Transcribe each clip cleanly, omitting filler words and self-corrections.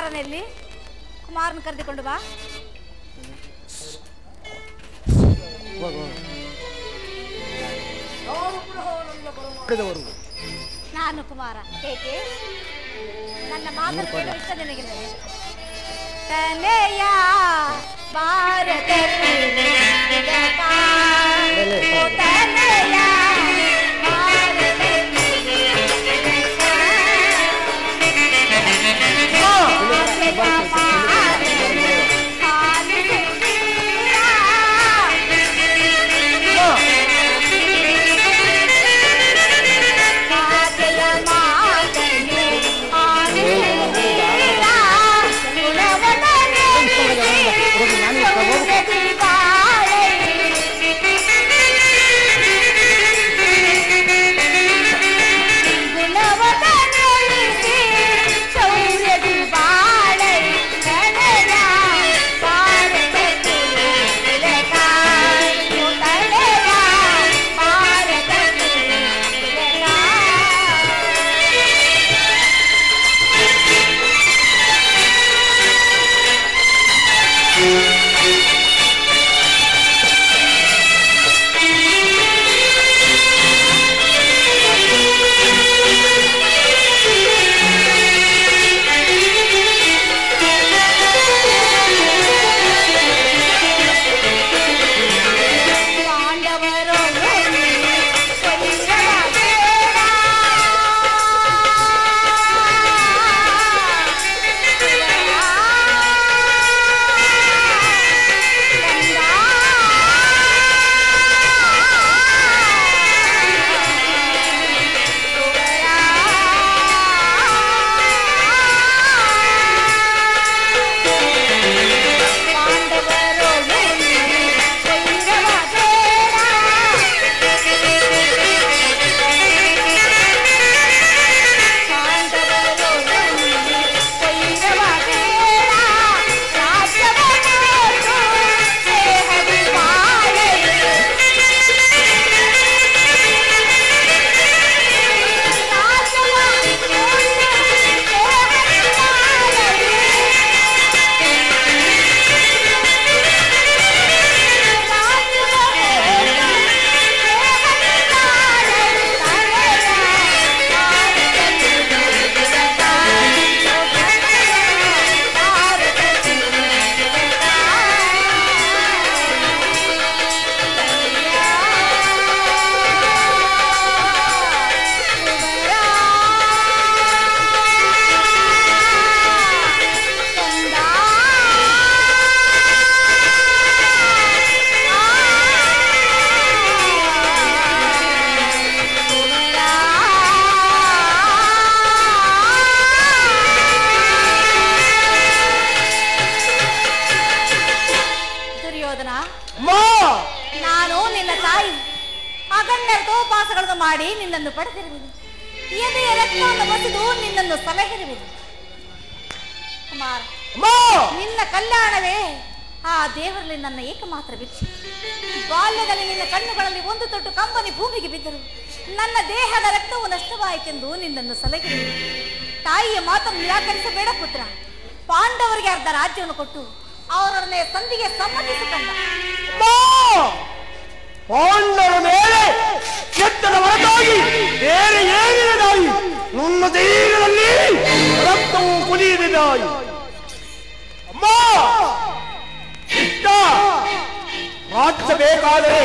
ಕುಮಾರನಲ್ಲಿ ಕುಮಾರನ ಕರೆದುಕೊಂಡು ಬಾ. ನಾನು ಕುಮಾರ. ಏಕೆ ನನ್ನ ಮಾತನ್ನು ಕೇಳುವ ಇಷ್ಟ ನಿನಗಿಲ್ಲ? ತನೆಯ ಭಾರತ ಮಾಡಿ ನಿನ್ನನ್ನು ಪಡೆದಿರುವುದು, ಎದೆಯ ರಕ್ತವನ್ನು ಬಸಿದು ನಿನ್ನನ್ನು ಸಲಹಿರುವುದು. ಕುಮಾರ, ನಿನ್ನ ಕಲ್ಯಾಣವೇ ಆ ದೇವರಲ್ಲಿ ನನ್ನ ಏಕಮಾತ್ರ ಭಿಕ್ಷೆ. ಬಾಲ್ಯದಲ್ಲಿ ನಿನ್ನ ಕಣ್ಣುಗಳಲ್ಲಿ ಒಂದು ತೊಟ್ಟು ಕಂಬನಿ ಭೂಮಿಗೆ ಬಿದ್ದರು. ನನ್ನ ದೇಹದ ರಕ್ತವು ನಷ್ಟವಾಯಿತೆಂದು ನಿನ್ನನ್ನು ಸಲಹಿರುವುದು. ತಾಯಿಯ ಮಾತನ್ನು ನಿರಾಕರಿಸಬೇಡ ಪುತ್ರ. ಪಾಂಡವರಿಗೆ ಅರ್ಧ ರಾಜ್ಯವನ್ನು ಕೊಟ್ಟು ಅವರೊಡನೆ ಸಂಧಿಗೆ ಸಮ್ಮತಿಸಿಕೊಂಡ. ಪಾಂಡವರ ಮೇಲೆ ಕೆತ್ತದ ಹೊರತಾಗಿ ಬೇರೆ ಏನಿರದಾಯಿ, ನನ್ನ ದೇಹದಲ್ಲಿ ರಕ್ತವು ಕುದಿಯದಿದ್ದಾಯಿ. ಅಮ್ಮ, ಇಷ್ಟ ರಾಜ್ಯ ಬೇಕಾದರೆ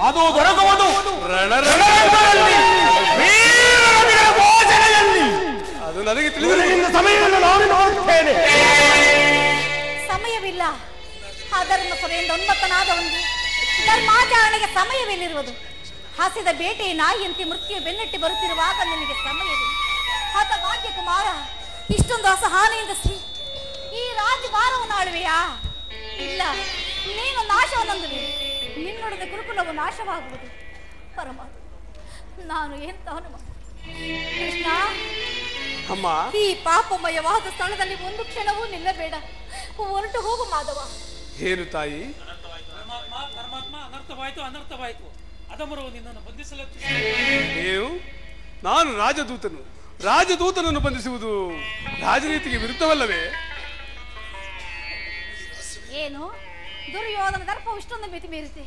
ಅದು ದೊರಕುವುದು ರಣರಂಗದಲ್ಲಿ, ವೀರರ ಘೋಷಣೆಯಲ್ಲಿ. ಅದು ನನಗೆ ತಿಳಿದ ಸಮಯವನ್ನು ನಾನು ನೋಡುತ್ತೇನೆ. ಸಮಯವಿಲ್ಲ. ಅಧರ್ಮ ಸಭೆಯಿಂದ ಉನ್ಮತ್ತನಾದವನಿಗೆ ಧರ್ಮಾಚರಣೆಗೆ ಸಮಯವೆಲ್ಲಿರುವುದು? ಹಸಿದ ಬೇಟೆ ನಾಯಿಯಂತೆ ಮೃತ್ಯು ಬೆನ್ನಟ್ಟಿ ಬರುತ್ತಿರುವಾಗ ನಿನಗೆ ಸಮಯವಿಲ್ಲ. ಹತಭಾಗ್ಯ ಕುಮಾರ, ಇಷ್ಟೊಂದು ಅಸಹನೆಯಿಂದ ಈ ರಾಜ್ಯಭಾರವನ್ನು ಆಳುವೆಯಾ? ಇಲ್ಲ, ನೀನು ನಾಶವನ್ನೊಂದುವೆ. ನಿನ್ನೊಡನೆ ಗುರುಕುಲವು ನಾಶವಾಗುವುದು. ಪರಮಾತ್ಮ, ನಾನು ಎಂತವನು? ಕೃಷ್ಣ, ಅಮ್ಮ, ಈ ಪಾಪಮಯವಾದ ಸ್ಥಳದಲ್ಲಿ ಒಂದು ಕ್ಷಣವೂ ನಿಲ್ಲಬೇಡ. ಹೊರಟು ಹೋಗು ಮಾಧವ. ಏನು ತಾಯಿ? ಪರಮಾತ್ಮ, ಅನರ್ಥವಾಯಿತು, ಅನರ್ಥವಾಯಿತು. ಅದಮರು ನಿನ್ನನ್ನು ಬಂಧಿಸಲು ನಾನು ರಾಜದೂತನು. ರಾಜದೂತನನ್ನು ಬಂಧಿಸುವುದು ರಾಜನೀತಿಗೆ ವಿರುದ್ಧವಲ್ಲವೇ? ಏನು ದುರ್ಯೋಧನ ದರ್ಪವು ಇಷ್ಟೊಂದು ಮಿತಿ ಮೀರಿದೆ.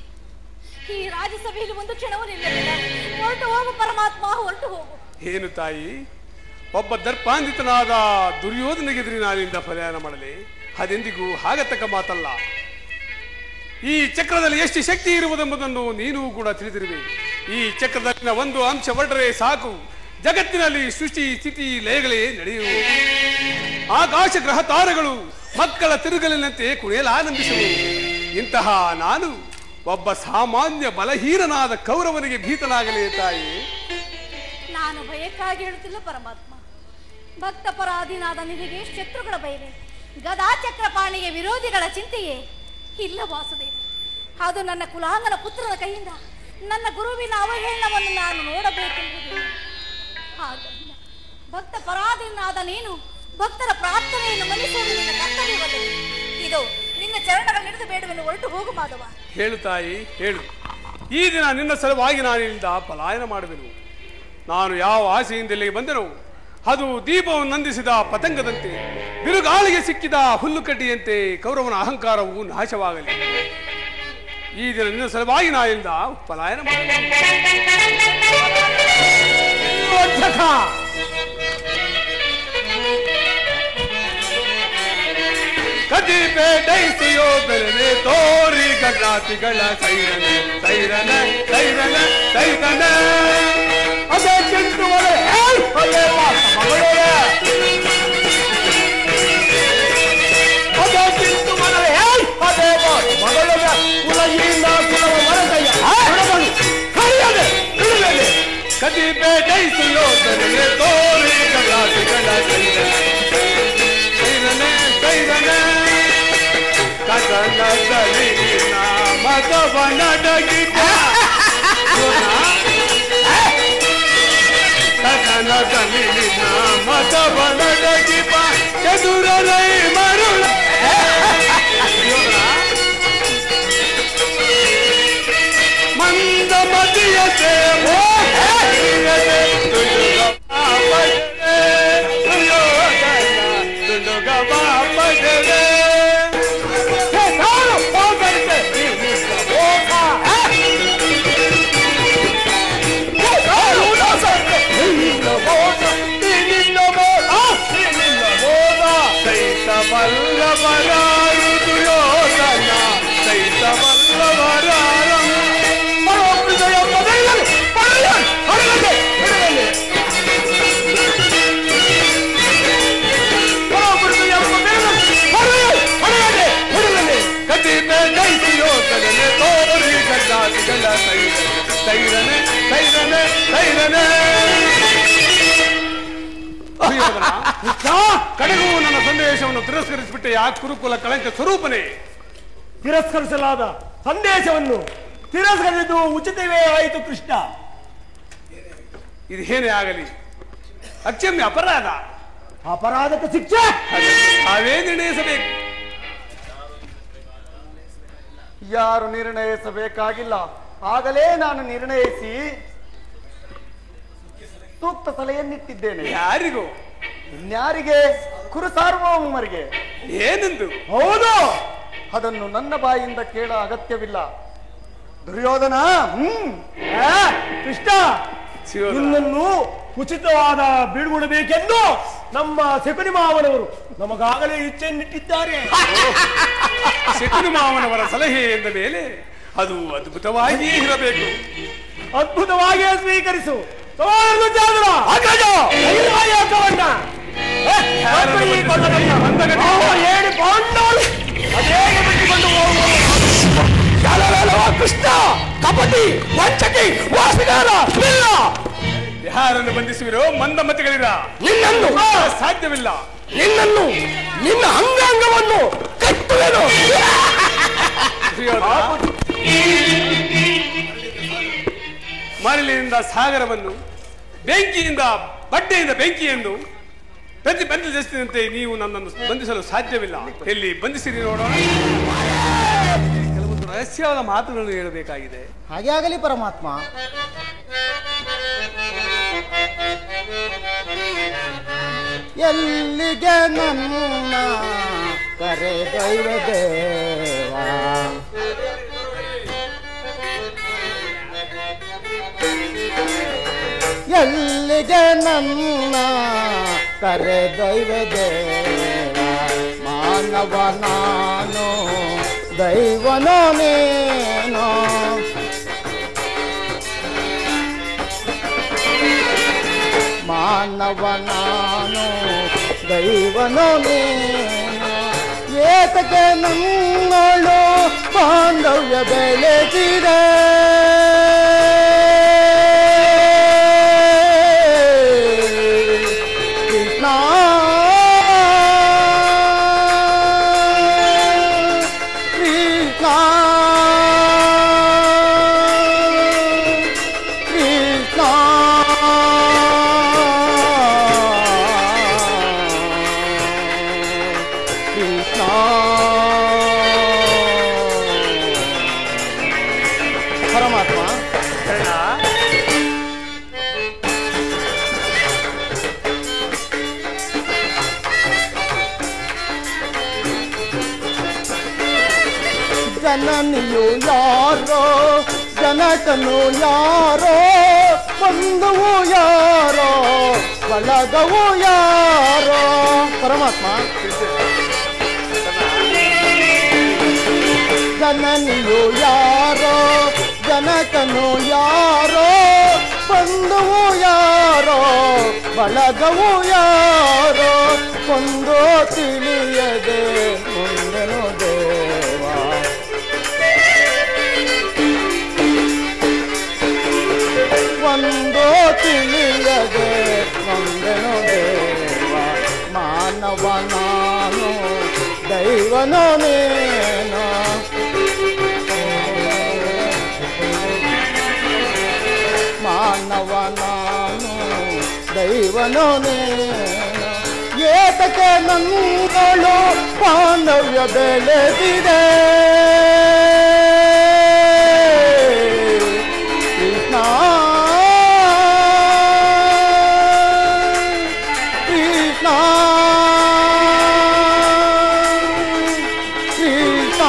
ಈ ರಾಜ್ಯಸಭೆಯಲ್ಲಿ ಒಂದು ಕ್ಷಣವೂ ನಿಲ್ಲಲಿಲ್ಲ. ಹೊರಟು ಹೋಗು ಪರಮಾತ್ಮ, ಹೊರಟು ಹೋಗು. ಏನು ತಾಯಿ, ಒಬ್ಬ ದರ್ಪಾಂಧಿತನಾದ ದುರ್ಯೋಧನಗೆದುರಿ ನಾನಿಂದ ಪ್ರಯಾಣ ಮಾಡಲಿ? ಅದೆಂದಿಗೂ ಆಗತಕ್ಕ ಮಾತಲ್ಲ. ಈ ಚಕ್ರದಲ್ಲಿ ಎಷ್ಟು ಶಕ್ತಿ ಇರುವುದೆಂಬುದನ್ನು ನೀನು ಕೂಡ ತಿಳಿದಿರುವೆ. ಈ ಚಕ್ರದಲ್ಲಿನ ಒಂದು ಅಂಶ ಹೊರಟರೆ ಸಾಕು, ಜಗತ್ತಿನಲ್ಲಿ ಸೃಷ್ಟಿ ಸ್ಥಿತಿ ಲಯಗಳೇ ನಡೆಯುವು. ಆಕಾಶ ಗ್ರಹ ತಾರಗಳು ಮಕ್ಕಳ ತಿರುಗಲಿನಂತೆ ಕುಣಿಯಲಾರಂಭಿಸುವು. ಇಂತಹ ನಾನು ಒಬ್ಬ ಸಾಮಾನ್ಯ ಬಲಹೀನನಾದ ಕೌರವನಿಗೆ ಭೀತನಾಗಲೇ ತಾಯಿ? ನಾನು ಭಯಕ್ಕಾಗಿ ಹೇಳುತ್ತಿಲ್ಲ ಪರಮಾತ್ಮ. ಭಕ್ತ ಪರಾಧೀನಾದ ನಿನಗೆ ಶತ್ರುಗಳ ಭಯವೇ, ಗದಾ ಚಕ್ರಪಾಣಿಗೆ ವಿರೋಧಿಗಳ ಚಿಂತೆಯೇ ಇಲ್ಲ ವಾಸುದೇವ. ಅದು ನನ್ನ ಕುಲಾಂಗನ ಪುತ್ರನ ಕೈಯಿಂದ ನನ್ನ ಗುರುವಿನ ಅವಹೇಳನವನ್ನು ನಾನು ನೋಡಬೇಕೆಂಬುದು. ಹಾಗಲ್ಲ, ಭಕ್ತ ಪರಾಧೀನಾದ ನೀನು ಭಕ್ತರ ಪ್ರಾರ್ಥನೆಯನ್ನು ಮನ್ನಿಸುವುದು ನಿನ್ನ ಕರ್ತವ್ಯವಲ್ಲ. ಇದು ನಿನ್ನ ಚರಣಗಳ ಹಿಡಿದು ಬೇಡವೆನ್ನು, ಹೊರಟು ಹೋಗು ಮಾಧವ. ಹೇಳು ತಾಯಿ, ಹೇಳು. ಈ ದಿನ ನಿನ್ನ ಸಲುವಾಗಿ ನಾನಿಂದ ಪಲಾಯನ ಮಾಡುವೆನು. ನಾನು ಯಾವ ಆಸೆಯಿಂದ ಇಲ್ಲಿಗೆ ಬಂದೆನೋ ಅದು ದೀಪವನ್ನು ನಂದಿಸಿದ ಪತಂಗದಂತೆ, ಬಿರುಗಾಳಿಗೆ ಸಿಕ್ಕಿದ ಹುಲ್ಲುಕಡ್ಡಿಯಂತೆ ಕೌರವನ ಅಹಂಕಾರವು ನಾಶವಾಗಲಿ. ಈ ದಿನ ನಿನ್ನ ಸಲುವಾಗಿ ನಾನಿಂದ ಪಲಾಯನ ಮಾಡುವೆನು. ಕದಿಪೇಟೈಸಿ ಯೋಧರನೆ ತೋರಿ ಗಣಾತಿಗಳ ಸೈರನೆ ಸೈರನೆ ಸೈರನೆ ಸೈರನೆ ಅದೇ ಚಿಂತುವರೆ ಅದೇ ಮಗಳೇ ಅದೇ ಚಿಂತುವರೆ ಅದೇ ಮಗಳೇ ಕುಲಗಿಂದ ಕುಲವ ಮರದಯ್ಯ ಕರೆಯದೆ ಬಿಡುವೆನೆ. ಕದಿಪೇಟೈಸಿ ಯೋಧರನೆ ತೋರಿ ಗಣಾತಿಗಳ ಸೈರನೆ ಸೈರನೆ ಸೈರನೆ ಕದನದಲ್ಲಿ ಮಗವನಡಗಿದ ಕದನದಲ್ಲಿ ಮಗವನಡಗಿಪ ಚದುರಲೈ ಮರುಳ ಮಂದ ಮದಿಯತೆ ವಲ್ಲವರಾರು ದುರ್ಯೋಧನ ಸೈತ ವಲ್ಲವರಾರಂ ಪರೋಪೃದಯ ಪದೈಲರು ಪಡೆಯಲು ಹೊರಗಡೆ ಹೊರಗಡೆ ಪರೋಪೃದಯ ಪದೈಲರು ಹೊರಗಡೆ ಹೊರಗಡೆ ಹೊರಗಡೆ ಕದಿಪೆ ದೈತ್ಯೋಧನೆ ತೋರಿ ಗಡ್ಡಾದಿಗಳ ಸೈರನೆ ಸೈರನೆ ಸೈರನೆ. ಕಡೆಗೂ ನನ್ನ ಸಂದೇಶವನ್ನು ತಿರಸ್ಕರಿಸಿಬಿಟ್ಟೆ ಆ ಕುರುಕುಲ ಕಳಂಕ ಸ್ವರೂಪನೇ. ತಿರಸ್ಕರಿಸಲಾದ ಸಂದೇಶವನ್ನು ತಿರಸ್ಕರಿಸಿದ್ದು ಉಚಿತವೇ ಆಯಿತು ಕೃಷ್ಣ. ಇದು ಏನೇ ಆಗಲಿ ಅಕ್ಷಮ್ಯ ಅಪರಾಧ. ಅಪರಾಧಕ್ಕೆ ಶಿಕ್ಷೆ ನಾವೇ ನಿರ್ಣಯಿಸಬೇಕು. ಯಾರು ನಿರ್ಣಯಿಸಬೇಕಾಗಿಲ್ಲ, ಆಗಲೇ ನಾನು ನಿರ್ಣಯಿಸಿ ಸೂಕ್ತ ಸಲಹೆಯನ್ನಿಟ್ಟಿದ್ದೇನೆ. ಯಾರಿಗೂ? ಇನ್ಯಾರಿಗೆ? ಕುರು ಸಾರ್ವಭೌಮರಿಗೆ. ಏನೆಂದು? ಹೌದು, ಅದನ್ನು ನನ್ನ ಬಾಯಿಂದ ಕೇಳ ಅಗತ್ಯವಿಲ್ಲ. ದುರ್ಯೋಧನ ಕೃಷ್ಣ, ನಿನ್ನನ್ನು ಉಚಿತವಾದ ಬೀಳ್ಗೊಡಬೇಕೆಂದು ನಮ್ಮ ಶಕುನಿ ಮಾವನವರು ನಮಗಾಗಲೇ ಇಚ್ಛೆಯನ್ನಿಟ್ಟಿದ್ದಾರೆ. ಶಕುನಿ ಮಾವನವರ ಸಲಹೆ ಎಂದ ಮೇಲೆ ಅದು ಅದ್ಭುತವಾಗಿಯೇ ಇರಬೇಕು. ಅದ್ಭುತವಾಗಿಯೇ ಸ್ವೀಕರಿಸು. ಕೃಷ್ಣ ಕಪಟಿ ವಂಚಕಿ ವಾಸಿಗಾರ ಇಲ್ಲ. ಯಾರನ್ನು ಬಂಧಿಸುವಿರೋ ಮಂದಮತಿಗಳಿರ. ನಿನ್ನನ್ನು ಸಾಧ್ಯವಿಲ್ಲ. ನಿನ್ನನ್ನು ನಿನ್ನ ಅಂಗಾಂಗವನ್ನು ಕಟ್ಟುವೆನು. ಮರಳಿನಿಂದ ಸಾಗರವನ್ನು, ಬೆಂಕಿಯಿಂದ ಬಟ್ಟೆಯಿಂದ ಬೆಂಕಿಯನ್ನು ಪ್ರತಿಬಂಧಿಸಿದಂತೆ ನೀವು ನನ್ನನ್ನು ಬಂಧಿಸಲು ಸಾಧ್ಯವಿಲ್ಲ. ಎಲ್ಲಿ ಬಂಧಿಸಿರಿ ನೋಡೋಣ. ಕೆಲವೊಂದು ರಹಸ್ಯವಾದ ಮಾತುಗಳನ್ನು ಹೇಳಬೇಕಾಗಿದೆ. ಹಾಗೆ ಆಗಲಿ ಪರಮಾತ್ಮ. ಎಲ್ಲಿಗೆ ನನ್ನ ಕರೆದೊಯ್ದ ದೇವ ಎಲ್ಲಿಗೆ ನನ್ನ ಕರೆದೊಯ್ದ ದೇವ ಮಾನವ ನಾನು ದೈವನೋ ನೀನು ಮಾನವ ನಾನು ದೈವನೋ ನೀನು ಏತಕ್ಕೆ ನನ್ನಳು ಬಾಂಧವ್ಯ ಬೆಳೆದಿದೆ ಕೃಷ್ಣ ಕೃಷ್ಣ ಕೃಷ್ಣ ಪರಮಾತ್ಮ ಜನನಿಯು ಯಾರೋ ಜನಕನು ಯಾರೋ ಬಂಧುವು ಯಾರೋ ಬಳಗವು ಯಾರೋ ಪರಮಾತ್ಮ ಜನನಿಯು ಯಾರೋ ಜನಕನು ಯಾರೋ ಬಂಧುವು ಯಾರೋ ಬಳಗವು ಯಾರೋ ಕೊಂದೋ ತಿಳಿಯದೆ ಮುಂದೆನು ದೇವ ಒಂದೋ ತಿಳಿಯದೆ ಮುಂದೆನು ದೇವ ಮಾನವ ನಾನು ದೈವನೋ ನೀನು ಮಾನವ ನಾನು ದೈವನೋ ನೀನು ಏತಕ್ಕೆ ನನ್ನಗಳು ಬಾಂಧವ್ಯ ಬೆಳೆದಿದೆ ಕೃಷ್ಣ ಕೃಷ್ಣ ಕೃಷ್ಣ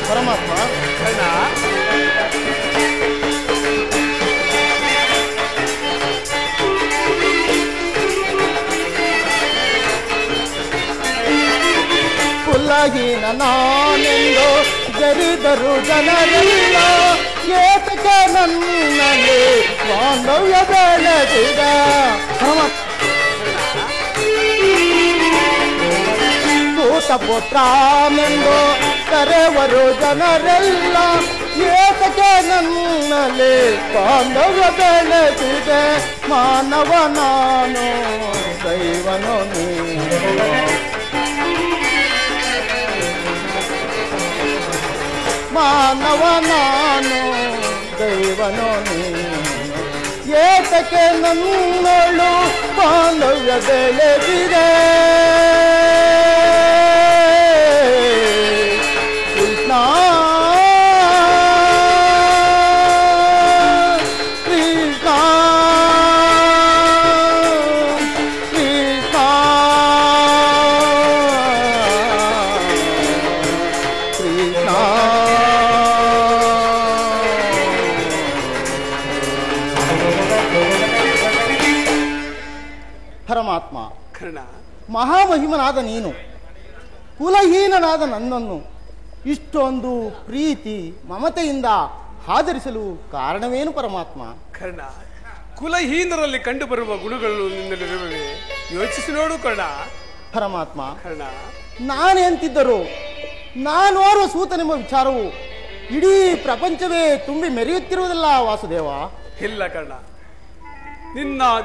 ಪರಮಾತ್ಮ ಕುಲಹೀನ ನಾನೆಂದು ಜರಿದರು ಜನರೆಲ್ಲ ಏತಕ್ಕೆ ನನ್ನಲ್ಲಿ ಬಾಂಧವ್ಯ ಬೆಳೆದಿದೆ ಪುತ್ರನೆಂದು ಕರೆವರು ಜನರೆಲ್ಲ ಏತಕ್ಕೆ ನನ್ನಲ್ಲಿ ಬಾಂಧವ್ಯ ಬೆಳೆದಿದೆ ಮಾನವ ನಾನು ದೈವನೋ ನೀನು ಮಾನವ ನಾನು ದೈವನೋ ನೀನು ಏತಕ್ಕೆ ನನ್ನಳು ಬಾಂಧವ್ಯ ಬೆಳೆದಿದೆ ಕೃಷ್ಣ ಕೃಷ್ಣ ಕೃಷ್ಣ ಕೃಷ್ಣ ಪರಮಾತ್ಮ ಕರ್ಣ ಮಹಾಮಹಿಮನಾದ ನೀನು ಕುಲಹೀನನಾದ ನನ್ನನ್ನು ಇಷ್ಟೊಂದು ಪ್ರೀತಿ ಮಮತೆಯಿಂದ ಆದರಿಸಲು ಕಾರಣವೇನು ಪರಮಾತ್ಮ? ಕರ್ಣ, ಕುಲಹೀನರಲ್ಲಿ ಕಂಡುಬರುವ ಗುಣಗಳು ನಿನ್ನಲ್ಲಿರುವವೆ, ಯೋಚಿಸಿ ನೋಡು ಕರ್ಣ. ಪರಮಾತ್ಮ, ಕರ್ಣ, ನಾನೆಂತಿದ್ದರು ನಾನೋರ್ವ ಸೂತನೆಂಬ ವಿಚಾರವು ಇಡೀ ಪ್ರಪಂಚವೇ ತುಂಬಿ ಮೆರೆಯುತ್ತಿರುವುದಲ್ಲ ವಾಸುದೇವ. ಇಲ್ಲ ಕರ್ಣ,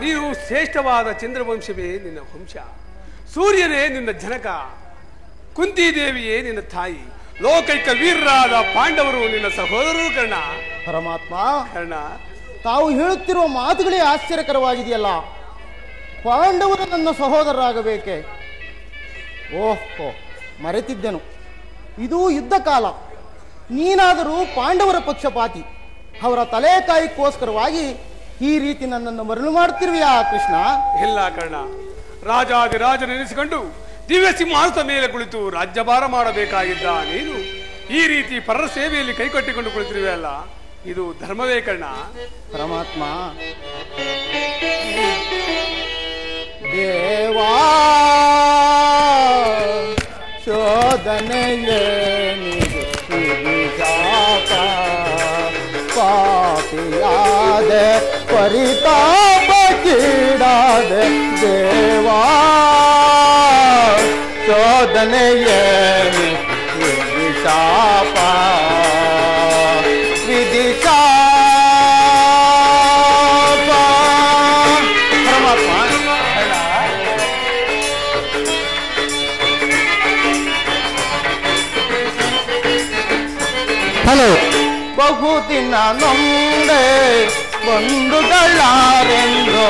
ನೀನು ಶ್ರೇಷ್ಠವಾದ ಚಂದ್ರವಂಶವೇ ನಿನ್ನ ವಂಶ, ಸೂರ್ಯನೇ ನಿನ್ನ ಜನಕ, ಕುಂತಿದೇವಿಯೇ ನಿನ್ನ ತಾಯಿ, ಲೋಕೈಕ ವೀರರಾದ ಪಾಂಡವರು ನಿನ್ನ ಸಹೋದರರು ಕರ್ಣ. ಪರಮಾತ್ಮ, ಕರ್ಣ, ತಾವು ಹೇಳುತ್ತಿರುವ ಮಾತುಗಳೇ ಆಶ್ಚರ್ಯಕರವಾಗಿದೆಯಲ್ಲ. ಪಾಂಡವರು ನನ್ನ ಸಹೋದರರಾಗಬೇಕೆ? ಓಹೋ, ಮರೆತಿದ್ದೆನು. ಇದು ಯುದ್ಧ ಕಾಲ. ನೀನಾದರೂ ಪಾಂಡವರ ಪಕ್ಷಪಾತಿ. ಅವರ ತಲೆಕಾಯಿಗೋಸ್ಕರವಾಗಿ ಈ ರೀತಿ ನನ್ನನ್ನು ಮರಳು ಮಾಡುತ್ತಿರುವೆಯಾ ಕೃಷ್ಣ? ಇಲ್ಲ ಕರ್ಣ, ರಾಜಾದಿರಾಜನೆನಿಸಿಕೊಂಡು ದಿವ್ಯ ಸಿಂಹಾಸನದ ಮೇಲೆ ಕುಳಿತು ರಾಜ್ಯಭಾರ ಮಾಡಬೇಕಾಗಿದ್ದ ನೀನು ಈ ರೀತಿ ಪರರ ಸೇವೆಯಲ್ಲಿ ಕೈಕಟ್ಟಿಕೊಂಡು ಕುಳಿತಿರುವೆಯಲ್ಲ, ಇದು ಧರ್ಮವೇ ಕರ್ಣ? ಪರಮಾತ್ಮ, ದೇವಾ ಶೋಧನೆಯೇ ಪಾಪಿಯಾದೆ ಪರಿತಾಪ ಕೀಡಾದೆ ದೇವಾ ಶೋಧನೆಯೇ ವಿಧಿಶಾಪ ವಿಧಿಶಾಪ. ಪರಮಾತ್ಮ, ಹಲೋ. ಬಹುದಿನ ನೊಂದೆ ಬಂಧುಗಳಾರೆಂದು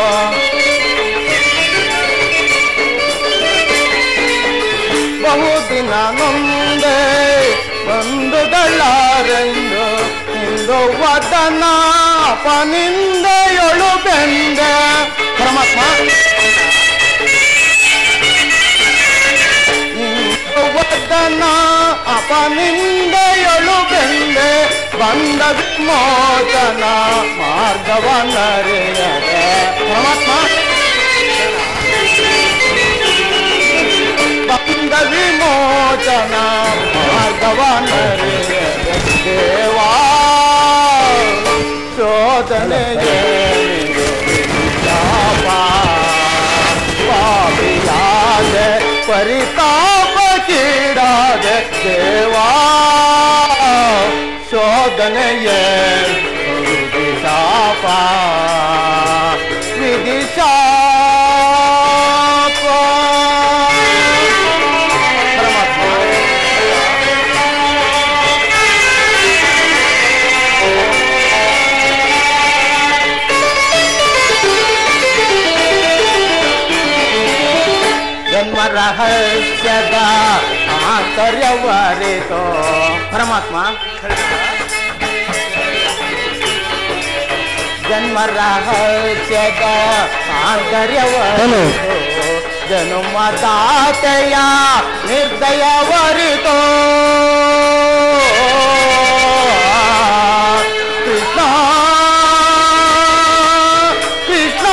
ಬಹುದಿನ ನೊಂದೆ ಬಂಧುಗಳಾರೆಂದು ಇಂದು ವದನ ಅಪನಿಂದೆಯೊಳು ಬೆಂದೆ. ಪರಮಾತ್ಮ, ವದನ ಅಪನಿಂದೆಯೊಳು ಬೆಂದೆ ಬಂದ ವಿಮೋಚನ ಮಾರ್ಗವನ್ನರಿಯದೆ. ಪರಮಾತ್ಮ, ಬಂದ ವಿಮೋಚನ ಮಾರ್ಗವನ್ನರಿಯದೆ ದೇವಾ ಶೋಧನೆಯೇ ಪಾಪಿಯಾದೆ ಪರಿತಾಪ ಕೀಡಾದೆ ದೇವಾ ಶೋಧನೆಯೇ ವಿಧಿಶಾಪ ವಿಧಿಶಾಪ. ಪರಮಾತ್ಮ, ಜನ್ಮ ರಹಸ್ಯದ ಆಂತರ್ಯವರಿತೋ. ಪರಮಾತ್ಮ, ಜನ್ಮ ರಹಸ್ಯದ ಆಂತರ್ಯವರಿತೋ ಜನುಮದಾತೆಯ ನಿರ್ದಯವರಿತೋ. ಕೃಷ್ಣ ಕೃಷ್ಣ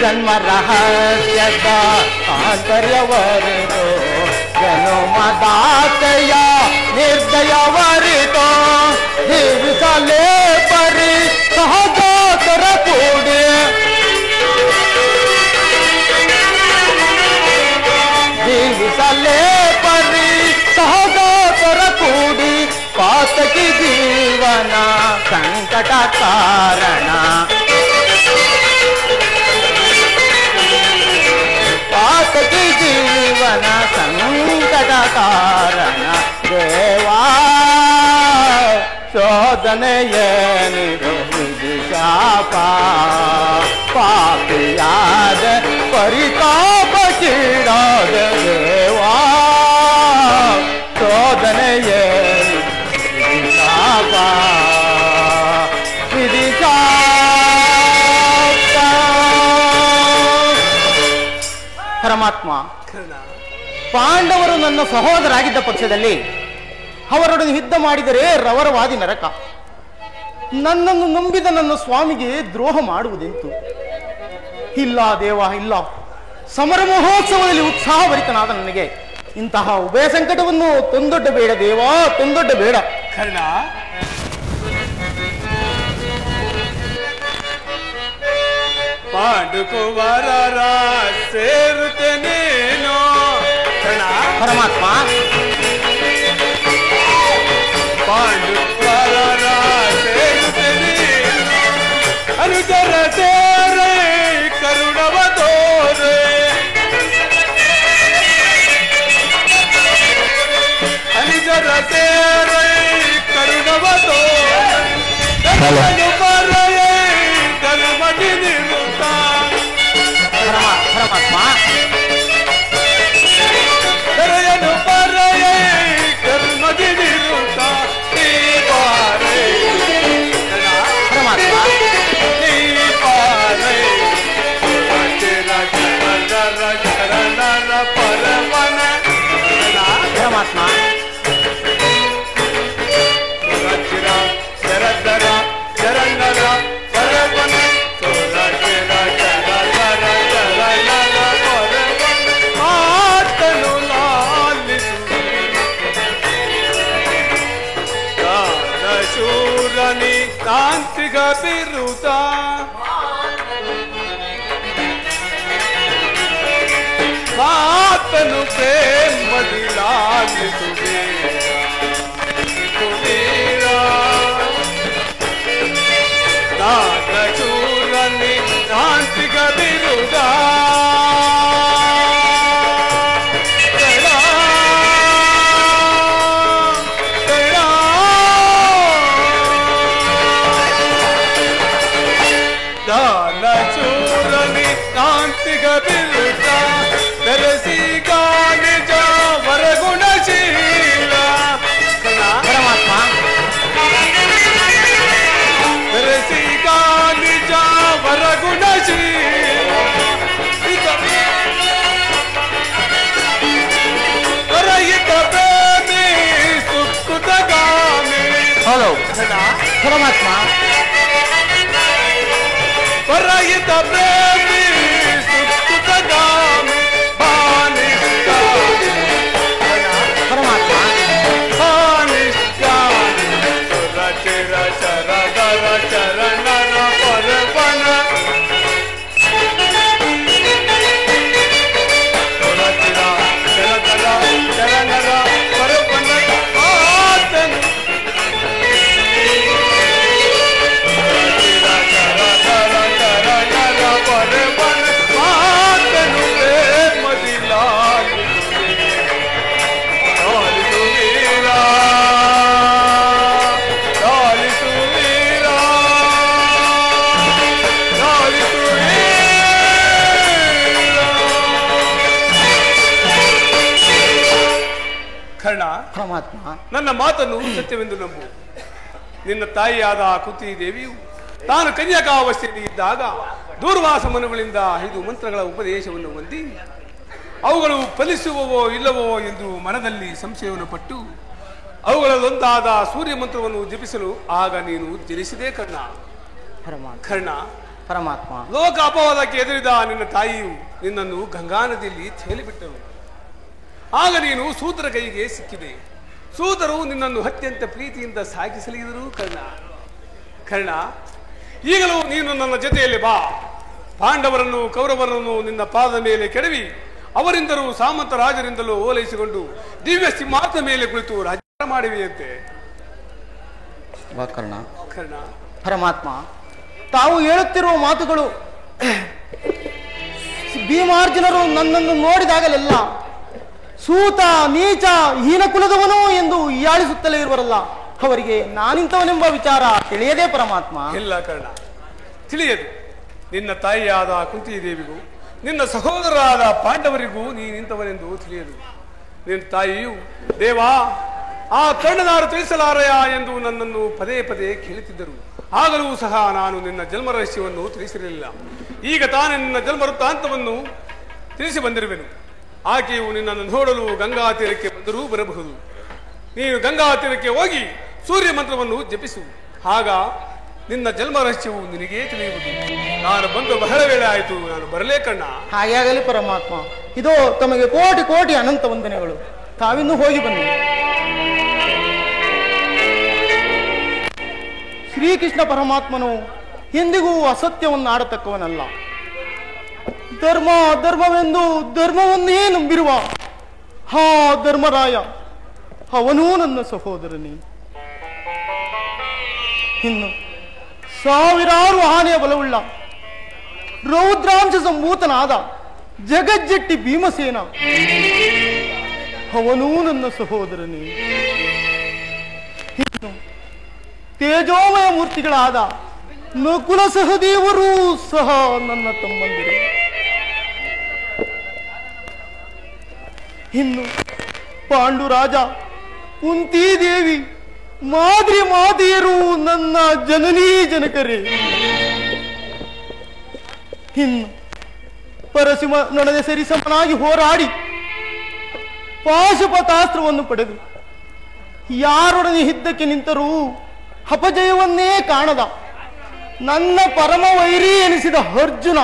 ಜನ್ಮ ರಹಸ್ಯದ ಆಂತರ್ಯವರಿತೋ ಜನುಮದಾತೆಯ ನಿರ್ದಯವರಿತೋ. ಜೀವಿಸಲೇ ಪರಿ ಸಹಜಾತರ ಕೂಡಿ ಜೀವಿಸಲೇ ಪರಿ ಸಹಜಾತರ ಕೂಡಿ ಪಾತಕಿ ಜೀವನ ಸಂಕಟ ಕಾರಣ. ಪಾತಕಿ ಜೀವನ ಸಂಕಟ ಕಾರಣ ದೇವಾ ಶೋಧನೆಯೇ ವಿಧಿಶಾಪ ಪಾಪಿಯಾದ ಪರಿತಾಪ ಕೀಡಾದ ದೇವಾ ಶೋಧನೆಯೇ ವಿಧಿಶಾಪ ವಿಧಿಶಾಪ. ಪರಮಾತ್ಮ, ಪಾಂಡವರು ನನ್ನ ಸಹೋದರಾಗಿದ್ದ ಪಕ್ಷದಲ್ಲಿ ಅವರೊಡನೆ ಯುದ್ಧ ಮಾಡಿದರೆ ರವರವಾದಿ ನರಕ. ನನ್ನನ್ನು ನಂಬಿದ ನನ್ನ ಸ್ವಾಮಿಗೆ ದ್ರೋಹ ಮಾಡುವುದೆಂತು? ಇಲ್ಲ ದೇವ, ಇಲ್ಲ. ಸಮರ ಮಹೋತ್ಸವದಲ್ಲಿ ಉತ್ಸಾಹಭರಿತನಾದ ನನಗೆ ಇಂತಹ ಉಭಯ ಸಂಕಟವನ್ನು ತಂದೊಡ್ಡಬೇಡ ದೇವ, ತಂದೊಡ್ಡಬೇಡ. ಕರ್ಣ, ಪಾಂಡುಕುವರರ ಸೇರುತ್ತೇನೇನೋ. ಪರಮಾತ್ಮ, ಪಾಂಡುಕುವರರ ಸೇರುತ್ತೇನೇನೋ ಅನುಜರ ಸೇರೆ ಕರುಣವ ತೋರೆ. ಅನುಜರ ಸೇರೆ ಕರುಣವ ತೋರೆ ಧರ್ಮಗಿರಿ ಪರಮಾತ್ಮ. ಕರೆಯನು ಪರಯ ಕರ್ಮದಿ ನಿರುತ ನೀ ಬಾರೆ ಪರಮಾತ್ಮ. ನೀ ಬಾರೆ ಚರ ಚರಣರ ಪರಮನ ಪರಮಾತ್ಮ. ಚಿರ ಶರದರ ಶರಣರ ಪರಮನ ಚರ ಚರಣರ ಚರಣರ ಪರಮನ ಆತನು ಲಾಲಿಸು ಶೂರನಿ ತಾಂತ್ರಿಕ ಬಿರುದ ಮಾತನು ಪ್ರೇಮದಿ ಲಾಲಿಸುವೆ ಚೂರನಿ ತಾಂತ್ರಿಕ ಬಿರುದ ಚೂರನಿ ತಾಂತ್ರಿಕ ಬಿರುದ ಬೆರೆಸಿ ಗಾನಿಜ ವರಗುಣಶೀಲ ಪರಮಾತ್ಮ. ಬೆರೆಸಿ ಗಾನಿಜ ವರಗುಣಶೀಲ ವರಹಿತ ಪ್ರೇಮಿ ಸುಕೃತ ಗಾಮಿ ಹಲೋ ಪರಮಾತ್ಮ. ವರಹಿತ ಪ್ರೇಮಿ ಸುಕೃತ ಗಾಮಿ ಬಾನಿಷ್ಟ ಪರಮಾತ್ಮ. ಬಾನಿಷ್ಟ ಸುರ ಚಿರ ಚರದರ ಚರಣರ ಪರಪನ ಸುರ ಚಿರ ಚರದರ ಚರಣರ ಪರಪನ ಆತನು ಚಿರ ಚರದರ ಚರಣರ ಪರಪನ ಆತನು ಪ್ರೇಮದಿ ಲಾಲಿಸುವೆ ಲಾಲಿಸುವೀರ ಲಾಲಿಸುವೀರ ಕರ್ಣ, ಪರಮಾತ್ಮ. ನನ್ನ ಮಾತನ್ನು ಸತ್ಯವೆಂದು ನಂಬು. ನಿನ್ನ ತಾಯಿಯಾದ ಕುಂತಿ ದೇವಿಯು ತಾನು ಕನ್ಯಾಕಾವಸ್ಥೆಯಲ್ಲಿ ಇದ್ದಾಗ ದೂರ್ವಾಸ ಮನುಗಳಿಂದ 5 ಮಂತ್ರಗಳ ಉಪದೇಶವನ್ನು ಹೊಂದಿ ಅವುಗಳು ಫಲಿಸುವವೋ ಇಲ್ಲವೋ ಎಂದು ಮನದಲ್ಲಿ ಸಂಶಯವನ್ನು ಪಟ್ಟು ಅವುಗಳಲ್ಲೊಂದಾದ ಸೂರ್ಯ ಮಂತ್ರವನ್ನು ಜಪಿಸಲು ಆಗ ನೀನು ಜನಿಸಿದೆ ಕರ್ಣ. ಪರಮಾತ್ಮ. ಕರ್ಣ, ಪರಮಾತ್ಮ. ಲೋಕ ಅಪವಾದಕ್ಕೆ ಎದುರಿದ ನಿನ್ನ ತಾಯಿಯು ನಿನ್ನನ್ನು ಗಂಗಾ ನದಿಯಲ್ಲಿ ತೇಲಿಬಿಟ್ಟರು. ಆಗ ನೀನು ಸೂತರ ಕೈಗೆ ಸಿಕ್ಕಿದೆ. ಸೂತರು ನಿನ್ನನ್ನು ಅತ್ಯಂತ ಪ್ರೀತಿಯಿಂದ ಸಾಗಿಸಲಿದರು ಕರ್ಣ. ಕರ್ಣ, ಈಗಲೂ ನೀನು ನನ್ನ ಜೊತೆಯಲ್ಲಿ ಬಾ. ಪಾಂಡವರನ್ನು ಕೌರವರನ್ನು ನಿನ್ನ ಪಾದದ ಮೇಲೆ ಕೆಡವಿ ಅವರಿಂದಲೂ ಸಾಮಂತ ರಾಜರಿಂದಲೂ ಓಲೈಸಿಕೊಂಡು ದಿವ್ಯ ಸಿಂಹಾಸನದ ಮೇಲೆ ಕುಳಿತು ರಾಜ್ಯ ಮಾಡಿವೆಯಂತೆ. ಕರ್ಣ. ಕರ್ಣ, ಪರಮಾತ್ಮ, ತಾವು ಹೇಳುತ್ತಿರುವ ಮಾತುಗಳು ಭೀಮಾರ್ಜುನರು ನನ್ನನ್ನು ನೋಡಿದಾಗಲೆಲ್ಲ ಸೂತ ನೀಚ ಹೀನ ಕುಲದವನು ಎಂದು ಹೀಯಾಳಿಸುತ್ತಲೇ ಇರುವರಲ್ಲ, ಅವರಿಗೆ ನಾನಿಂತವನೆಂಬ ವಿಚಾರ ತಿಳಿಯದೇ ಪರಮಾತ್ಮ. ಇಲ್ಲ ಕರ್ಣ, ತಿಳಿಯದು. ನಿನ್ನ ತಾಯಿಯಾದ ಕುಂತಿದೇವಿಗೂ ನಿನ್ನ ಸಹೋದರರಾದ ಪಾಂಡವರಿಗೂ ನೀನಿಂತವನೆಂದು ತಿಳಿಯದು. ನಿನ್ನ ತಾಯಿಯು ದೇವಾ ಆ ಕರ್ಣನಾರು ತಿಳಿಸಲಾರಯ ಎಂದು ನನ್ನನ್ನು ಪದೇ ಪದೇ ಕೇಳುತ್ತಿದ್ದರು. ಆಗಲೂ ಸಹ ನಾನು ನಿನ್ನ ಜನ್ಮ ರಹಸ್ಯವನ್ನು ತಿಳಿಸಿರಲಿಲ್ಲ. ಈಗ ತಾನೇ ನಿನ್ನ ಜನ್ಮ ವೃತ್ತಾಂತವನ್ನು ತಿಳಿಸಿ ಬಂದಿರುವೆನು. ಆಕೆಯು ನಿನ್ನನ್ನು ನೋಡಲು ಗಂಗಾ ತೀರಕ್ಕೆ ಬಂದರೂ ಬರಬಹುದು. ನೀನು ಗಂಗಾ ತೀರಕ್ಕೆ ಹೋಗಿ ಸೂರ್ಯ ಮಂತ್ರವನ್ನು ಜಪಿಸು. ಆಗ ನಿನ್ನ ಜನ್ಮ ರಹಸ್ಯವು ನಿನಗೇ ತಿಳಿಯುವುದು. ನಾನು ಬಂದು ಬಹಳ ವೇಳೆ ಆಯಿತು, ನಾನು ಬರಲೇ ಕಣ್ಣ. ಹಾಗೆ ಆಗಲಿ ಪರಮಾತ್ಮ. ಇದೋ ತಮಗೆ ಕೋಟಿ ಕೋಟಿ ಅನಂತ ವಂದನೆಗಳು. ತಾವಿನ್ನೂ ಹೋಗಿ ಬನ್ನಿ. ಶ್ರೀಕೃಷ್ಣ ಪರಮಾತ್ಮನು ಎಂದಿಗೂ ಅಸತ್ಯವನ್ನು ಆಡತಕ್ಕವನಲ್ಲ. ಧರ್ಮ ಧರ್ಮವೆಂದು ಧರ್ಮವನ್ನೇ ನಂಬಿರುವ ಹಾ ಧರ್ಮರಾಯ, ಅವನೂ ನನ್ನ ಸಹೋದರನೇ. ಇನ್ನು ಸಾವಿರಾರು ಆನೆಯ ಬಲವುಳ್ಳ ರೌದ್ರಾಂಶ ಸಂಭೂತನಾದ ಜಗಜ್ಜಟ್ಟಿ ಭೀಮಸೇನ, ಅವನೂ ನನ್ನ ಸಹೋದರನೇ. ಇನ್ನು ತೇಜೋಮಯ ಮೂರ್ತಿಗಳಾದ ನಕುಲ ಸಹದೇವರೂ ಸಹ ನನ್ನ ತಮ್ಮಂದಿರು. ಇನ್ನು ಪಾಂಡುರಾಜ, ಕುಂತಿದೇವಿ, ಮಾದ್ರಿ ಮಾತೆಯರು ನನ್ನ ಜನನೀ ಜನಕರೇ. ಇನ್ನು ಪರಶಿವ ನೊಣದ ಸರಿಸಮನಾಗಿ ಹೋರಾಡಿ ಪಾಶುಪತಾಸ್ತ್ರವನ್ನು ಪಡೆದು ಯಾರೊಡನೆ ಯುದ್ಧಕ್ಕೆ ನಿಂತರೂ ಅಪಜಯವನ್ನೇ ಕಾಣದ ನನ್ನ ಪರಮ ವೈರಿ ಎನಿಸಿದ ಅರ್ಜುನ,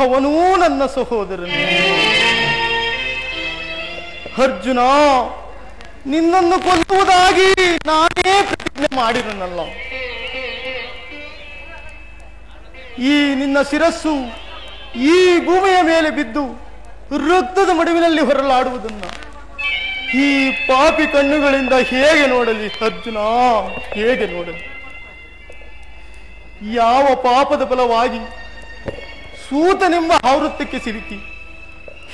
ಅವನೂ ನನ್ನ ಸಹೋದರನೇ. ಅರ್ಜುನ, ನಿನ್ನನ್ನು ಕೊಲ್ಲುವುದಾಗಿ ನಾನೇ ಪ್ರತಿಜ್ಞೆ ಮಾಡಿರನಲ್ಲ. ಈ ನಿನ್ನ ಶಿರಸ್ಸು ಈ ಭೂಮಿಯ ಮೇಲೆ ಬಿದ್ದು ರಕ್ತದ ಮಡುವಿನಲ್ಲಿ ಹೊರಲಾಡುವುದನ್ನ ಈ ಪಾಪಿ ಕಣ್ಣುಗಳಿಂದ ಹೇಗೆ ನೋಡಲಿ ಅರ್ಜುನ, ಹೇಗೆ ನೋಡಲಿ? ಯಾವ ಪಾಪದ ಫಲವಾಗಿ ಸೂತನೆಂಬ ಆವೃತ್ತಕ್ಕೆ ಸಿಲುಕಿ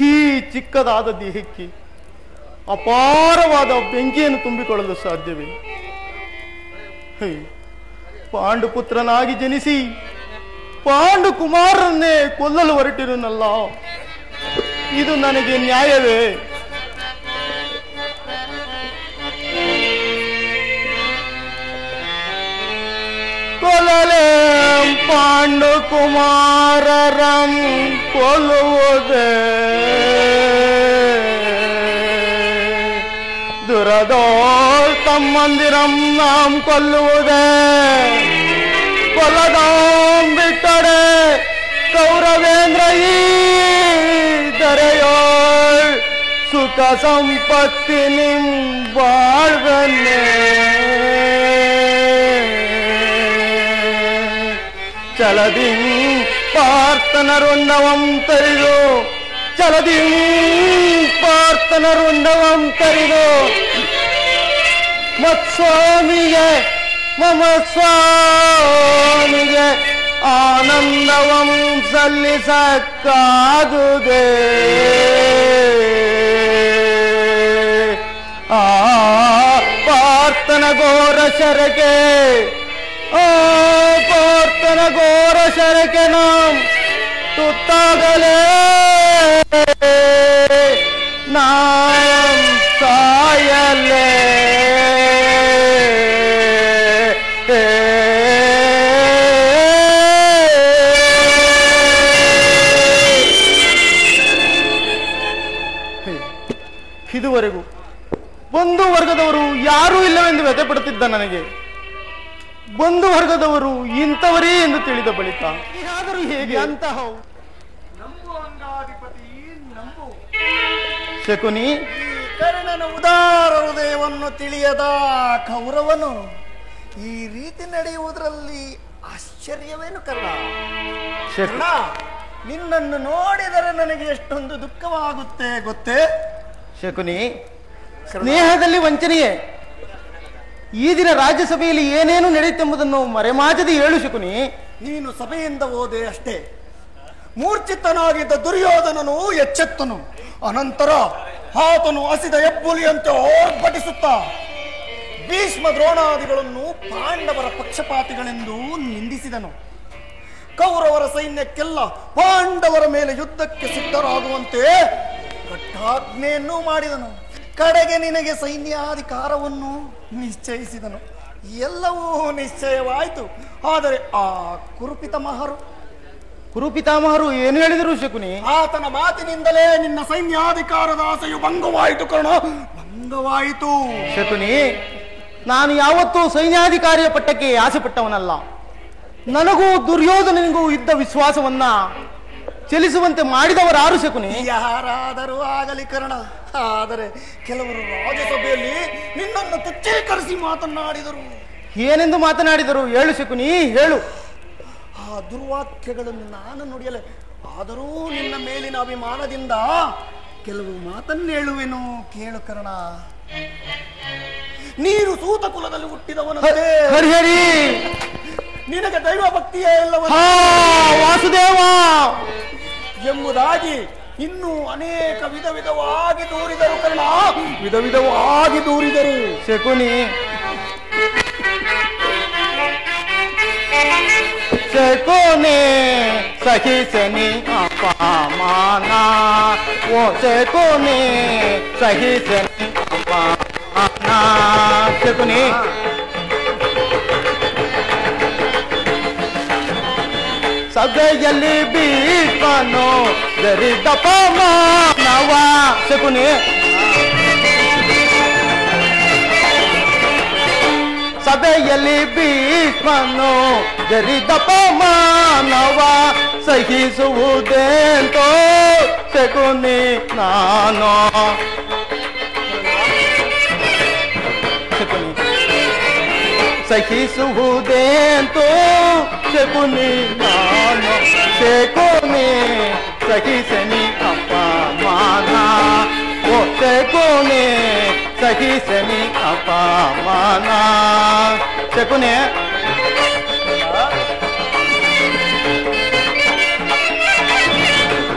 ಈ ಚಿಕ್ಕದಾದ ದೇಹಕ್ಕೆ ಅಪಾರವಾದ ಬೆಂಕಿಯನ್ನು ತುಂಬಿಕೊಳ್ಳಲು ಸಾಧ್ಯವೇ? ಪಾಂಡುಪುತ್ರನಾಗಿ ಜನಿಸಿ ಪಾಂಡು ಕುಮಾರನ್ನೇ ಕೊಲ್ಲಲು ಹೊರಟಿರುನಲ್ಲ, ಇದು ನನಗೆ ನ್ಯಾಯವೇ? ಕೊಲ್ಲಲೆ ಪಾಂಡು ಕುಮಾರರಂ ಕೊಲ್ಲುವುದೇ ದುರದೋಳ್ ತಮ್ಮಂದಿರಂ ನಾಂ ಕೊಲ್ಲುವುದೇ ಕೊಲ್ಲದಾಂ ಬಿಟ್ಟಡೆ ಕೌರವೇಂದ್ರ ಈ ದರೆಯೋಳ್ ಸುಖ ಸಂಪತ್ತಿ ನಿಂ ಬಾಳ್ವನ್ನೇ ಚಲದಿ ಪಾರ್ಥನರುಂಡವಂ ತರಿದು ಚಲದಿ ಪಾರ್ಥನರುಂಡವಂ ತರಿದು ಮತ್ಸ್ವಾಮಿಗೆ ಮಮ ಸ್ವಾಮಿಗೆ ಆನಂದವಂ ಸಲ್ಲಿಸಕ್ಕಾಗುವುದೇ ಆ ಪಾರ್ಥನ ಘೋರ ಶರಕೆ ಪಾರ್ಥನ ಘೋರ ಶರಕೆ ನಾಂ ತುತ್ತಾಗಲೇ ನಾಂ ಸಾಯಲೇ ಇದುವರೆಗೂ ಬಂಧು ವರ್ಗದವರು ಯಾರೂ ಇಲ್ಲವೆಂದು ವ್ಯಥೆಪಡುತ್ತಿದ್ದ ನನಗೆ ಬಂಧು ವರ್ಗದವರು ಇಂಥವರೇ ಎಂದು ತಿಳಿದ ಬಳಿಕ ಏನಾದರೂ ಹೇಗೆ ಅಂತಹ ಶಕುನಿ, ಕರ್ಣನ ಉದಾರ ಹೃದಯವನ್ನು ತಿಳಿಯದ ಕೌರವನು ಈ ರೀತಿ ನಡೆಯುವುದರಲ್ಲಿ ಆಶ್ಚರ್ಯವೇನು ಕರ್ಣ? ಕರ್ಣ, ನಿನ್ನನ್ನು ನೋಡಿದರೆ ನನಗೆ ಎಷ್ಟೊಂದು ದುಃಖವಾಗುತ್ತೆ ಗೊತ್ತೇ? ಶಕುನಿ, ಸ್ನೇಹದಲ್ಲಿ ವಂಚನೆಯೇ. ಈ ದಿನ ರಾಜ್ಯಸಭೆಯಲ್ಲಿ ಏನೇನು ನಡೆಯುತ್ತೆಂಬುದನ್ನು ಮರೆಮಾಚದೆ ಹೇಳು ಶಕುನಿ. ನೀನು ಸಭೆಯಿಂದ ಹೋದೆ ಅಷ್ಟೇ. ಮೂರ್ಛಿತನಾಗಿದ್ದ ದುರ್ಯೋಧನನು ಎಚ್ಚೆತ್ತನು. ಅನಂತರ ಆತನು ಹಸಿದ ಹೆಬ್ಬುಲಿಯಂತೆ ಓರ್ಬಟಿಸುತ್ತ ಭೀಷ್ಮ ದ್ರೋಣಾದಿಗಳನ್ನು ಪಾಂಡವರ ಪಕ್ಷಪಾತಿಗಳೆಂದು ನಿಂದಿಸಿದನು. ಕೌರವರ ಸೈನ್ಯಕ್ಕೆಲ್ಲ ಪಾಂಡವರ ಮೇಲೆ ಯುದ್ಧಕ್ಕೆ ಸಿದ್ಧರಾಗುವಂತೆ ಕಟ್ಟಾಜ್ಞೆಯನ್ನು ಮಾಡಿದನು. ಕಡೆಗೆ ನಿನಗೆ ಸೈನ್ಯಾಧಿಕಾರವನ್ನು ನಿಶ್ಚಯಿಸಿದನು. ಎಲ್ಲವೂ ನಿಶ್ಚಯವಾಯಿತು. ಆದರೆ ಆ ಕುರುಪಿತಾಮಹರು ಏನು ಹೇಳಿದರು ಶಕುನಿ? ಆತನ ಮಾತಿನಿಂದಲೇ ನಿನ್ನ ಸೈನ್ಯಾಧಿಕಾರದ ಆಸೆಯು ಭಂಗವಾಯಿತು ಕರ್ಣ, ಭಂಗವಾಯಿತು. ಶಕುನಿ, ನಾನು ಯಾವತ್ತೂ ಸೈನ್ಯಾಧಿಕಾರಿಯ ಪಟ್ಟಕ್ಕೆ ಆಸೆ ಪಟ್ಟವನಲ್ಲ. ನನಗೂ ದುರ್ಯೋಧನನಿಗೂ ಇದ್ದ ವಿಶ್ವಾಸವನ್ನ ಚಲಿಸುವಂತೆ ಮಾಡಿದವರಾರು ಶಕುನಿ? ಯಾರಾದರೂ ಆಗಲಿ ಕರ್ಣ. ಆದರೆ ಕೆಲವರು ರಾಜ್ಯಸಭೆಯಲ್ಲಿ ನಿನ್ನನ್ನು ತುಚ್ಛೀಕರಿಸಿ ಮಾತನಾಡಿದರು. ಏನೆಂದು ಮಾತನಾಡಿದರು ಹೇಳು ಶಕುನಿ, ಹೇಳು. ಆ ದುರ್ವಾಕ್ಯಗಳನ್ನು ನಾನು ನುಡಿಯಲೆ. ಆದರೂ ನಿನ್ನ ಮೇಲಿನ ಅಭಿಮಾನದಿಂದ ಕೆಲವು ಮಾತನ್ನು ಹೇಳುವೆನು, ಕೇಳು ಕರ್ಣ. ನೀನು ಸೂತ ಕುಲದಲ್ಲಿ ಹುಟ್ಟಿದವನಂತೆ ಹರಿಹರಿ, ನಿನಗೆ ದೈವ ಭಕ್ತಿಯೇ ಇಲ್ಲವ ವಾಸುದೇವ ಎಂಬುದಾಗಿ ಇನ್ನೂ ಅನೇಕ ವಿಧವಾಗಿ ದೂರಿದರು ಕರ್ಣ, ವಿಧವಾಗಿ ದೂರಿದರು. ಶಕುನಿ, ಶಕುನಿ ಸಹಿಸನಿ ಅಪಮಾನ ಓ ಶಕುನಿ ಸಹಿಸನಿ ಅಪಮಾನ. ಶಕುನಿ ಸಭೆಯಲ್ಲಿ ಭೀಷ್ಮನು ಗರಿದಪಮಾನವ. ಶಕುನಿ ಸಭೆಯಲ್ಲಿ ಭೀಷ್ಮನು ಗರಿದಪಮಾನವ ಸಹಿಸುವುದೆಂತೋ ಶಕುನಿ ನಾನು. ಶಕುನಿ ಸಹಿಸುವುದೆಂತೋ ಶಕುನಿ ನಾನು. ಶಕುನಿ ಸಹಿಸನಿ ಅಪಮಾನ ಓ ಶಕುನಿ ಸಹಿಸನಿ ಅಪಮಾನ. ಶಕುನಿ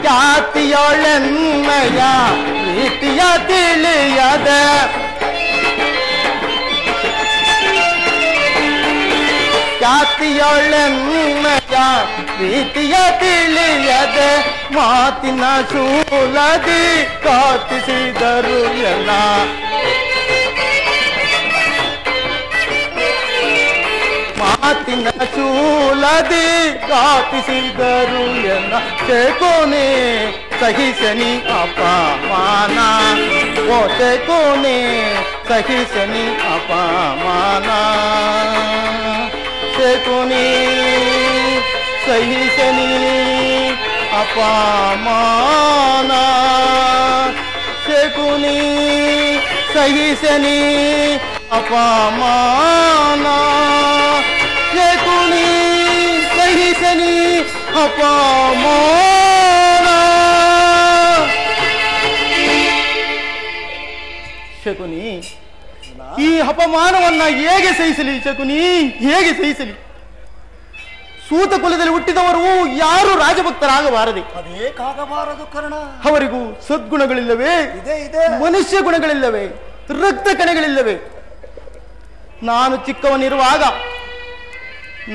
ಖ್ಯಾತಿಯೊಳೆನ್ನೆಯ ಪ್ರೀತಿಯ ತಿಳಿಯದ ಖ್ಯಾತಿಯೊಳೆನ್ನೆಯ ಪ್ರೀತಿಯ ತಿಳಿಯದ ಮಾತಿನ ಶೂಲದಿ ಕಾತಿಸಿದರು ಎಲ್ಲ. ಮಾತಿನ ಶೂಲದಿ ಕಾತಿಸಿದರು ಎಲ್ಲ. ಶಕುನಿ ಸಹಿಸನಿ ಅಪಮಾನ ಓ ಶಕುನಿ ಸಹಿಸನಿ ಅಪಮಾನ. ಶಕುನಿ ಸಹಿಸನಿ ಅಪಮಾನ. ಶಕುನಿ ಸಹಿಸನಿ ಅಪಮಾನ. ಶಕುನಿ ಸಹಿಸನಿ ಅಪಮಾನ. ಶಕುನಿ ಈ ಅಪಮಾನವನ್ನ ಹೇಗೆ ಸಹಿಸಲಿ ಶಕುನಿ, ಹೇಗೆ ಸಹಿಸಲಿ? ಸೂತ ಕುಲದಲ್ಲಿ ಹುಟ್ಟಿದವರು ಯಾರು ರಾಜಭಕ್ತರಾಗಬಾರದೆ? ಅದೇಕಾಗಬಾರದು ಕರ್ಣ. ಅವರಿಗೂ ಸದ್ಗುಣಗಳಿಲ್ಲವೇ? ಇದೆ. ಮನುಷ್ಯ ಗುಣಗಳಿಲ್ಲವೇ? ರಕ್ತ ಕಣಗಳಿಲ್ಲವೇ? ನಾನು ಚಿಕ್ಕವನಿರುವಾಗ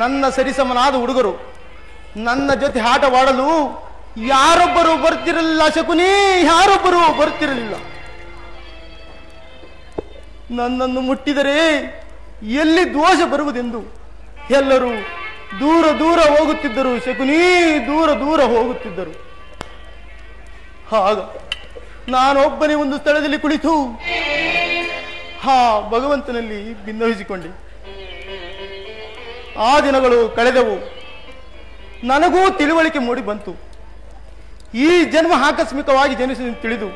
ನನ್ನ ಸರಿಸಮನಾದ ಹುಡುಗರು ನನ್ನ ಜೊತೆ ಆಟವಾಡಲು ಯಾರೊಬ್ಬರು ಬರ್ತಿರಲಿಲ್ಲ ಶಕುನಿ, ಯಾರೊಬ್ಬರು ಬರ್ತಿರಲಿಲ್ಲ. ನನ್ನನ್ನು ಮುಟ್ಟಿದರೆ ಎಲ್ಲಿ ದೋಷ ಬರುವುದೆಂದು ಎಲ್ಲರೂ ದೂರ ದೂರ ಹೋಗುತ್ತಿದ್ದರು ಶಕುನಿ, ದೂರ ದೂರ ಹೋಗುತ್ತಿದ್ದರು. ಆಗ ನಾನೊಬ್ಬನೇ ಒಂದು ಸ್ಥಳದಲ್ಲಿ ಕುಳಿತು ಭಗವಂತನಲ್ಲಿ ಭಿನ್ನವಿಸಿಕೊಂಡೆ. ಆ ದಿನಗಳು ಕಳೆದವು. ನನಗೂ ತಿಳುವಳಿಕೆ ಮೂಡಿ ಬಂತು. ಈ ಜನ್ಮ ಆಕಸ್ಮಿಕವಾಗಿ ಜನಿಸಿ ತಿಳಿದು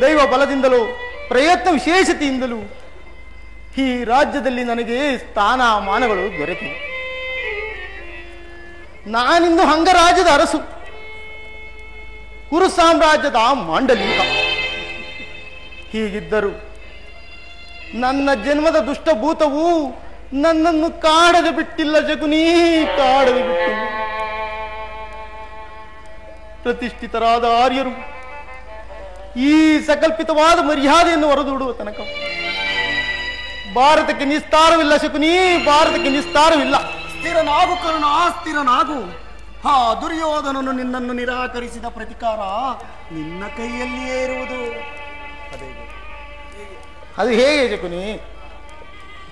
ದೈವ ಬಲದಿಂದಲೂ ಪ್ರಯತ್ನ ವಿಶೇಷತೆಯಿಂದಲೂ ಈ ರಾಜ್ಯದಲ್ಲಿ ನನಗೆ ಸ್ಥಾನಮಾನಗಳು ದೊರೆತಿವೆ. ನಾನಿಂದು ಅಂಗರಾಜ್ಯದ ಅರಸು, ಕುರು ಸಾಮ್ರಾಜ್ಯದ ಮಾಂಡಲಿಕ. ಹೀಗಿದ್ದರು ನನ್ನ ಜನ್ಮದ ದುಷ್ಟಭೂತವು ನನ್ನನ್ನು ಕಾಡದೆ ಬಿಟ್ಟಿಲ್ಲ ಶಕುನಿ, ಕಾಡದೆ ಬಿಟ್ಟಿಲ್ಲ. ಪ್ರತಿಷ್ಠಿತರಾದ ಆರ್ಯರು ಈ ಸಕಲ್ಪಿತವಾದ ಮರ್ಯಾದೆಯನ್ನು ಹೊರದೂಡುವ ತನಕ ಭಾರತಕ್ಕೆ ನಿಸ್ತಾರವಿಲ್ಲ ಶಕುನಿ, ಭಾರತಕ್ಕೆ ನಿಸ್ತಾರವಿಲ್ಲ. ಸ್ಥಿರನಾಗು ಕರ್ಣ, ಸ್ಥಿರನಾಗು. ದುರ್ಯೋಧನನು ನಿನ್ನನ್ನು ನಿರಾಕರಿಸಿದ ಪ್ರತಿಕಾರ ನಿನ್ನ ಕೈಯಲ್ಲಿಯೇ ಇರುವುದು. ಅದು ಹೇಗೆ ಶಕುನಿ?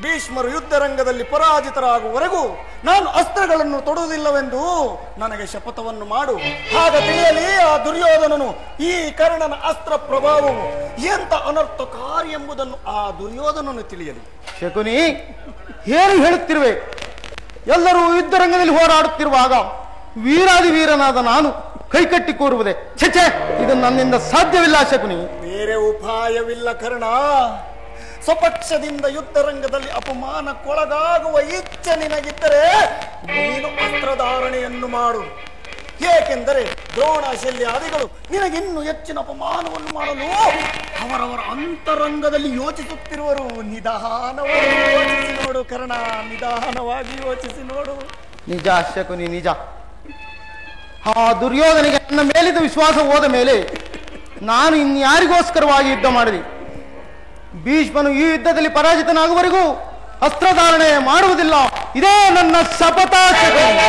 ಭೀಷ್ಮರು ಯುದ್ಧರಂಗದಲ್ಲಿ ಪರಾಜಿತರಾಗುವವರೆಗೂ ನಾನು ಅಸ್ತ್ರಗಳನ್ನು ತೊಡುವುದಿಲ್ಲವೆಂದು ನನಗೆ ಶಪಥವನ್ನು ಮಾಡು. ಆಗ ತಿಳಿಯಲಿ ಆ ದುರ್ಯೋಧನನು ಈ ಕರ್ಣನ ಅಸ್ತ್ರ ಪ್ರಭಾವವು ಎಂತ ಅನರ್ಥಕಾರಿ ಎಂಬುದನ್ನು ಆ ದುರ್ಯೋಧನನು ತಿಳಿಯಲಿ. ಶಕುನಿ, ಏನು ಹೇಳುತ್ತಿರುವೆ? ಎಲ್ಲರೂ ಯುದ್ಧರಂಗದಲ್ಲಿ ಹೋರಾಡುತ್ತಿರುವಾಗ ವೀರಾದಿ ವೀರನಾದ ನಾನು ಕೈಕಟ್ಟಿ ಕೋರುವುದೇ? ಛೆ, ಇದು ನನ್ನಿಂದ ಸಾಧ್ಯವಿಲ್ಲ ಶಕುನಿ. ಬೇರೆ ಉಪಾಯವಿಲ್ಲ ಕರ್ಣ. ಸ್ವಪಕ್ಷದಿಂದ ಯುದ್ಧರಂಗದಲ್ಲಿ ಅಪಮಾನಕ್ಕೊಳಗಾಗುವ ಇಚ್ಛೆ ನಿನಗಿದ್ದರೆ ನೀನು ಅಸ್ತ್ರಧಾರಣೆಯನ್ನು ಮಾಡು. ಏಕೆಂದರೆ ದ್ರೋಣ ಶಲ್ಯಾದಿಗಳು ನಿನಗಿನ್ನೂ ಹೆಚ್ಚಿನ ಅಪಮಾನವನ್ನು ಮಾಡಲು ಅವರವರ ಅಂತರಂಗದಲ್ಲಿ ಯೋಚಿಸುತ್ತಿರುವರು. ನಿಧಾನವಾಗಿ ಯೋಚಿಸಿ ನೋಡು ಕರ್ಣ, ನಿಧಾನವಾಗಿ ಯೋಚಿಸಿ ನೋಡು. ನಿಜ ಶಕುನಿ, ನಿಜ. ಆ ದುರ್ಯೋಧನಿಗೆ ನನ್ನ ಮೇಲಿದ್ದ ವಿಶ್ವಾಸ ಹೋದ ಮೇಲೆ ನಾನು ಇನ್ಯಾರಿಗೋಸ್ಕರವಾಗಿ ಯುದ್ಧ ಮಾಡಿದೆ? ಭೀಷ್ಮನು ಈ ಯುದ್ಧದಲ್ಲಿ ಪರಾಜಿತನಾಗುವವರೆಗೂ ಅಸ್ತ್ರಧಾರಣೆ ಮಾಡುವುದಿಲ್ಲ. ಇದೇ ನನ್ನ ಶಪಥ ಶಕುನಿ.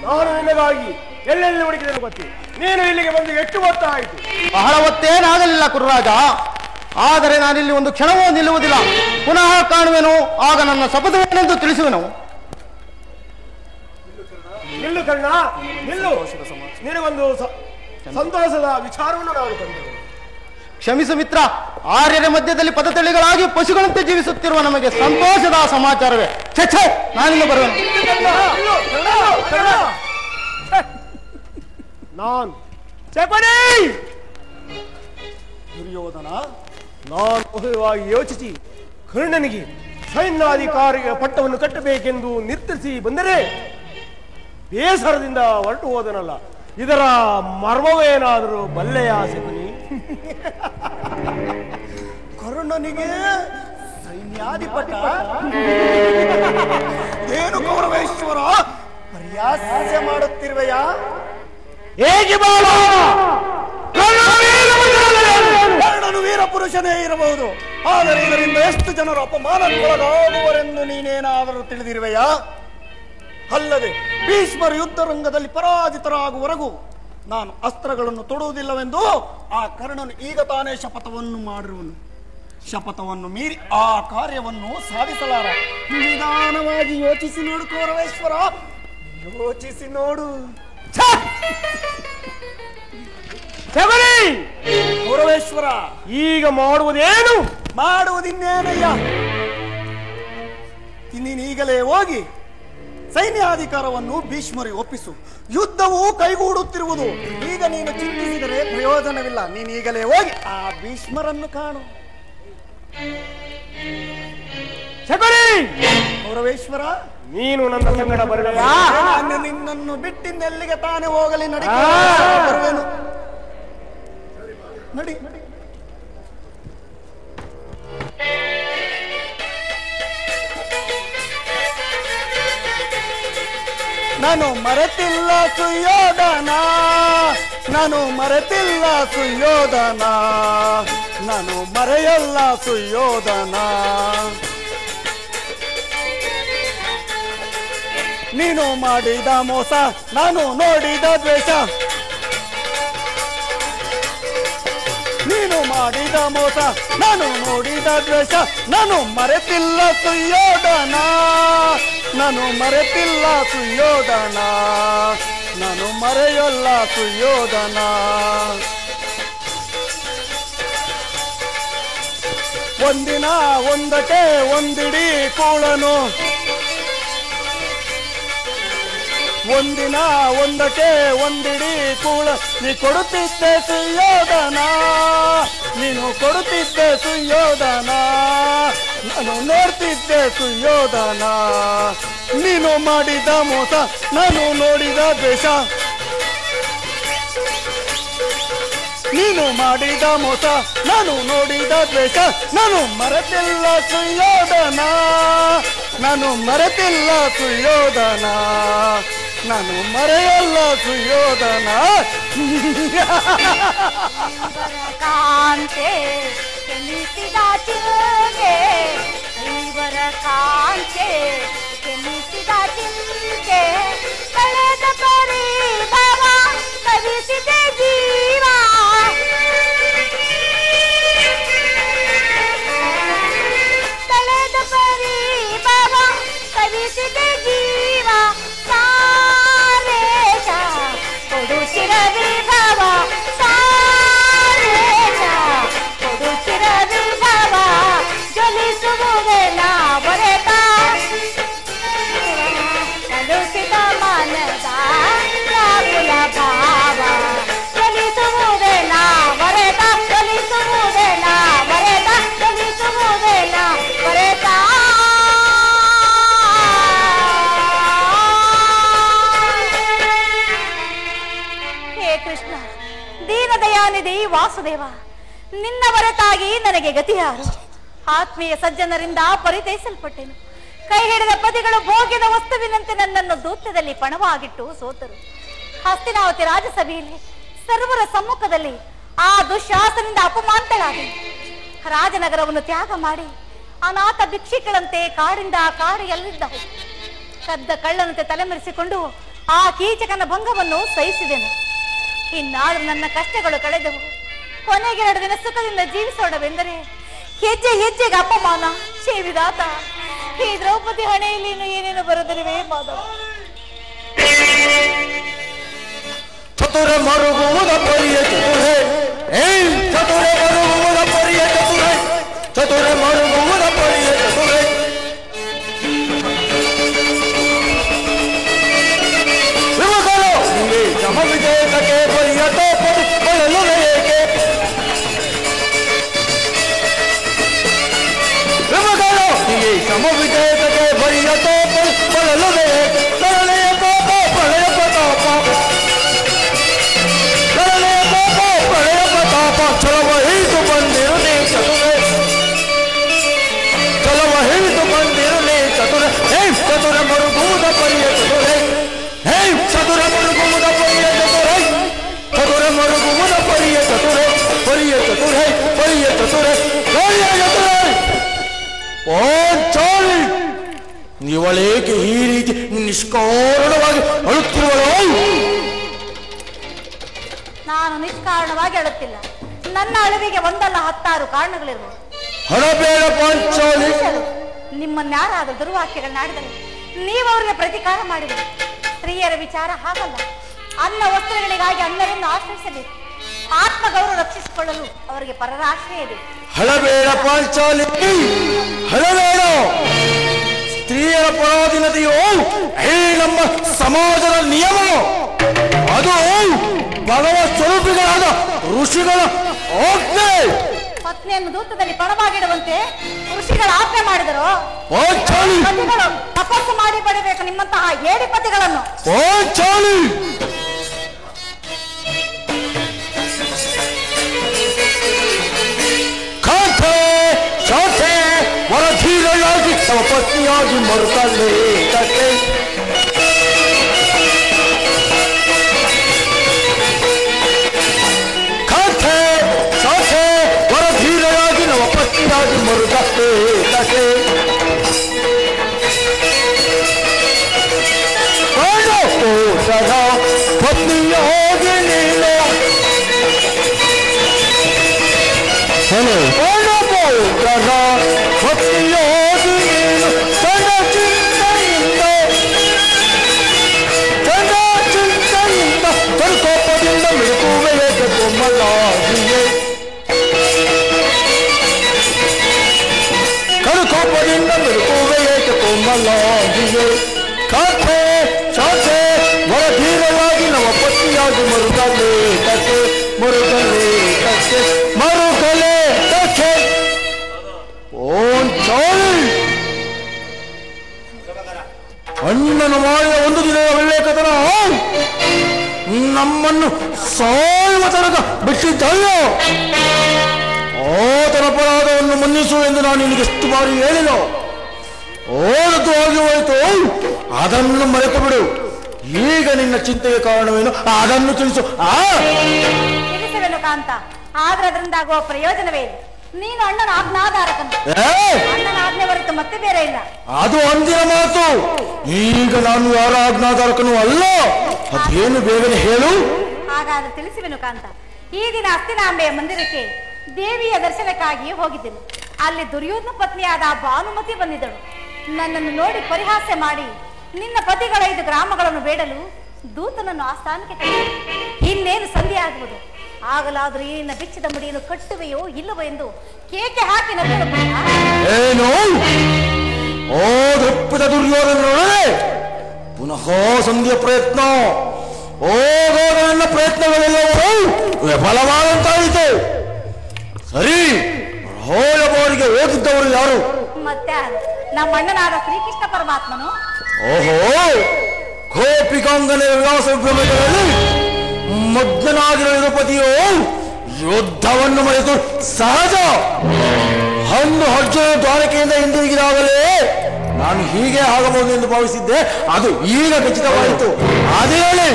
ನಾನು ನಿನಗಾಗಿ ಎಲ್ಲೆಲ್ಲಿ ಹುಡುಕಿದೆನು ಗೊತ್ತಿ. ನೀನು ಇಲ್ಲಿಗೆ ಬಂದು ಎಷ್ಟು ಹೊತ್ತು ಆಯಿತು? ಬಹಳ ಹೊತ್ತೇನಾಗಲಿಲ್ಲ ಕುರುರಾಜ. ಆದರೆ ನಾನಿಲ್ಲಿ ಒಂದು ಕ್ಷಣವೂ ನಿಲ್ಲುವುದಿಲ್ಲ. ಪುನಃ ಕಾಣುವೆನು, ಆಗ ನನ್ನ ಶಪಥವೇನೆಂದು ತಿಳಿಸುವೆನು. ನಿಲ್ಲು ಕರ್ಣ, ನಿಲ್ಲು. ನಿನಗೊಂದು ಸಂತೋಷದ ವಿಚಾರವನ್ನು ನಾನು ತಂದೆವು. ಕ್ಷಮಿಸು ಮಿತ್ರ, ಆರ್ಯರ ಮಧ್ಯದಲ್ಲಿ ಪದತಳಿಗಳಾಗಿ ಪಶುಗಳಂತೆ ಜೀವಿಸುತ್ತಿರುವ ನಮಗೆ ಸಂತೋಷದ ಸಮಾಚಾರವೇ. ಛೆ, ನಾನಿನ್ನು ಬರುವೆನು. ನಾನು ಚಪಡಿ ದುರ್ಯೋಧನ, ನಾನು ಬಹುವಾಗಿ ಯೋಚಿಸಿ ಕರ್ಣನಿಗೆ ಸೈನ್ಯಾಧಿಕಾರಿಯ ಪಟ್ಟವನ್ನು ಕಟ್ಟಬೇಕೆಂದು ನಿರ್ಧರಿಸಿ ಬಂದರೆ ಬೇಸರದಿಂದ ಹೊರಟು ಹೋದನಲ್ಲ. ಇದರ ಮರ್ಮವೇನಾದರೂ ಬಲ್ಲೆಯ ಶಕುನಿ? ಕರ್ಣನಿಗೆ ಸೈನ್ಯಾಧಿಪತಿ ಏನು ಕೌರವೇಶ್ವರ ಪರ್ಯಾಸ ಮಾಡುತ್ತಿರುವೆಯಾ? ಹೇಗೆ ಬಾಳ ಕರ್ಣನು ವೀರ ಪುರುಷನೇ ಇರಬಹುದು, ಆದರೆ ಇದರಿಂದ ಎಷ್ಟು ಜನರು ಅಪಮಾನಕ್ಕೊಳಗಾಗುವರೆಂದು ನೀನೇನಾದರೂ ತಿಳಿದಿರುವೆಯಾ? ಅಲ್ಲದೆ ಭೀಷ್ಮರು ಯುದ್ಧ ರಂಗದಲ್ಲಿ ಪರಾಜಿತರಾಗುವವರೆಗೂ ನಾನು ಅಸ್ತ್ರಗಳನ್ನು ತೊಡುವುದಿಲ್ಲವೆಂದು ಆ ಕರ್ಣನು ಈಗ ತಾನೇ ಶಪಥವನ್ನು ಮಾಡಿರುವನು. ಶಪಥವನ್ನು ಮೀರಿ ಆ ಕಾರ್ಯವನ್ನು ಸಾಧಿಸಲಾರ. ನಿಧಾನವಾಗಿ ಯೋಚಿಸಿ ನೋಡು ಕೌರವೇಶ್ವರ, ಯೋಚಿಸಿ ನೋಡು. ಕೌರವೇಶ್ವರ, ಈಗ ಮಾಡುವುದೇನು? ಮಾಡುವುದಿನ್ನೇನಯ್ಯ, ನೀನೀಗಲೇ ಹೋಗಿ ಸೈನ್ಯಾಧಿಕಾರವನ್ನು ಭೀಷ್ಮರಿಗೆ ಒಪ್ಪಿಸು. ಯುದ್ಧವು ಕೈಗೂಡುತ್ತಿರುವುದು. ಈಗ ನೀನು ಚಿಂತಿಸಿದರೆ ಪ್ರಯೋಜನವಿಲ್ಲ. ನೀನೀಗಲೇ ಹೋಗಿ ಆ ಭೀಷ್ಮರನ್ನು ಕಾಣು. ಕೌರವೇಶ್ವರ, ನೀನು ನನ್ನ ಸಂಗಡ ಬರಲಿಲ್ಲ. ನಿನ್ನನ್ನು ಬಿಟ್ಟಿನ್ನೆಲ್ಲಿಗೆ ತಾನೇ ಹೋಗಲಿ? ನಡಿ, ಬರುವೆನು. ನಡಿ. ನಾನು ಮರೆತಿಲ್ಲ ಸುಯೋಧನ, ನಾನು ಮರೆತಿಲ್ಲ ಸುಯೋಧನ, ನಾನು ಮರೆಯಲ್ಲ ಸುಯೋಧನ. ನೀನು ಮಾಡಿದ ಮೋಸ, ನಾನು ನೋಡಿದ ದ್ವೇಷ, ನೀನು ಮಾಡಿದ ಮೋಸ, ನಾನು ನೋಡಿದ ದ್ವೇಷ, ನಾನು ಮರೆತಿಲ್ಲ ಸುಯೋಧನ, ನಾನು ಮರೆತಿಲ್ಲ ಸುಯೋಧನ, ನಾನು ಮರೆಯಲ್ಲ ಸುಯೋಧನ. ಒಂದಿನ ಒಂದಕ್ಕೆ ಒಂದಿಡೀ ಕೂಳನು, ಒಂದಿನ ಒಂದಕ್ಕೆ ಒಂದಿಡೀ ಕೂಳ ನೀ ಕೊಡುತ್ತಿದ್ದೆ ಸುಯೋಧನ, ನೀನು ಕೊಡುತ್ತಿದ್ದೆ ಸುಯೋಧನ, ನಾನು ನೋಡ್ತಿದ್ದೆ ಸುಯೋಧನ. ನೀನು ಮಾಡಿದ ಮೋಸ, ನಾನು ನೋಡಿದ ದ್ವೇಷ, ನೀನು ಮಾಡಿದ ಮೋಸ, ನಾನು ನೋಡಿದ ದ್ವೇಷ, ನಾನು ಮರೆತಿಲ್ಲ ಸುಯೋಧನ, ನಾನು ಮರೆತಿಲ್ಲ ಸುಯೋಧನ, ನಾನು ಮರೆಯಲ್ಲ ಸುಯೋಧನ. ಕಾಂತೆ ಕೆಲಿಸಿದ ಚಿಂತೆ, ಇವರ ಕಾಂತೆ ಕೆಲಿಸಿದ ಚಿಂತೆ, ಕಳೆದ ಪರಿಭವ ಕಲಿಸಿದ ಜೀವ, ಕಳೆದ ಪರಿಭವ ಕಲಿಸಿದ ಜೀವ, ಸಾರೇಶ ಕೊಡುತ್ತಿರ ವಿಭವ, ಸಾರೇಶ ಕೊಡುತ್ತಿರ ವಿಭವ, ಜ್ವಲಿಸುವುದೆಲ್ಲ ಬರೆತ ಕಲುಷಿತ ಮನದ ವ್ಯಾಕುಲ ಭಾವ, ಜ್ವಲಿಸುವುದೆಲ್ಲ ಬರೆತ, ಜ್ವಲಿಸುವುದೆಲ್ಲ ಬರೆತ, ಜ್ವಲಿಸುವುದೆಲ್ಲ ಬರೆತ. ಹೇ ಕೃಷ್ಣ, ದೀನದಯಾನಿಧಿ ವಾಸುದೇವ, ನಿನ್ನ ಹೊರತಾಗಿ ನನಗೆ ಗತಿಯಾರು. ಆತ್ಮೀಯ ಸಜ್ಜನರಿಂದ ಪರಿತೈಸಲ್ಪಟ್ಟೆನು. ಕೈ ಹಿಡಿದ ಪದಿಗಳು ಭೋಗ್ಯದ ವಸ್ತುವಿನಂತೆ ನನ್ನನ್ನು ದೂತ್ಯದಲ್ಲಿ ಪಣವಾಗಿಟ್ಟು ಸೋತರು. ಹಸ್ತಿನಾವತಿ ರಾಜಸಭೆಯಲ್ಲಿ ಸರ್ವರ ಸಮ್ಮುಖದಲ್ಲಿ ಆ ದುಶ್ಯಾಸನಿಂದ ಅಪಮಾನಿತಳಾದೆ. ರಾಜನಗರವನ್ನು ತ್ಯಾಗ ಮಾಡಿ ಅನಾಥ ಭಿಕ್ಷಿಗಳಂತೆ ಕಾಡಿಂದ ಕಾಡಿಯಲ್ಲಿದ್ದವು. ಕದ್ದ ಕಳ್ಳನಂತೆ ತಲೆಮರೆಸಿಕೊಂಡು ಆ ಕೀಚಕನ ಭಂಗವನ್ನು ಸಹಿಸಿದೆನು. ಇನ್ನಾದರೂ ನನ್ನ ಕಷ್ಟಗಳು ಕಳೆದವು. ಕೊನೆಗೆ 2 ದಿನ ಸುಖದಿಂದ ಜೀವಿಸೋಣವೆಂದರೆ ಹೆಜ್ಜೆ ಹೆಜ್ಜೆಗೆ ಅಪಮಾನ. ಸೇವಿದಾತ, ಈ ದ್ರೌಪದಿ ಹಣೆಯಲ್ಲಿ ಇನ್ನು ಏನೇನು ಬರುತ್ತಲಿವೆ ಮಾಧವ. ಚತುರ ಮರುಗುವುದ ಪರಿಯ ಚತುರೆ, ಚತುರ ಮರುಗುವುದ ಪರಿಯ ಚತುರೆ, ಚತುರ ಮರುಗುವುದ ಪರಿಯ ಚತುರೆ. ವಿಮುಖರು ನಿಮಗೆ ಜಮ ವಿಜೇತಕ್ಕೆ ಪರಿಯ ತೋಪದು ಬಳಲು ಏಕೆ? ವಿಮುಖರು ನಿಮಗೆ ಜಮ ವಿಜೇತಕ್ಕೆ ಪರಿಯ ತೋಪದು ಬಳಲು ಏಕೆ? ಸರಳೆಯ ತೋಪ ಪ್ರಳಯ ಪ್ರತಾಪ, ಸರಳೆಯ ತೋಪ ಪ್ರಳಯ ಪ್ರತಾಪ. ಚಲವ ಹಿಡಿದು ಬಂದಿರುನೆ ಚತುರೆ, ಚಲವ ಹಿಡಿದು ಬಂದಿರುನೆ ಚತುರೆ. ಚತುರ ಮರುಗುವುದ ಪರಿಯ ಚತುರೆ, ಚತುರ ಮರುಗುವುದ ಪರಿಯ ಚತುರೆ, ಚತುರ ಮರುಗುವುದ ಪರಿಯ ಚತುರೆ, ಪರಿಯ ಚತುರೆ, ಪರಿಯ ಚತುರೆ, ಪರಿಯ ಚತುರೆ. ಓ ಚಾಲಿ, ಇವಳೇಕೆ ಈ ರೀತಿ ನಿಷ್ಕಾರಣವಾಗಿ ಅಳುತ್ತಿರುವಳು? ನಾನು ನಿಷ್ಕಾರಣವಾಗಿ ಅಳುತ್ತಿಲ್ಲ. ನನ್ನ ಅಳುವಿಗೆ ಒಂದಲ್ಲ 10 ಕಾರಣಗಳಿರುವುದು. ಹಣಬೇಡ ಪಾಂಚಾಲಿ. ನಿಮ್ಮನ್ಯಾರಾದ ದುರ್ವಾಕ್ಯಗಳನ್ನಾಡಿದರೆ ನೀವು ಅವರಿಗೆ ಪ್ರತಿಕಾರ ಮಾಡಿದರು. ಸ್ತ್ರೀಯರ ವಿಚಾರ ಹಾಗಲ್ಲ. ಅನ್ನ ವಸ್ತ್ರಗಳಿಗಾಗಿ ಅಣ್ಣರನ್ನು ಆಶ್ರಯಿಸಬೇಕು. ಆತ್ಮಗೌರವ ರಕ್ಷಿಸಿಕೊಳ್ಳಲು ಅವರಿಗೆ ಪರರ ಆಶ್ರಯ ಇದೆ. ಹಳಬೇಡ ಪಾಂಚಾಲಿ, ಹಳಬೇಡ. ಸ್ತ್ರೀಯರ ಪರಾಧೀನತೆಯು ಈ ನಮ್ಮ ಸಮಾಜದ ನಿಯಮ. ಅದು ಭಗವತ್ ಸ್ವರೂಪಿಗಳಾದ ಋಷಿಗಳ ಆಜ್ಞೆ. ಪತ್ನಿಯನ್ನು ದೂತದಲ್ಲಿ ಪಣವಾಗಿಡುವಂತೆ ಋಷಿಗಳ ಆಜ್ಞೆ ಮಾಡಿದರು. ಪತಿಗಳು ತಪಸ್ಸು ಮಾಡಿ ಪಡಿಬೇಕು ನಿಮ್ಮಂತಹ ಏಡಿ ಪತಿಗಳನ್ನು. ವರಧೀರಳಾಗಿ ತಮ್ಮ ಪತ್ನಿಯಾಗಿ ಮರುತಲ್ಲೇ ಕತೆ. ವರಧೀರಳಾಗಿ ನಮ್ಮ ಪತ್ನಿಯಾಗಿ ಮರುತಲ್ಲೇ ಕತೆ. ಪತ್ನಿಯಾಗಿ ನೀನು ಭಕ್ತಿಯೋಗಿ ನೀನು ಚಂದ ಚಿಂತೆಯಿಂದ ಕರ್ಕೋಪದಿಂದ ಮಿಡುಕುವೆಯೇ ಕೊಮ್ಮಲಾಗಿಯೇ, ಕರ್ಕೋಪದಿಂದ ಮಿಡುಕುವೆಯೇ ಕೊಮ್ಮಲಾಗಿಯೇ. ಕಥೆ ಶಾಖೆ ವರಧೀರವಾಗಿ ನಮ್ಮ ಪತ್ನಿಯಾಗಿ ಮರುಗಲೇ ಕಥೆ, ಮರುಗಲೇ ಕಥೆ, ಮರುಗಲೇ ಕಥೆ. ಅಣ್ಣನು ಮಾಡಿದ ಒಂದು ದಿನದ ಒಳ್ಳೆಯ ಕಥನ ನಮ್ಮನ್ನು ಸಾಯುವ ತನಕ ಬಿಟ್ಟಿದ್ದಲ್ಲ. ಆತನ ಅಪರಾಧವನ್ನು ಮನ್ನಿಸು ಎಂದು ನಾನು ನಿನಗೆ ಎಷ್ಟು ಬಾರಿ ಹೇಳಿಲ್ಲ. ಓದದ್ದು ಆಗಿ ಹೋಯಿತು, ಅದನ್ನು ಮರೆತು ಬಿಡು. ಈಗ ನಿನ್ನ ಚಿಂತೆಗೆ ಕಾರಣವೇನು ಅದನ್ನು ತಿಳಿಸು. ತಿಳಿಸುವೆನು ಕಾಂತ, ಆದ್ರೆ ಅದರಿಂದಾಗುವ ಪ್ರಯೋಜನವೇ ಇಲ್ಲ. ನೀನು ಅಣ್ಣನ ಆಜ್ಞಾಧಾರಕನು. ಅಣ್ಣನ ಆಜ್ಞೆ ಹೊರತು ಮತ್ತೆ ಬೇರೆ ಇಲ್ಲ. ಅದು ಅಂದಿನ ಮಾತು. ಈಗ ನಾನು ಯಾರ ಆಜ್ಞಾಧಾರಕನೂ ಅಲ್ಲ. ಅದೇನು ಬೇಗನೆ ಹೇಳು. ಹಾಗಾದ್ರೆ ತಿಳಿಸುವೆನು ಕಾಂತ. ಈ ದಿನ ಹಸ್ತಿನಾಂಬೆಯ ಮಂದಿರಕ್ಕೆ ದೇವಿಯ ದರ್ಶನಕ್ಕಾಗಿ ಹೋಗಿದ್ದೆನು. ಅಲ್ಲಿ ದುರ್ಯೋಧನ ಪತ್ನಿಯಾದ ಭಾನುಮತಿ ಬಂದಿದ್ದಳು. ನನ್ನನ್ನು ನೋಡಿ ಪರಿಹಾಸ್ಯ ಮಾಡಿ ನಿನ್ನ ಪತಿಗಳ 5 ಗ್ರಾಮಗಳನ್ನು ಬೇಡಲು ದೂತನನ್ನು ಆ ಸ್ಥಾನಕ್ಕೆ ತಂದರು. ಇನ್ನೇನು ಸಂಧಿ ಆಗುವುದು. ಆಗಲಾದರೂ ಈ ನಿನ್ನ ಬಿಚ್ಚಿದ ಮುಡಿಯನ್ನು ಕಟ್ಟುವೆಯೋ ಇಲ್ಲವೋ ಎಂದು ಕೇಕೆ ಹಾಕಿ ಏನು ಓ ದೃಪ್ಪದ ದುರ್ಯೋಧನರೊಡನೆ ಪುನಃ ಸಂಧಿಯ ಪ್ರಯತ್ನ. ನನ್ನ ಪ್ರಯತ್ನಗಳೆಲ್ಲವೂ ವಿಫಲವಾದಂತಾಯಿತು. ಸರಿ, ಹೋಳ ಬಾರಿಗೆ ಹೋಗಿದ್ದವರು ಯಾರು? ಮತ್ತೆ ನಮ್ಮ ಅಣ್ಣನಾದ ಶ್ರೀಕೃಷ್ಣ ಪರಮಾತ್ಮನು. ಓಹೋ, ಗೋಪಿಕಾಂಗನ ವಿಲಾಸ ವಿಭ್ರಮೆಗಳಲ್ಲಿ ಮಗ್ನನಾಗಿರುವ ಯುವಪತಿಯು ಯುದ್ಧವನ್ನು ಮರೆತು ಸಹಜ. ಅಂದು ಅರ್ಜುನ ದ್ವಾರಕೆಯಿಂದ ಹಿಂದಿರುಗಿದಾಗಲೇ ನಾನು ಹೀಗೆ ಆಗಬಹುದು ಎಂದು ಭಾವಿಸಿದ್ದೆ. ಅದು ಈಗ ಖಚಿತವಾಯಿತು. ಅದೇ ಹೇಳಿ,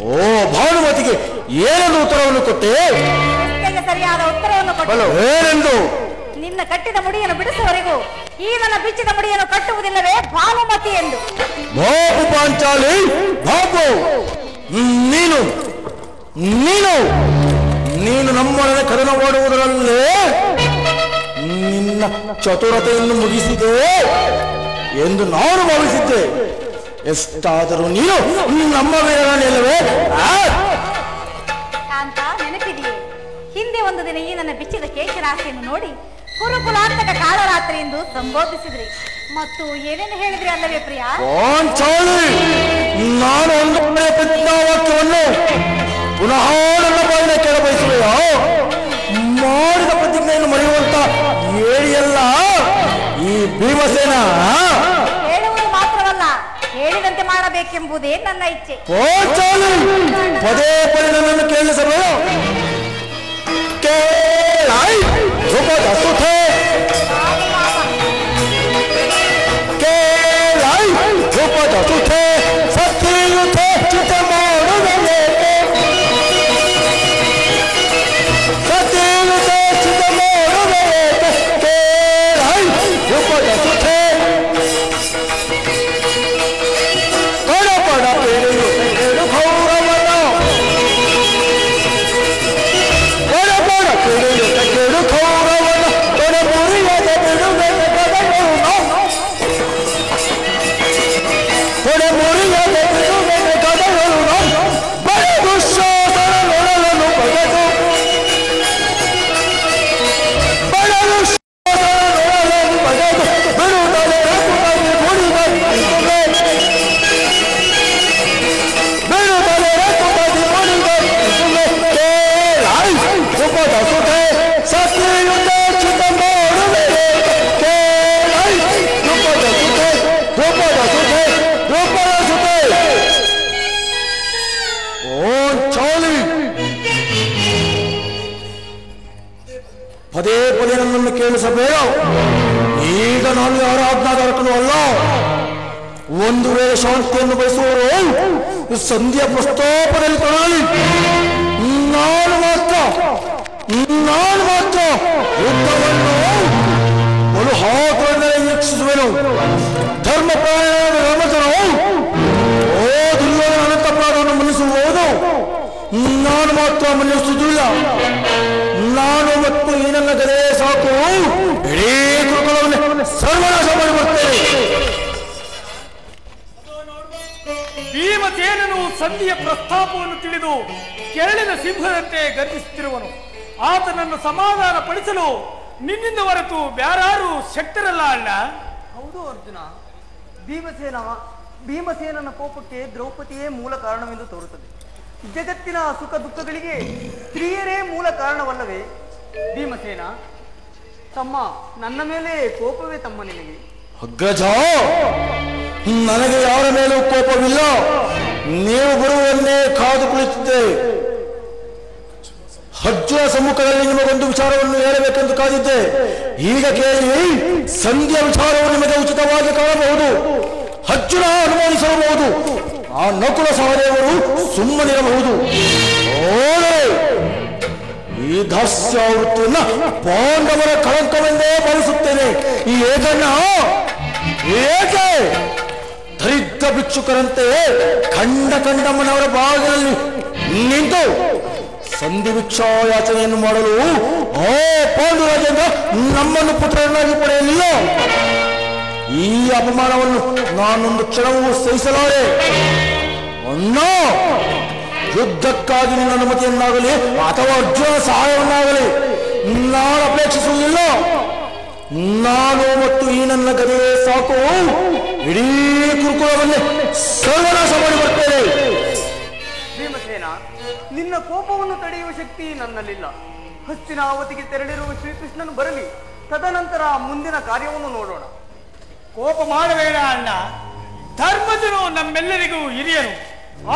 ಓ ಭಾನುಮತಿಗೆ ಏನೆಂದು ಉತ್ತರವನ್ನು ಕೊಟ್ಟೆ? ಸರಿಯಾದ ಉತ್ತರವನ್ನು ಕೊಟ್ಟೆ. ಏನೆಂದು? ನಿನ್ನ ಕಟ್ಟಿದ ಮುಡಿಯನ್ನು ಬಿಡಿಸುವವರೆಗೂ ಈ ನನ್ನ ಬಿಚ್ಚಿದ ಮುಡಿಯನ್ನು ಕಟ್ಟುವುದಿಲ್ಲವೇ ಭಾನುಮತಿ ಎಂದು. ಪಾಂಚಾಲಿ, ಬಾಬು, ನೀನು ನೀನು ನೀನು ನಮ್ಮೊಡನೆ ಕದನ ಮಾಡುವುದರಲ್ಲೇ ನಿನ್ನ ಚತುರತೆಯನ್ನು ಮುಗಿಸಿದೆ ಎಂದು ನಾನು ಭಾವಿಸಿದ್ದೆ. ಎಷ್ಟಾದರೂ ನೀನು ನಮ್ಮ ವೀರನಿಲ್ಲವೇ? ಅಂತ ನೆನಪಿದೆಯೇ? ಹಿಂದೆ ಒಂದು ದಿನ ಈ ನನ್ನ ಬಿಚ್ಚಿದ ಕೇಶರಾಶಿಯನ್ನು ನೋಡಿ ಕುರುಕುಲಾಂತಕ ಕಾಳರಾತ್ರಿ ಎಂದು ಸಂಬೋಧಿಸಿದ್ರಿ ಮತ್ತು ಏನೇನು ಹೇಳಿದ್ರಿ ಅಲ್ಲವೇ ಪ್ರಿಯ? ನಾನು ಒಂದು ಪ್ರತಿಜ್ಞಾವಾಕ್ಯವನ್ನು ಪುನಃ ನನ್ನ ಬಾಯಿನ ಕೇಳ ಬಯಸುವೆಯೋ? ಮಾಡಿದ ಪ್ರತಿಜ್ಞೆಯನ್ನು ಮರೆಯುವಂತ ಹೇಳಿಯಲ್ಲ ಈ ಭೀಮಸೇನ. ಹೇಳುವುದು ಮಾತ್ರವಲ್ಲ, ಹೇಳಿದಂತೆ ಮಾಡಬೇಕೆಂಬುದೇ ನನ್ನ ಇಚ್ಛೆ. ಪದೇ ಪದೇ ನನ್ನನ್ನು ಕೇಳಿಸಬೇಡ. ಕೇಳಾಯ್ ರೂಪದ ಸುಖೆ, ಕೇಳಾಯ್ ರೂಪದ ಸುಖೆ, ಸತ್ಯಯುತೆ ಚಿತ್ತ ಮಾಡುವುದೇಕೆ, ಸತ್ಯಯುತೆ ಚಿತ್ತ ಮಾಡುವುದೇಕೆ, ಕೇಳಾಯ್ ರೂಪದ ಸುಖೆ, ಗಣಪಡ ಪೇರೆಯುತ್ತ ಗೌರವನ, ಗಣಪಡ ಪೇರೆಯುತ್ತ ಕೇಳು ಗೌರವನ, ಗಣಪುರಿಯದ ಬಿಡುಗಡೆ ಗದಗೌನ, ಗಣಪುರಿಯದ ಬಿಡುಗಡೆ ಗದಗೌನ, ಬರೆದು ಶಾಸನಗಳನ್ನು ಬಗೆದು, ಬರೆದು ಶಾಸನಗಳನ್ನು ಬಗೆದು, ಬಿಡುಗಡೆ ರಘುಪತಿ ಮುಡಿಗಟ್ಟಿಸುವೆ, ಬಿಡುಗಡೆ ರಘುಪತಿ ಮುಡಿಗಟ್ಟಿಸುವೆ, ಕೇಳಾಯ್ ರೂಪದ ಸುಖೆ, ಸತ್ಯಯುತ ಚಿತ್ತ ಮಾಡುವುದೇಕೆ, ಕೇಳಾಯ್ ರೂಪದ ಸುಖೆ, ರೂಪದ ಸುಖೆ, ರೂಪದ ಸುಖೆ. ಓ ಚಾಲಿ, ಪದೇ ಪದೇ ನನ್ನನ್ನು ಕೇಳಿಸಬೇಡ. ಈಗ ನಾನು ಯಾರ ಆಜ್ಞಾಧಾರಕನೂ ಅಲ್ಲ. ಒಂದು ವೇಳೆ ಶಾಂತಿಯನ್ನು ಬಯಸುವವರು ಸಂಧಿಯ ಪ್ರಸ್ತಾಪದಲ್ಲಿ ತೊಡಗಲಿ. ನಾನು ಮಾತ್ರ ಯುದ್ಧವನ್ನು ಒಂದು ಹಾಕುವಂದರೆ ವೀಕ್ಷಿಸುವೆನು. ಧರ್ಮ ಪ್ರಾಯಣ ಧರ್ಮಜನು ಓ ದುರ್ಯೋಧನ ಅನಂತಪ್ರಾದವನ್ನು ಮನ್ನಿಸುವುದು ನಾನು ಮಾತ್ರ ಮನ್ನಿಸುವುದಿಲ್ಲ. ನಾನು ಮತ್ತು ಈ ನನ್ನ ಗದೆ ಸಾಕು ಇಡೀ ಕುರುಕುಲವನ್ನು ಸರ್ವನಾಶ ಮಾಡಿಬರ್ತೇನೆ. ಭೀಮಸೇನನು ಸಂಧಿಯ ಪ್ರಸ್ತಾಪವನ್ನು ತಿಳಿದು ಕೆರಳಿದ ಸಿಂಹದಂತೆ ಗರ್ಜಿಸುತ್ತಿರುವನು. ಆತನನ್ನು ಸಮಾಧಾನ ಪಡಿಸಲು ನಿನ್ನಿಂದ ಹೊರತು ಬ್ಯಾರಾರು ಶಕ್ತರಲ್ಲ ಅಣ್ಣ. ಹೌದು ಅರ್ಜುನ, ಭೀಮಸೇನನ ಕೋಪಕ್ಕೆ ದ್ರೌಪದಿಯೇ ಮೂಲ ಕಾರಣವೆಂದು ತೋರುತ್ತದೆ. ಜಗತ್ತಿನ ಸುಖ ದುಃಖಗಳಿಗೆ ಸ್ತ್ರೀಯರೇ ಮೂಲ ಕಾರಣವಲ್ಲವೇ? ಭೀಮಸೇನ ತಮ್ಮ, ನನ್ನ ಮೇಲೆ ಕೋಪವೇ ತಮ್ಮ ನಿನಗೆ? ಅಗ್ರಜ, ನನಗೆ ಯಾರ ಮೇಲೂ ಕೋಪವಿಲ್ಲ. ನೀವು ಬರುವನ್ನೇ ಕಾದು ಕುಳಿತಿದ್ದೆ. ಅರ್ಜುನ ಸಮ್ಮುಖದಲ್ಲಿ ನಿಮಗೊಂದು ವಿಚಾರವನ್ನು ಹೇಳಬೇಕೆಂದು ಕಾದಿದ್ದೆ. ಈಗ ಕೇಳಿ, ಸಂಧಿಯ ವಿಚಾರವು ನಿಮಗೆ ಉಚಿತವಾಗಿ ಕಾಣಬಹುದು. ಅರ್ಜುನ ಅನುಮಾನಿಸಬಹುದು, ಆ ನಕುಲ ಸಹದೇವರು ಸುಮ್ಮನಿರಬಹುದು. ಈ ದಾಸ್ಯಾವೃತ್ತಿಯನ್ನ ಪಾಂಡವರ ಕಳಂಕವೆಂದೇ ಭಾವಿಸುತ್ತೇನೆ. ಈ ಏಕನ್ನ ಏಕೆ ದರಿದ್ರ ಭಿಕ್ಷುಕರಂತೆ ಕಂಡಮ್ಮನವರ ಭಾಗದಲ್ಲಿ ನಿಂತು ಸಂಧಿ ಭಿಕ್ಷಾಯಾಚನೆಯನ್ನು ಮಾಡಲು ಆ ಪಾಂಡುರಾಜೇಂದ್ರ ನಮ್ಮನ್ನು ಪುತ್ರರನ್ನಾಗಿ ಪಡೆಯಲಿಲ್ಲ. ಈ ಅಪಮಾನವನ್ನು ನಾನೊಂದು ಕ್ಷಣವೂ ಸಹಿಸಲಾರೆ. ಅಣ್ಣ, ಯುದ್ಧಕ್ಕಾಗಿ ನಿನ್ನ ಅನುಮತಿಯನ್ನಾಗಲಿ ಅಥವಾ ಅರ್ಜುನ ಸಹಾಯವನ್ನಾಗಲಿ ನಾನು ಅಪೇಕ್ಷಿಸುವುದಿಲ್ಲ. ನಾನು ಮತ್ತು ಈ ನನ್ನ ಗದೆ ಸಾಕು ಇಡೀ ಕುರುಕುಲವನ್ನೇ ಸರ್ವನಾಶ ಮಾಡಿ ಬರ್ತೇನೆ. ಭೀಮಸೇನ, ನಿನ್ನ ಕೋಪವನ್ನು ತಡೆಯುವ ಶಕ್ತಿ ನನ್ನಲ್ಲಿಲ್ಲ. ಹಸ್ತಿನಾವತಿಗೆ ತೆರಳಿರುವ ಶ್ರೀಕೃಷ್ಣನು ಬರಲಿ, ತದನಂತರ ಮುಂದಿನ ಕಾರ್ಯವನ್ನು ನೋಡೋಣ. ಕೋಪ ಮಾಡಬೇಡ ಅಣ್ಣ. ಧರ್ಮಜನು ನಮ್ಮೆಲ್ಲರಿಗೂ ಹಿರಿಯನು.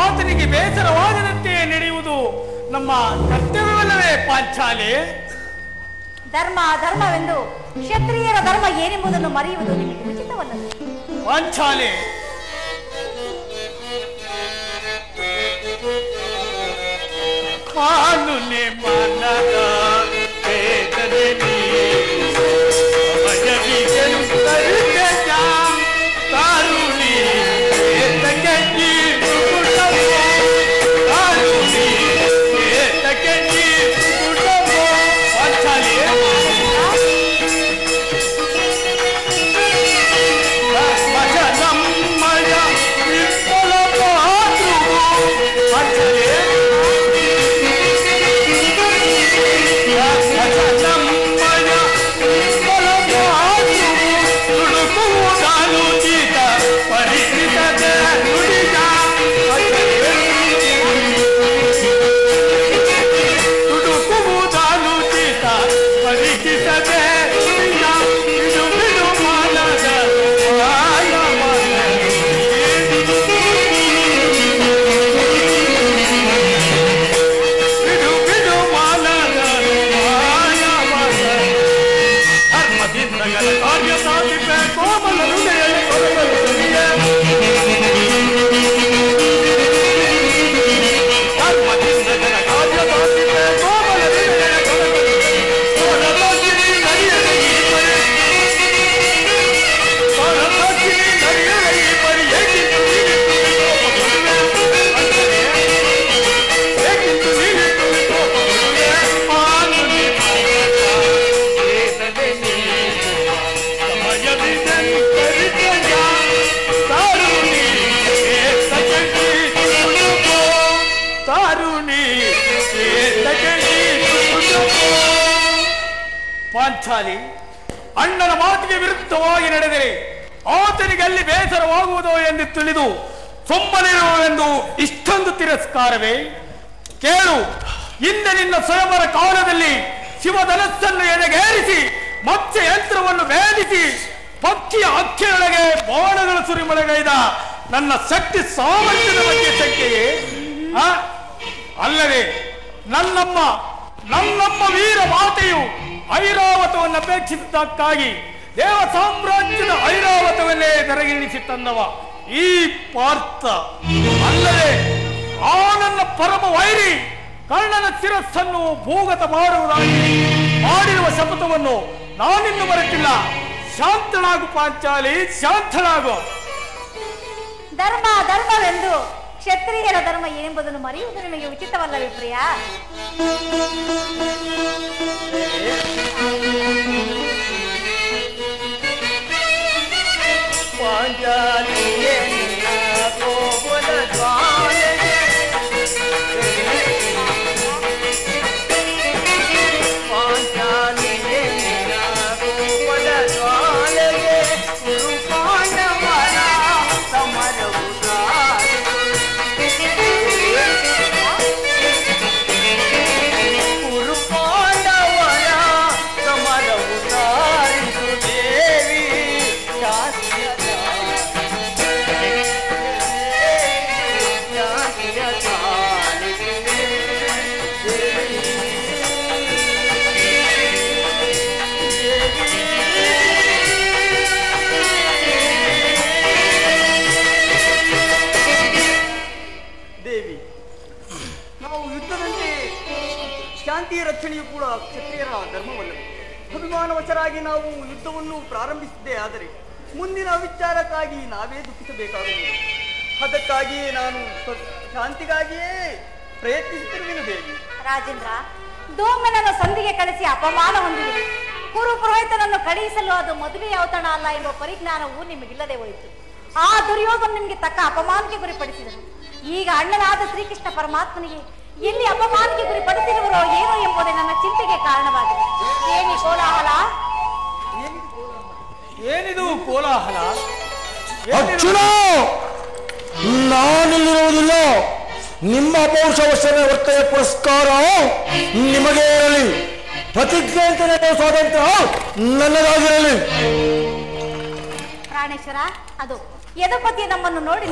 ಆತನಿಗೆ ಬೇಸರವಾಗದಂತೆ ನಡೆಯುವುದು ನಮ್ಮ ಕರ್ತವ್ಯವಲ್ಲವೇ ಪಾಂಚಾಲಿ? ಧರ್ಮವೆಂದು ಕ್ಷತ್ರಿಯರ ಧರ್ಮ ಏನೆಂಬುದನ್ನು ಮರೆಯುವುದು ನಿಮಗೆ ಉಚಿತವಲ್ಲವೇ? ಪಾಂಚಾಲಿ, ಕಾನುನೆ ಮನದ ವೇದನೆ ಕಾರುಣಿ ಪಾಂಚಾಲಿ, ಅಣ್ಣನ ಮಾತಿಗೆ ವಿರುದ್ಧವಾಗಿ ನಡೆದರೆ ಆತನಿಗೆ ಅಲ್ಲಿ ಬೇಸರವಾಗುವುದೋ ಎಂದು ತಿಳಿದು ಸುಮ್ಮನಿರುವೆಂದು ಇಷ್ಟೊಂದು ತಿರಸ್ಕಾರವೇ? ಕೇಳು, ಹಿಂದೆ ನಿನ್ನ ಸ್ವಯಂವರ ಕಾಲದಲ್ಲಿ ಶಿವಧನಸ್ಸನ್ನು ಎದೆಗೇರಿಸಿ ಮತ್ಸ್ಯ ಯಂತ್ರವನ್ನು ಭೇದಿಸಿ ಪಕ್ಷಿಯ ಅಕ್ಕಿಯೊಳಗೆ ಬಾಣಗಳ ಸುರಿಮಳೆಗೈದ ನನ್ನ ಶಕ್ತಿ ಸಾಮರ್ಥ್ಯದ ಬಗ್ಗೆ ಶಂಕೆಯೇ? ಅಲ್ಲದೆ ನನ್ನಮ್ಮ ವೀರ ಮಾತೆಯು ಐರಾವತವನ್ನು ಅಪೇಕ್ಷಿಸಿದ್ದಕ್ಕಾಗಿ ದೇವ ಸಾಮ್ರಾಜ್ಯದ ಐರಾವತವನ್ನೇ ತೆರಗಿಳಿಸಿ ತಂದವ ಈ ಪಾರ್ಥ. ಅಲ್ಲದೆ ಆ ನನ್ನ ಪರಮ ವೈರಿ ಕರ್ಣನ ಶಿರಸ್ಸನ್ನು ಭೂಗತ ಮಾಡುವುದಾಗಿ ಮಾಡಿರುವ ಶಪಥವನ್ನು ನಾನಿನ್ನು ಮರೆತಿಲ್ಲ. ಶಾಂತನಾಗು ಪಾಂಚಾಲಿ, ಶಾಂತನಾಗು. ಧರ್ಮವೆಂದು ಕ್ಷತ್ರಿಯರ ಧರ್ಮ ಏನೆಂಬುದನ್ನು ಮರೆಯುವುದು ನಿಮಗೆ ಉಚಿತವಲ್ಲವೇ ಪ್ರಿಯ? ಪಾಂಚಾಲಿಯೇ ಗೋಪುರ ಜ್ವಾಲೆಗೆ, ಪಾಂಚಾಲಿಯೇ ಗೋಪುರ ಜ್ವಾಲೆಗೆ ಪಾಂಡವರ ಸಮರವು ರಕ್ಷಣೆಯು ಕೂಡ ಕ್ಷತ್ರಿಯರ ಧರ್ಮವಲ್ಲವೇ? ಅಭಿಮಾನವಶರಾಗಿ ನಾವು ಯುದ್ಧವನ್ನು ಪ್ರಾರಂಭಿಸಿದ್ದೇ ಆದರೆ ಮುಂದಿನ ವಿಚಾರಕ್ಕಾಗಿ ನಾವೇ ದುಃಖಿಸಬೇಕಾಗುವುದು. ಅದಕ್ಕಾಗಿಯೇ ನಾನು ಶಾಂತಿಗಾಗಿಯೇ ಪ್ರಯತ್ನಿಸುತ್ತಿರುವೆನು ದೇವಿ. ರಾಜೇಂದ್ರ, ಧೂಮನನ್ನು ಸಂಧಿಗೆ ಕಳಿಸಿ ಅಪಮಾನ ಹೊಂದಿದೆ. ಕುರು ಪುರೋಹಿತನನ್ನು ಕಳುಹಿಸಲು ಅದು ಮದುವೆ ಔತಣ ಅಲ್ಲ ಎಂಬ ಪರಿಜ್ಞಾನವು ನಿಮಗಿಲ್ಲದೆ ಹೋಯಿತು. ಆ ದುರ್ಯೋಧನ ನಿಮಗೆ ತಕ್ಕ ಅಪಮಾನಕ್ಕೆ ಗುರಿಪಡಿಸಿದನು. ಈಗ ಅಣ್ಣನಾದ ಶ್ರೀಕೃಷ್ಣ ಪರಮಾತ್ಮನಿಗೆ ಎಲ್ಲಿ ಅಪಮಾನಕ್ಕೆ ಗುರಿಪಡಿಸಿರುವರೋ ಏನೋ ಎಂಬುದೇ ನನ್ನ ಚಿಂತೆಗೆ ಕಾರಣವಾಗಿದೆ. ಏನಿ ಕೋಲಾಹಲ? ಏನಿದು ಕೋಲಾಹಲ? ಅರ್ಜುನ, ನಾನಿಲ್ಲಿರುವುದಿಲ್ಲ. ನಿಮ್ಮ ಪೌರುಷವಶನ ವರ್ತನೆಯ ಪುರಸ್ಕಾರ ನಿಮಗೆ ಇರಲಿ. ಪ್ರತಿಜ್ಞೆ ಅಂತ ಸ್ವಾತಂತ್ರ್ಯ ನನ್ನದಾಗಿರಲಿ. ಪ್ರಾಣೇಶ್ವರ, ಅದು ಯದುಪತಿ ನಮ್ಮನ್ನು ನೋಡಿ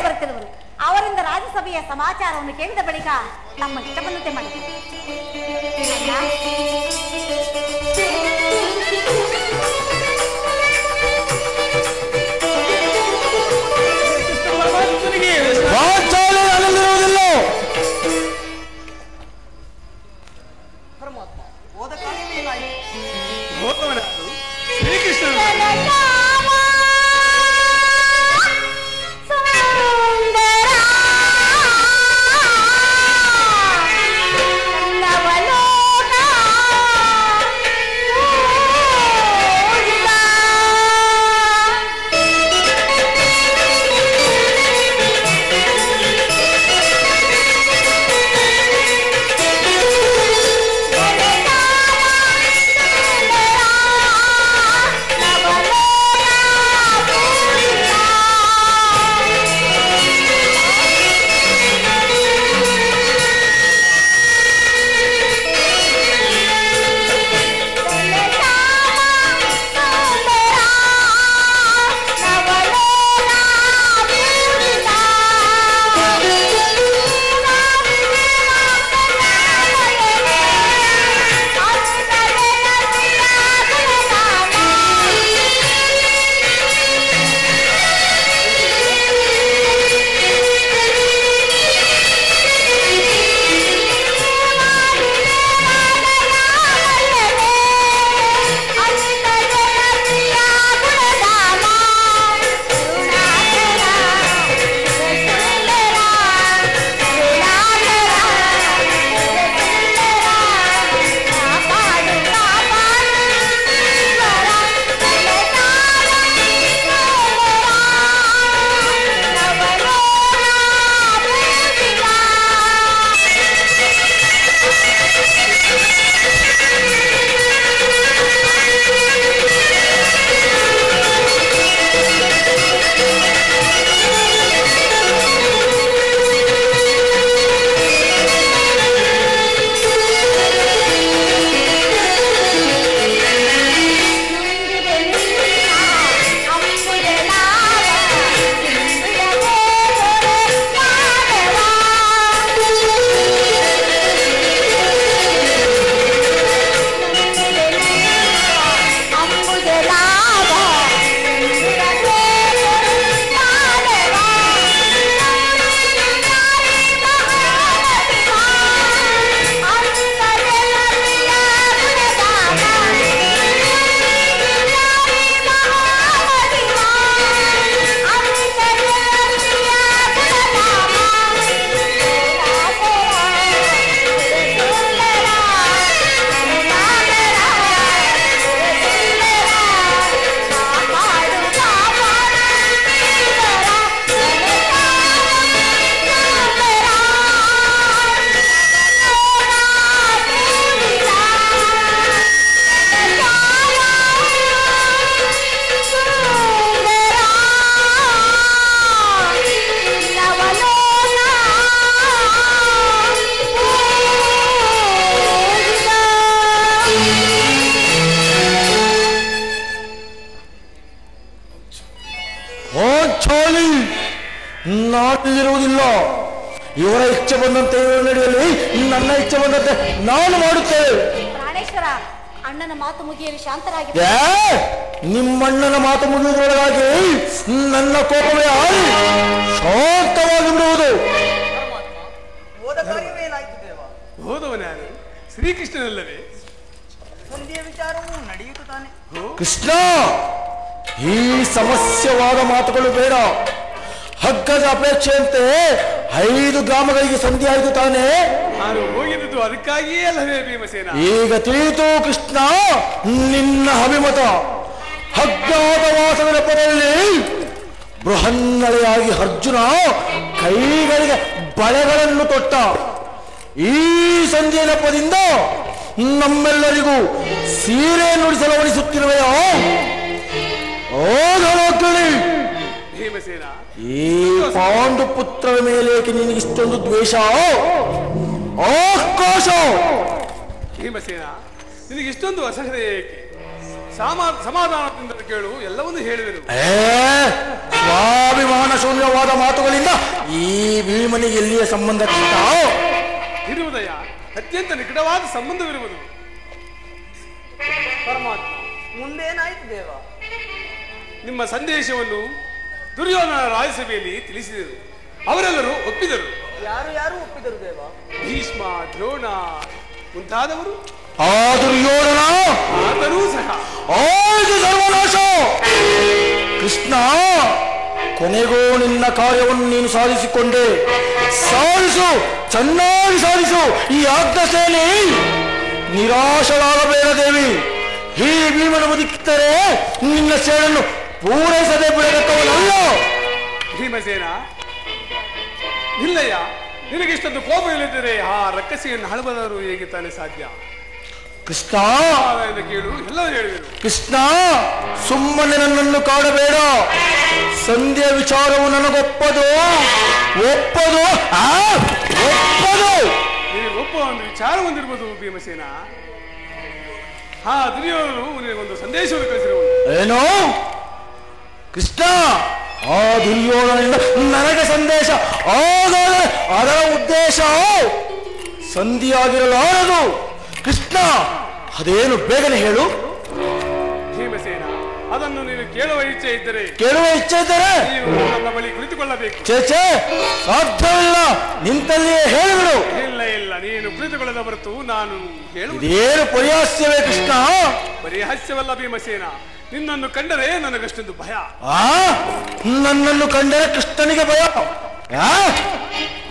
ಬರುತ್ತಿರುವರು. ಅವರಿಂದ ರಾಜ್ಯಸಭೆಯ ಸಮಾಚಾರವನ್ನು ಕೇಳಿದ ಬಳಿಕ ನಮ್ಮ ಇಷ್ಟವನ್ನಂತೆ ಮಾಡಿದ್ದಾರೆ. ಪರಮಾತ್ಮ ಹೋದ ಕಾಲವೇನಾಯಿತು? ಶ್ರೀಕೃಷ್ಣ ನವಲೋಕ ನಾಟಿರುವುದಿಲ್ಲ. ಇವರ ಇಚ್ಛೆ ಬಂದಂತೆ ಇವರು ನಡೆಯಲಿ, ನನ್ನ ಇಚ್ಛೆ ಬಂದಂತೆ ನಾನು ಮಾಡುತ್ತೇವೆ. ಪ್ರಾಣೇಶ್ವರ, ಅಣ್ಣನ ಮಾತು ಮುಗಿಯಲು ಶಾಂತರಾಗಿ. ನಿಮ್ಮಣ್ಣನ ಮಾತು ಮುಗಿಯುವುದರೊಳಗಾಗಿ ನನ್ನ ಕೋಪವೇ ಆಗಿ ಶಾಂತವಾಗಿ ಬಿಡುವುದು. ಹೋದ ಕಾರ್ಯವೇನಾಯ್ತು ದೇವ? ಹೋದವನ್ಯಾರು? ಶ್ರೀಕೃಷ್ಣನಲ್ಲವೇ? ಸಂಧಿಯ ವಿಚಾರವೂ ನಡೆಯಿತು ತಾನೆ? ಕೃಷ್ಣ, ಈ ಸಮಸ್ಯವಾದ ಮಾತುಗಳು ಬೇಡ. ಹಗ್ಗದ ಅಪೇಕ್ಷೆಯಂತೆ 5 ಗ್ರಾಮಗಳಿಗೆ ಸಂಧಿ ಆಯಿತು ತಾನೆ. ನಾನು ಹೋಗಿದ್ದು ಅದಕ್ಕಾಗಿಯೇ ಅಲ್ಲವೇ ಭೀಮಸೇನ? ಈಗ ತಿಳಿಯಿತು ಕೃಷ್ಣ ನಿನ್ನ ಅಭಿಮತ. ಹಗ್ಗದ ವಾಸದ ನೆಪದಲ್ಲಿ ಬೃಹನ್ನಳೆಯಾಗಿ ಅರ್ಜುನ ಕೈಗಳಿಗೆ ಬಳೆಗಳನ್ನು ತೊಟ್ಟ. ಈ ಸಂಧಿಯ ನೆಪದಿಂದ ನಮ್ಮೆಲ್ಲರಿಗೂ ಸೀರೆ ನುಡಿಸಲು ಅವನಿಸುತ್ತಿರುವೆಯೋ? ಭೀಮಸೇನ, ಈ ಪಾಂಡು ಪುತ್ರರ ಮೇಲೇಕೆ ನಿನಗಿಷ್ಟೊಂದು ದ್ವೇಷ, ಆಕ್ರೋಶ? ಭೀಮಸೇನ, ನಿನಗೆ ಇಷ್ಟೊಂದು ಅಸಹ್ಯ ಏಕೆ? ಸಮಾಧಾನದಿಂದ ಕೇಳು, ಎಲ್ಲವನ್ನೂ ಹೇಳಿದರು. ಸ್ವಾಭಿಮಾನ ಶೂನ್ಯವಾದ ಮಾತುಗಳಿಂದ ಈ ಭೀಮನಿಗೆ ಎಲ್ಲಿಯ ಸಂಬಂಧ ಕಷ್ಟ ಇರುವುದಯ್ಯ? ಅತ್ಯಂತ ನಿಕಟವಾದ ಸಂಬಂಧವಿರುವುದು. ಪರಮಾತ್ಮ, ಮುಂದೇನಾಯ್ತು ದೇವ? ನಿಮ್ಮ ಸಂದೇಶವನ್ನು ದುರ್ಯೋಧನ ರಾಜ್ಯಸಭೆಯಲ್ಲಿ ತಿಳಿಸಿದರು. ಅವರೆಲ್ಲರೂ ಒಪ್ಪಿದರು. ಯಾರು ಯಾರು ಒಪ್ಪಿದರು ದೇವ? ಭೀಷ್ಮ, ದ್ರೋಣ ಮುಂತಾದವರು. ಆ ದುರ್ಯೋಧನ ಆದರೂ ಸಹ ಸರ್ವನಾಶ. ಕೃಷ್ಣ, ಕೊನೆಗೂ ನಿನ್ನ ಕಾರ್ಯವನ್ನು ನೀನು ಸಾಧಿಸಿಕೊಂಡೆ. ಸಾಧಿಸು, ಚೆನ್ನಾಗಿ ಸಾಧಿಸು. ಈ ಆಜ್ಞಾಸೇನೆ ನಿರಾಶರಾಗಬೇಡ ದೇವಿ. ಈ ಭೀಮನ ಬದುಕಿದ್ದರೆ ನಿನ್ನ ಸೇಡನ್ನು ಪೂರೈಸದೆ ಬಿಡಬೇಕವನಲ್ಲ. ಭೀಮಸೇನ, ಇಲ್ಲಯ್ಯ, ನಿನಗಿಷ್ಟೊಂದು ಕೋಪ ಇಲ್ಲದಿದ್ದರೆ ಆ ರಕ್ಕಸಿಯನ್ನು ಹಳಬದವರು ಹೇಗೆ ತಾನೇ ಸಾಧ್ಯ? ಕೃಷ್ಣ, ಕೇಳು, ಎಲ್ಲವೂ ಹೇಳಿದರು. ಕೃಷ್ಣ, ಸುಮ್ಮನೆ ನನ್ನನ್ನು ಕಾಡಬೇಡ. ಸಂಧ್ಯಾ ವಿಚಾರವು ನನಗೊಪ್ಪದು. ಒಪ್ಪದು ಒಪ್ಪದು. ನಿನಗೆ ಒಪ್ಪ ಒಂದು ವಿಚಾರ ಹೊಂದಿರ್ಬೋದು ಭೀಮಸೇನ. ದುರ್ಯೋಧನನು ನಿನಗೊಂದು ಸಂದೇಶವನ್ನು ಕಳಿಸಿರುವುದು. ಏನು ಕೃಷ್ಣ? ಆ ದುರ್ಯೋಧನದಿಂದ ನನಗೆ ಸಂದೇಶ? ಆದರೆ ಅದರ ಉದ್ದೇಶ ಸಂಧಿಯಾಗಿರಲಾರದು. ಕೃಷ್ಣ, ಅದೇನು ಬೇಗನೆ ಹೇಳು. ಭೀಮಸೇನ, ಅದನ್ನು ನೀನು ಕೇಳುವ ಇಚ್ಛೆ ಇದ್ದರೆ ನೀನು ನನ್ನ ಬಳಿ ಕುಳಿತುಕೊಳ್ಳಬೇಕು. ಚೇಚೆ, ಸಾಧ್ಯವಿಲ್ಲ. ನಿಂತಲ್ಲಿಯೇ ಹೇಳಿಬಿಡು. ಇಲ್ಲ, ನೀನು ಕುಳಿತುಕೊಳ್ಳದ ಹೊರತು ನಾನು ಹೇಳುವುದು. ಏನು ಪರಿಹಾಸ್ಯವೇ ಕೃಷ್ಣ? ಪರಿಹಾಸ್ಯವಲ್ಲ ಭೀಮಸೇನ. ನಿನ್ನನ್ನು ಕಂಡರೆ ನನಗಷ್ಟೊಂದು ಭಯ. ನನ್ನನ್ನು ಕಂಡರೆ ಕೃಷ್ಣನಿಗೆ ಭಯ?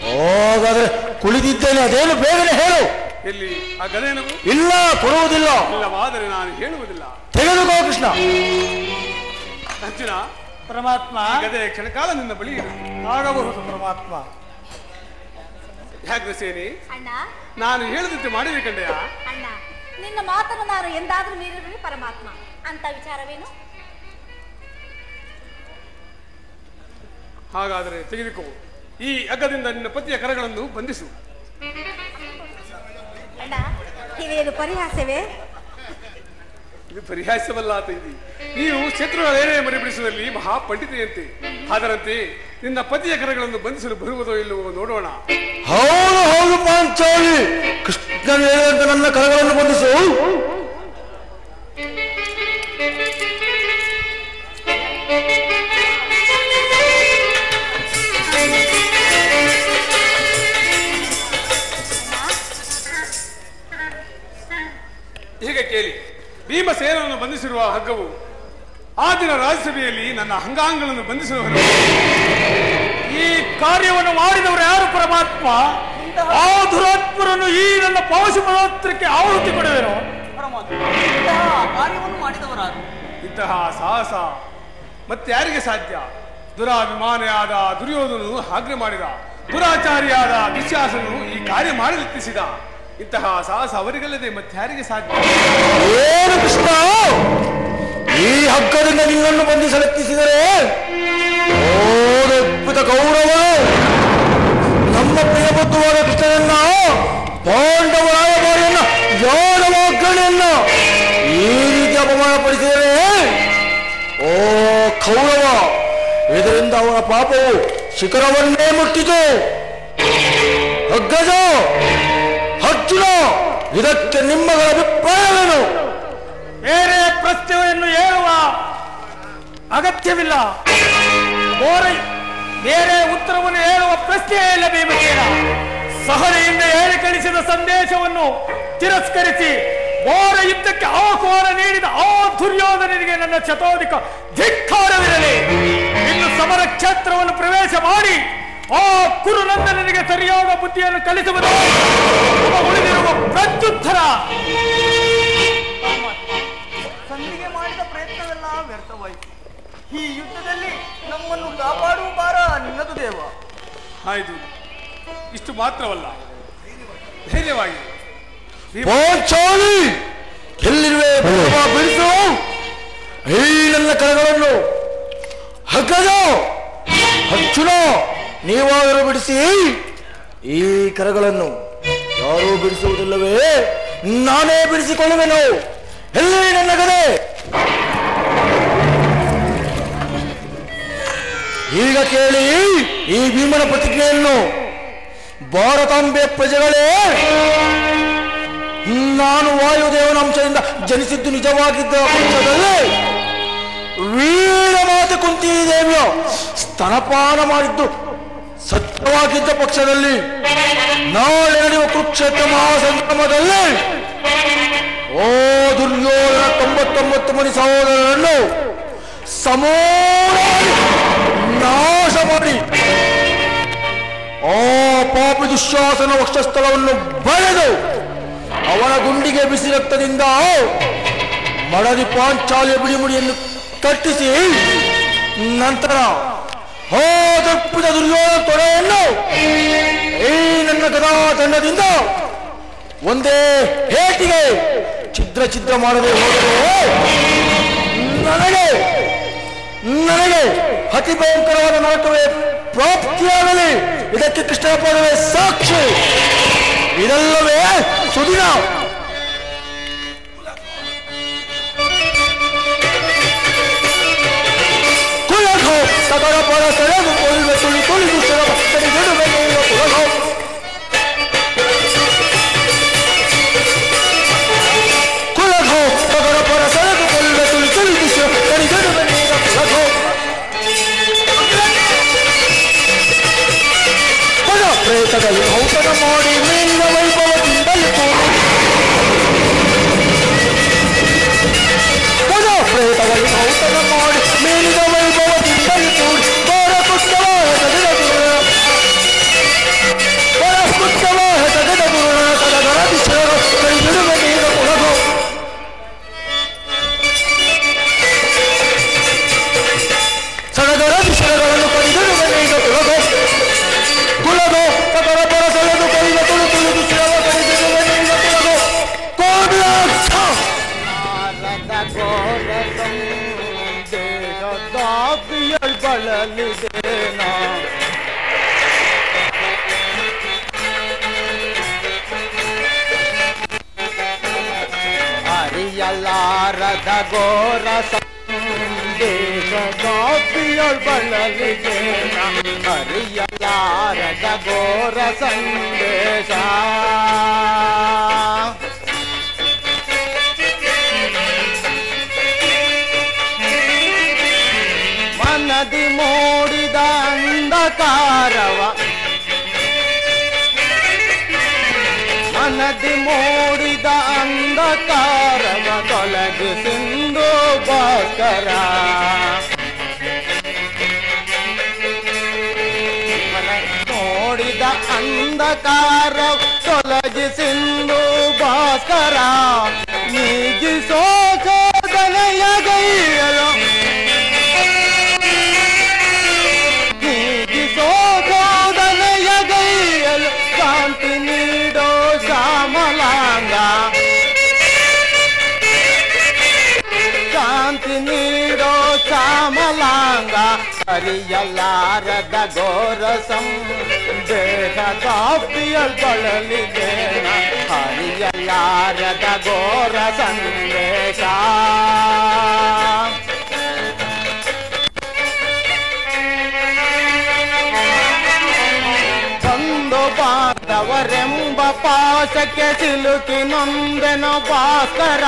ಹೋಗಾದ್ರೆ ಕುಳಿತಿದ್ದೇನೆ. ಅದೇನು ಬೇಗನೆ ಹೇಳು. ಎಲ್ಲಿ ಆ ಗದೆಯನ್ನು? ಇಲ್ಲ, ಕೊಡುವುದಿಲ್ಲ. ಇಲ್ಲವಾದರೆ ನಾನು ಹೇಳುವುದಿಲ್ಲ. ತೆಗೆದುಕೋ ಕೃಷ್ಣ. ಅರ್ಜುನ, ಪರಮಾತ್ಮ, ಗದೆ ಕ್ಷಣಕಾಲ ನಿನ್ನ ಬಳಿ ಆಗಬಹುದು ಪರಮಾತ್ಮ. ಯಾಗ್ರಸೇನೆ, ಅಣ್ಣ, ನಾನು ಹೇಳಿದಂತೆ ಮಾಡಿಬೇಕಂಡೆಯ? ಅಣ್ಣ, ನಿನ್ನ ಮಾತನ್ನು ನಾನು ಎಂದಾದ್ರೂ ಮೀರಿರಲಿ ಪರಮಾತ್ಮ. ಅಂತ ವಿಚಾರವೇನು? ಹಾಗಾದರೆ ತೆಗೆದುಕೋ. ಈ ಹಗ್ಗದಿಂದ ನಿನ್ನ ಪತಿಯ ಕರಗಳನ್ನು ಬಂಧಿಸು. ಅಣ್ಣ, ಇದೇನು ಪರಿಹಾಸವೇ? ಇದು ಪರಿಹಾಸವಲ್ಲ ತಂಗಿ. ನೀನು ಶತ್ರುಗಳೇನೇ ಮರಿಬಿಡಿಸುವಲ್ಲಿ ಮಹಾಪಂಡಿತೆಯಂತೆ. ಅದರಂತೆ ನಿನ್ನ ಪತಿಯ ಕರಗಳನ್ನು ಬಂಧಿಸಲು ಬರುವುದೋ ಇಲ್ಲವೋ ನೋಡೋಣ. ಹೌದು ಪಾಂಚಾಲಿ. ಕೃಷ್ಣನ ಹೇಳಿದಂತೆ ನನ್ನ ಕರಗಳನ್ನು ಬಂಧಿಸು. ಈಗ ಕೇಳಿ. ಭೀಮಸೇನನ್ನು ಬಂಧಿಸಿರುವ ಹಗ್ಗವು ಆ ದಿನ ರಾಜ್ಯಸಭೆಯಲ್ಲಿ ನನ್ನ ಅಂಗಾಂಗಗಳನ್ನು ಬಂಧಿಸುವ ಈ ಕಾರ್ಯವನ್ನು ಮಾಡಿದವರು ಯಾರು ಪರಮಾತ್ಮ? ಆ ದುರಾತ್ಮರನ್ನು ಈ ನನ್ನ ಪಾಶುಪತ್ರಕ್ಕೆ ಆಹುತಿ ಕೊಡುವೆನು. ಕಾರ್ಯವನ್ನು ಮಾಡಿದವರಾರು? ಇಂತಹ ಸಾಹಸ ಮತ್ತೆ ಯಾರಿಗೆ ಸಾಧ್ಯ? ದುರಾಭಿಮಾನಿಯಾದ ದುರ್ಯೋಧನನು ಆಜ್ಞೆ ಮಾಡಿದ. ದುರಾಚಾರಿಯಾದ ದುಶ್ಯಾಸನು ಈ ಕಾರ್ಯ ಮಾಡಲಿಚ್ಛಿಸಿದ. ಇಂತಹ ಸಾಹಸ ಅವರಿಗಲ್ಲದೆ ಮತ್ತೆ ಯಾರಿಗೆ ಸಾಧ್ಯ? ಏನು ಕೃಷ್ಣ, ಈ ಹಗ್ಗದಿಂದ ನಿನ್ನನ್ನು ಬಂಧಿಸಲೆತ್ತಿಸಿದರೆ ಅದ್ಭುತ ಗೌರವ ನಮ್ಮ ಪ್ರಿಯಬದ್ಧವಾದ ಕೃಷ್ಣನನ್ನ, ಪಾಂಡವ ರಾಯಭಾರಿಯನ್ನ, ಯಾದವಾಗ್ರಣಿಯನ್ನ ಈ ರೀತಿ ಅಪಮಾನಪಡಿಸಿದರೆ ಓ ಕೌರವ, ಇದರಿಂದ ಅವನ ಪಾಪವು ಶಿಖರವನ್ನೇ ಮುಟ್ಟಿತು. ಅಗ್ಗಜ, ಅರ್ಜುನ, ಇದಕ್ಕೆ ನಿಮ್ಮಗಳ ಅಭಿಪ್ರಾಯವೇನು? ಬೇರೆ ಪ್ರಶ್ನೆಯನ್ನು ಹೇಳುವ ಅಗತ್ಯವಿಲ್ಲ. ಬೇರೆ ಉತ್ತರವನ್ನು ಹೇಳುವ ಪ್ರಶ್ನೆಯೇ ಇಲ್ಲ ಭೀಮಸೇನ. ಸಹನೆಯಿಂದ ಹೇಳಿ ಕಳಿಸಿದ ಸಂದೇಶವನ್ನು ತಿರಸ್ಕರಿಸಿ ಘೋರ ಯುದ್ಧಕ್ಕೆ ಆಹ್ವಾನ ನೀಡಿದ ಆ ದುರ್ಯೋಧನನಿಗೆ ನನ್ನ ಶತೋಧಿಕ ಧಿಕ್ಕಾರವಿರಲಿ. ಇನ್ನು ಸಮರ ಕ್ಷೇತ್ರವನ್ನು ಪ್ರವೇಶ ಮಾಡಿ ಆ ಕುರುನಂದನಿಗೆ ಸರಿಯಾದ ಬುದ್ಧಿಯನ್ನು ಕಲಿಸುವುದು ಉಳಿದಿರುವ ಪ್ರತ್ಯುತ್ತರ. ಸಂಧಿಗೆ ಮಾಡಿದ ಪ್ರಯತ್ನವೆಲ್ಲ ವ್ಯರ್ಥವಾಯಿತು. ಈ ಯುದ್ಧದಲ್ಲಿ ನಮ್ಮನ್ನು ಕಾಪಾಡುವ ಭಾರ ನಿನ್ನದು ದೇವ. ಆಯ್ತು, ಇಷ್ಟು ಮಾತ್ರವಲ್ಲ, ಧೈರ್ಯವಾಗಿ ಎಲ್ಲಿರುವೆ ಬಿಡಿಸು ಈ ನನ್ನ ಕರಗಳನ್ನು. ಅಗ್ಗಜ, ಅರ್ಜುನ, ನೀವಾದರೂ ಬಿಡಿಸಿ ಈ ಕರಗಳನ್ನು. ಯಾರೂ ಬಿಡಿಸುವುದಿಲ್ಲವೇ? ನಾನೇ ಬಿಡಿಸಿಕೊಳ್ಳುವೆನು. ಎಲ್ಲಿ ನನ್ನ ಗದೆ? ಈಗ ಕೇಳಿ ಈ ಭೀಮನ ಪ್ರತಿಜ್ಞೆಯನ್ನು. ಭಾರತಾಂಬೆ ಪ್ರಜೆಗಳೇ, ನಾನು ವಾಯುದೇವನ ಅಂಶದಿಂದ ಜನಿಸಿದ್ದು ನಿಜವಾಗಿದ್ದ ಪಕ್ಷದಲ್ಲಿ ವೀರಮಾತೆ ಕುಂತಿ ದೇವಿಯ ಸ್ತನಪಾನ ಮಾಡಿದ್ದು ಸತ್ಯವಾಗಿದ್ದ ಪಕ್ಷದಲ್ಲಿ ನಾಳೆ ನಡೆಯುವ ಕುರುಕ್ಷೇತ್ರ ಮಹಾಸಂಗ್ರಾಮದಲ್ಲಿ ಓ ದುರ್ಯೋಧನ 99 ಮಂದಿ ಸಹೋದರರನ್ನು ಸಮೂಲವಾಗಿ ನಾಶ ಮಾಡಿ ಆ ಪಾಪಿ ದುಶ್ಯಾಸನ ವಕ್ಷಸ್ಥಳವನ್ನು ಬಳೆದು ಅವನ ಗುಂಡಿಗೆ ಬಿಸಿ ರಕ್ತದಿಂದ ಮಡದಿ ಪಾಂಚಾಲಿಯ ಬಿಡಿಮುಡಿಯನ್ನು ಕಟ್ಟಿಸಿ ನಂತರ ತಪ್ಪಿದ ದುರ್ಯೋಧನ ತೊಡೆಯನ್ನು ಈ ನನ್ನ ಗದಾ ತಂಡದಿಂದ ಒಂದೇ ಹೇಟಿಗೆ ಛಿದ್ರ ಛಿದ್ರ ಮಾಡದೆ ಹೋದರೆ ನನಗೆ ಅತಿ ಭಯಂಕರವಾದ ನರಕವೇ ಪ್ರಾಪ್ತಿಯಾಗಲಿ. ಇದಕ್ಕೆ ಕೃಷ್ಣನ ಪಾದವೇ ಸಾಕ್ಷಿ. ಇದಲ್ಲವೇ ಸುದಿನ. ಕುಲಘೋ ಸದರ ಪರ ಸೆಳೆದು ಕೊಲ್ವೆ ತುಳಿ ತುಳಿದು ಕುಲಘೋ ಕುಲಘೋ ಸದರ ಪರ ಸೆಳೆದು ಕೊಲ್ವೆ ತುಳಿ ತುಳಿದು ಕುಲಘೋ ಪದ ಪ್ರೇತಗಳು ಔಷಧ ಮಾಡಿ ಮೇಲಿನ ವೈಭವದಿಂದಲೇ ಪದ ಪ್ರೇತಗಳು ಔಷಧ ಮಾಡಿ ಮೇಲಿನ ವೈಭವದಿಂದಲೇ ಕೂಡಿ ಪರಪುಷ್ಟವಾದ ತಡೆದ ಗುರುನ ಸದಗರ ದಿಶೆಯ ಕೈಬಿಡುವ ನೀರ ಕುಲಘೋ ಸಡಗರ ದಿಶೆಗಳನ್ನು ಕೈಬಿಡುವ ನೀರ ಕುಲಘೋ ಕುಲಘೋ ಸದರ ಪರ ಸೆಳೆದು ಕೈಗ ತುಳು ತುಳಿದು ಶಿರವ ಕೈಬಿಡುವ ನೀರ ಕುಲಘೋ ಕೋಡ್ಲಾಕ್ಷ ಬಳಲಿದೇನಾ ಅರಿಯಲಾರದ ಘೋರ ಸಂದೇಶದಾಪಿಯೊಳ್ ಬಳಲಿದೇನಾ ಅರಿಯಲಾರದ ಘೋರ ಸಂದೇಶ ಮನದಿ ಮೂಡಿದ ಅಂಧಕಾರವ ಮನದಿ ಮೂಡಿದ ಅಂಧಕಾರವ ತೊಲಗಿಸಿಂದು ಭಾಸ್ಕರ ಮೂಡಿದ ಅಂಧಕಾರ ತೊಲಗಿಸಿಂದು ಭಾಸ್ಕರ ನೀಗಿಸೋ ಶೋಧನೆಯ ಗೈಯಲು ಶೋಧನೆಯ ಗೈಯಲು ಶಾಂತಿ ನೀಡೋ ಶ್ಯಾಮಲಾಂಗ ಶಾಂತಿ ನೀಡೋ ಶ್ಯಾಮಲಾಂಗ ಅರಿಯಲಾರದ ಘೋರ ಸಂದೇಹ ಕಾಪಿಯಲ್ ಬಳಲಿದೇನ ಅರಿಯಲಾರದ ಘೋರ ಸಂದೇಶ ಬಾಂಧವರೆಂಬ ಪಾಶಕ್ಕೆ ಸಿಲುಕಿ ನೊಂದೆನ ಭಾಸ್ಕರ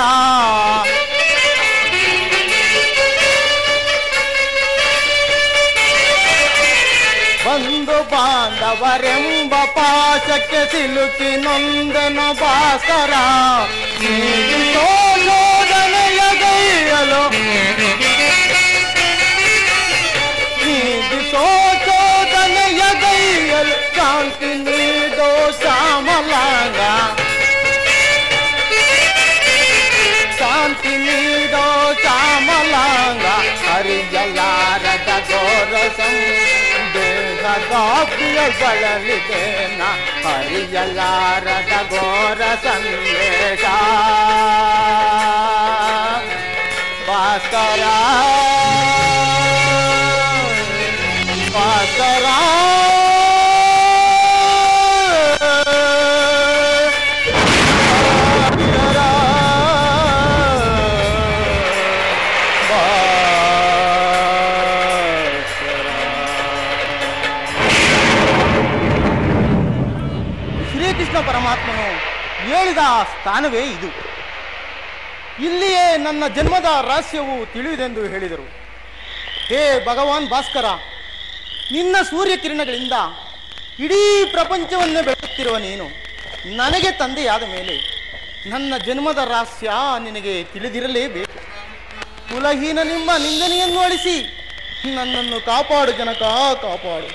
ಬಂಧು ಬಾಂಧವರೆಂಬ ಪಾಶಕ್ಕೆ ಸಿಲುಕಿ ನೊಂದೆನ ಭಾಸ್ಕರ ಶೋಧನೆಯ ಗೈಯಲು ಶೋಧನೆಯ ಗೈಯಲು ಶಾಂತಿ ನೀಡೋ ಶ್ಯಾಮಲಾಂಗ ಶಾಂತಿ ನೀಡೋ ಶ್ಯಾಮಲಾಂಗ ಹರಿಯಲಾರದ ಘೋರ ಸಂದೇಶಗಳಿದೇನ ಹರಿಯಲಾರದ ಘೋರ ಸಂದೇಶ ಭಾಸ್ಕರ ಭಾಸ್ಕರ ಶ್ರೀಕೃಷ್ಣ ಪರಮಾತ್ಮನು ಹೇಳಿದ ಸ್ಥಾನವೇ ಇದು. ಇಲ್ಲಿಯೇ ನನ್ನ ಜನ್ಮದ ರಹಸ್ಯವು ತಿಳಿಯುವುದೆಂದು ಹೇಳಿದರು. ಹೇ ಭಗವಾನ್ ಭಾಸ್ಕರ, ನಿನ್ನ ಸೂರ್ಯ ಕಿರಣಗಳಿಂದ ಇಡೀ ಪ್ರಪಂಚವನ್ನೇ ಬೆಳಗುತ್ತಿರುವ ನೀನು ನನಗೆ ತಂದೆಯಾದ ಮೇಲೆ ನನ್ನ ಜನ್ಮದ ರಹಸ್ಯ ನಿನಗೆ ತಿಳಿದಿರಲೇಬೇಕು. ಕುಲಹೀನ ನಿಮ್ಮ ನಿಂದನೆಯನ್ನು ಅಳಿಸಿ ನನ್ನನ್ನು ಕಾಪಾಡು ಜನಕ, ಕಾಪಾಡು.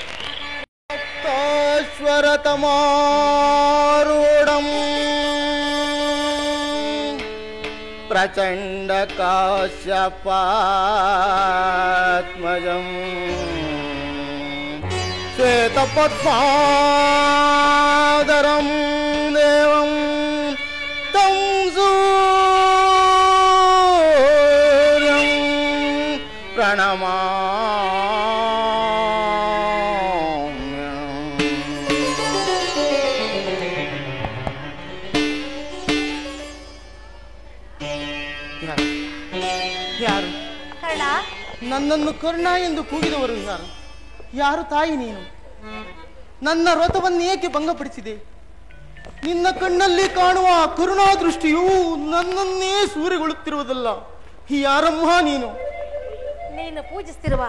ತಮಾರೂಢಂ ಪ್ರಚಂಡ ಕಾಶ್ಯಪಾತ್ಮಜಂ ಶ್ವೇತಪದ್ಮಾದರಂ ದೇವಂ तं ಸೂರ್ಯಂ ಪ್ರಣಮಾ ಯಾರು ನನ್ನನ್ನು ಕರ್ಣ ಎಂದು ಕೂಗಿದವರು ಯಾರು? ಯಾರು ತಾಯಿ ನೀನು? ನನ್ನ ವ್ರತವನ್ನು ಏಕೆ ಭಂಗಪಡಿಸಿದೆ? ನಿನ್ನ ಕಣ್ಣಲ್ಲಿ ಕಾಣುವ ಕರುಣಾ ದೃಷ್ಟಿಯು ನನ್ನನ್ನೇ ಸೂರೆಗೊಳ್ಳುತ್ತಿರುವುದಲ್ಲ. ಯಾರಮ್ಮ ನೀನು? ನೀನು ಪೂಜಿಸುತ್ತಿರುವ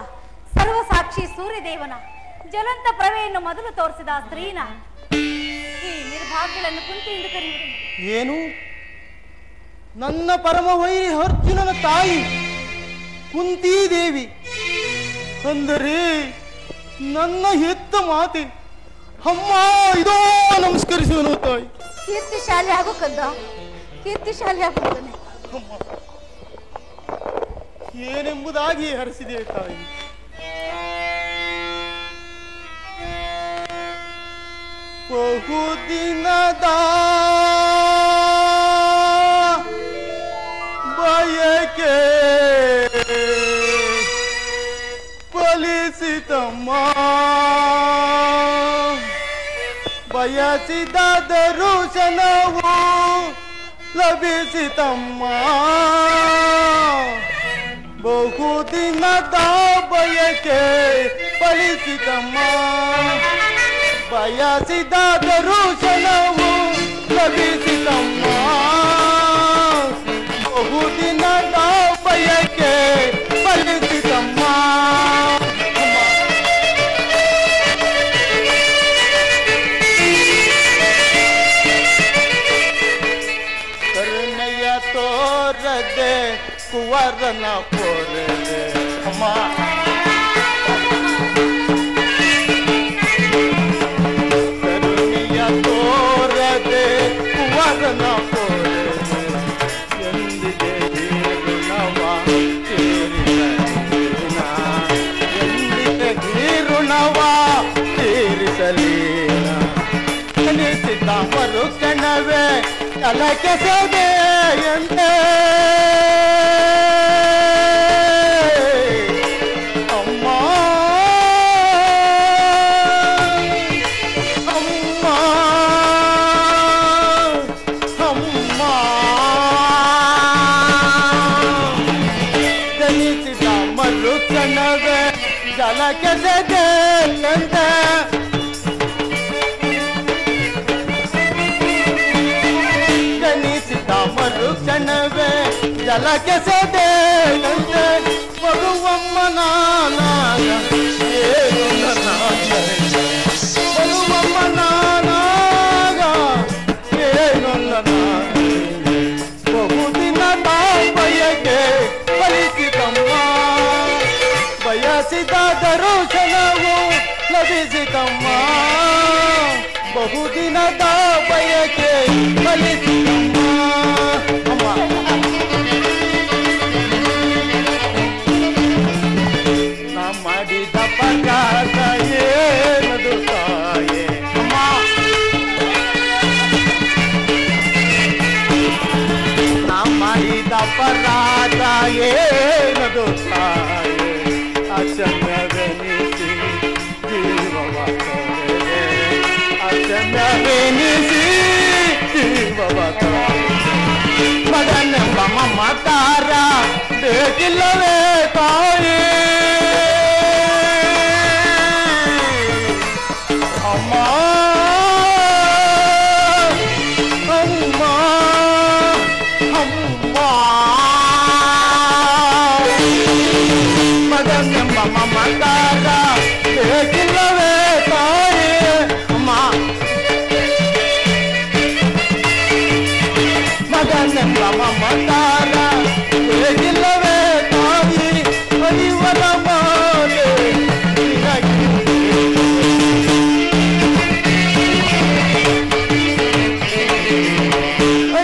ಸರ್ವಸಾಕ್ಷಿ ಸೂರ್ಯದೇವನ ಜ್ವಲಂತ ಪ್ರಭೆಯನ್ನು ಮೊದಲು ತೋರಿಸಿದ ಸ್ತ್ರೀನ ಈ ನಿರ್ಭಾಗ್ಯಗಳನ್ನು ಕುಂತಿ ಎಂದು ಕರೆಯುವುದು. ಏನು? ನನ್ನ ಪರಮ ವೈರಿ ಅರ್ಜುನನ ತಾಯಿ ಕುಂತಿದೇವಿ ಅಂದರೆ ನನ್ನ ಹೆತ್ತ ಮಾತೆ. ಅಮ್ಮ, ಇದೋ ನಮಸ್ಕರಿಸುವನು ತಾಯಿ. ಕೀರ್ತಿಶಾಲಿ ಆಗು ಕಂದ, ಕೀರ್ತಿಶಾಲಿ ಆಗುತ್ತಾನೆ. ಅಮ್ಮ, ಏನೆಂಬುದಾಗಿ ಹರಿಸಿದೆ ತಾಯಿ. ಬಹುದಿನದ ಬಯಕೆ ಫಲಿಸಿತಮ್ಮ, ಬಯಸಿದ ದರುಶನವು ಲಭಿಸಿತಮ್ಮ. ಬಹುದಿನದ ಬಯಕೆ ಫಲಿಸಿತಮ್ಮ, ಬಯಸಿದ ದರುಶನವು ಲಭಿಸಿತಮ್ಮ. ಬಹುದಿನದ ಬಯಕೆ ಫಲಿಸಿತಮ್ಮ. ಕರುಣೆಯ ತೋರದೆ ಕುವರನ ಪೋರದೆ ಅಮ್ಮ. ಕರುಣೆಯ ತೋರದೆ ಕುವರನ ಪೋರದೆ ಎಂದಿಗೆ ಋಣವ ತೀರಿಸಲೀನ, ಎಂದಿಗೆ ಋಣವ ತೀರಿಸಲೀನ. ಅನಿಸಿದ ಮರುಕಣವೇ ತಲಕೆಸದೆ ಎಂದೇ ಅಮ್ಮ, ಅಮ್ಮ, ಅಮ್ಮ. ಜನಿಸಿದ ಮರುಕಣವೇ ಜಲಕೆಸದೆ ಎಂದೇ ಜಲಕ್ಕೆ ಸದೆ ಮಗುವಮ್ಮ ನಾನಾಗ ಮಗುವಮ್ಮ ನಾನಾಗ ಏನೊಂದ ಬಹುದಿನ ಬಯಕೆ ಫಲಿಸಿತಮ್ಮ ಬಯಸಿದ ದರ್ಶನವು ಲಭಿಸಿತಮ್ಮ ಬಹುದಿನದ ಬಯಕೆ ಫಲಿಸಿತಮ್ಮ ಅಮ್ಮ ನಾ ಮಾಡಿದ ಪಗಾರ ಏನದು ತಾಯೇ ಅಮ್ಮ ನಾ ಮಾಡಿದ ಅಪರಾಧ ಏನದು ತಾಯೇ ಅಕ್ಷಮ್ಯವೆನಿಸಿ ಜೀವವ ಅಕ್ಷಮ್ಯವೆನಿಸಿ ಜೀವವ ಮಗನೆಂಬ ಮಮಕಾರ ಬೇಕಿಲ್ಲವೇ ತಾಯೇ ಅಮ್ಮ ಅಮ್ಮ ಅಮ್ಮ ಮಗನೆಂಬ ಮಮಕಾರ ಬೇಕಿಲ್ಲವೇ ತಾಯೇ ಅಮ್ಮ ಮಗನೆಂಬ ಮಮಕಾರ ಬೇಕಿಲ್ಲವೇ ತಾಯಿ ಐವರ ಮಾಲೆ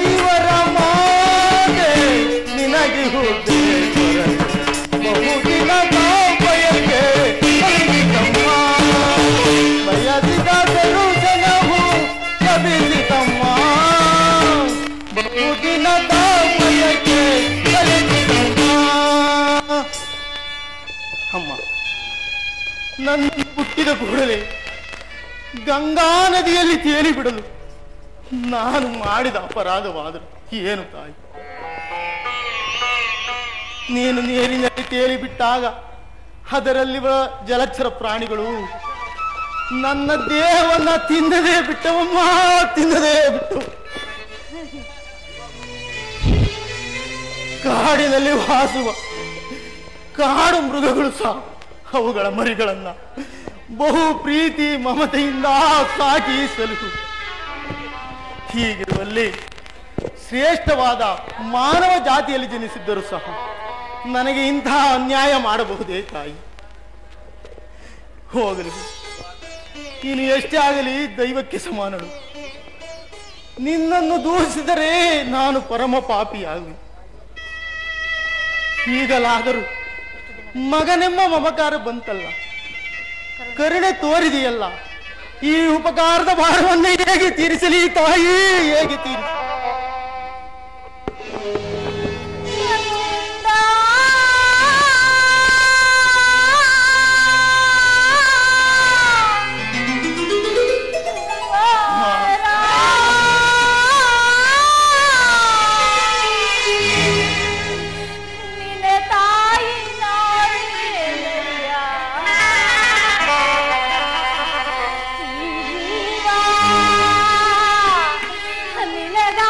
ಐವರ ಮಾಲೆ ನಿನಗೆ ಹುದ್ದೆ ಬಹುದಿನ ಬಯಕೆ ಫಲಿಸಿತಮ್ಮ ಬಯಸಿದ ದರ್ಶನವು ಲಭಿಸಿತಮ್ಮ ಬಹುದಿನದ ಬಯಕೆ ಫಲಿಸಿತಮ್ಮ ಅಮ್ಮ ನನ್ನ ಹುಟ್ಟಿದ ಕೂಡಲೇ ಗಂಗಾ ನದಿಯಲ್ಲಿ ತೇಲಿಬಿಡಲು ನಾನು ಮಾಡಿದ ಅಪರಾಧವಾದರೂ ಏನು ತಾಯಿ ನೀನು ನೀರಿನಲ್ಲಿ ತೇಲಿಬಿಟ್ಟಾಗ ಅದರಲ್ಲಿವ ಜಲಚರ ಪ್ರಾಣಿಗಳು ನನ್ನ ದೇಹವನ್ನ ತಿನ್ನದೇ ಬಿಟ್ಟವಮ್ಮ ತಿನ್ನದೇ ಬಿಟ್ಟವು ಕಾಡಿನಲ್ಲಿ ವಾಸುವ ಕಾಡು ಮೃಗಗಳು ಸಹ ಅವುಗಳ ಮರಿಗಳನ್ನ ಬಹು ಪ್ರೀತಿ ಮಮತೆಯಿಂದ ಸಾಕಿ ಸಲುಹು ಹೀಗಿರುವಲ್ಲಿ ಶ್ರೇಷ್ಠವಾದ ಮಾನವ ಜಾತಿಯಲ್ಲಿ ಜನಿಸಿದ್ದರೂ ಸಹ ನನಗೆ ಇಂತಹ ಅನ್ಯಾಯ ಮಾಡಬಹುದೇ ತಾಯಿ ಹೋಗಲಿ ನೀನು ಎಷ್ಟೇ ಆಗಲಿ ದೈವಕ್ಕೆ ಸಮಾನಳು ನಿನ್ನನ್ನು ದೂಷಿಸಿದರೆ ನಾನು ಪರಮ ಪಾಪಿಯಾಗುವೆ ಈಗಲಾದರೂ ಮಗನೆಂಬ ಮಮಕಾರ ಬಂತಲ್ಲ ಕರುಣೆ ತೋರಿದೆಯಲ್ಲ ಈ ಉಪಕಾರದ ಭಾರವನ್ನು ಹೇಗೆ ತೀರಿಸಲಿ ತಾಯಿ ಹೇಗೆ ತೀರಿಸಿ ನಿನಗ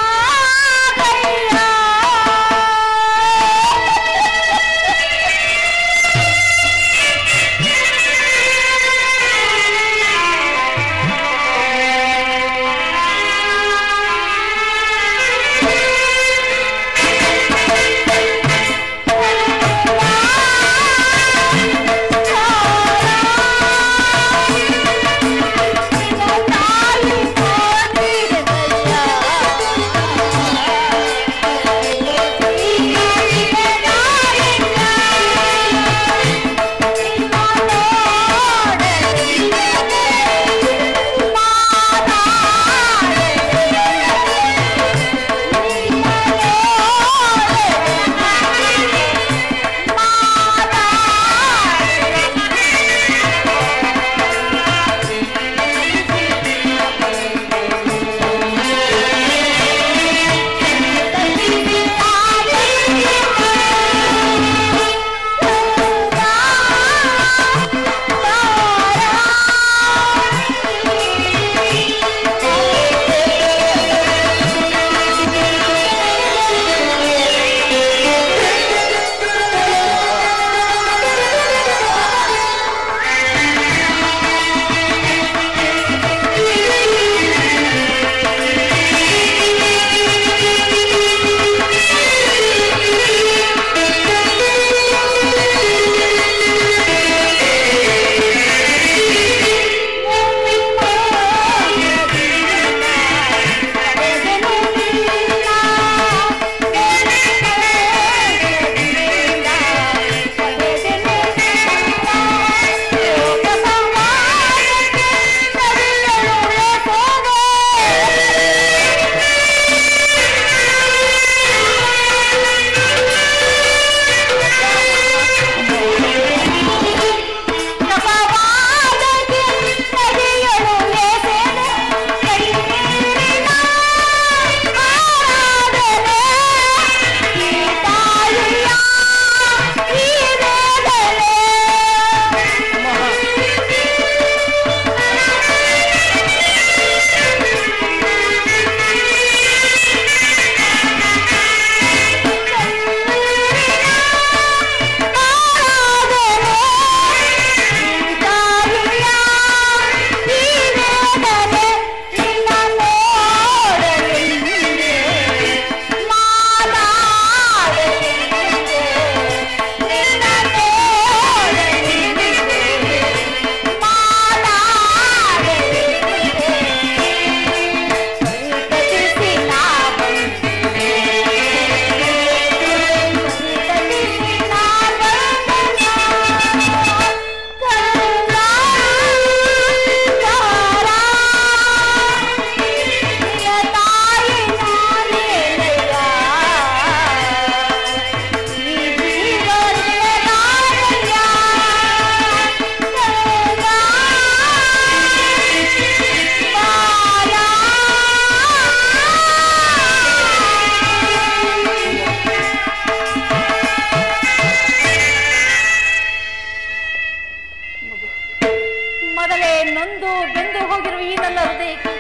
ನನ್ನ ಹೃದಯಕ್ಕೆ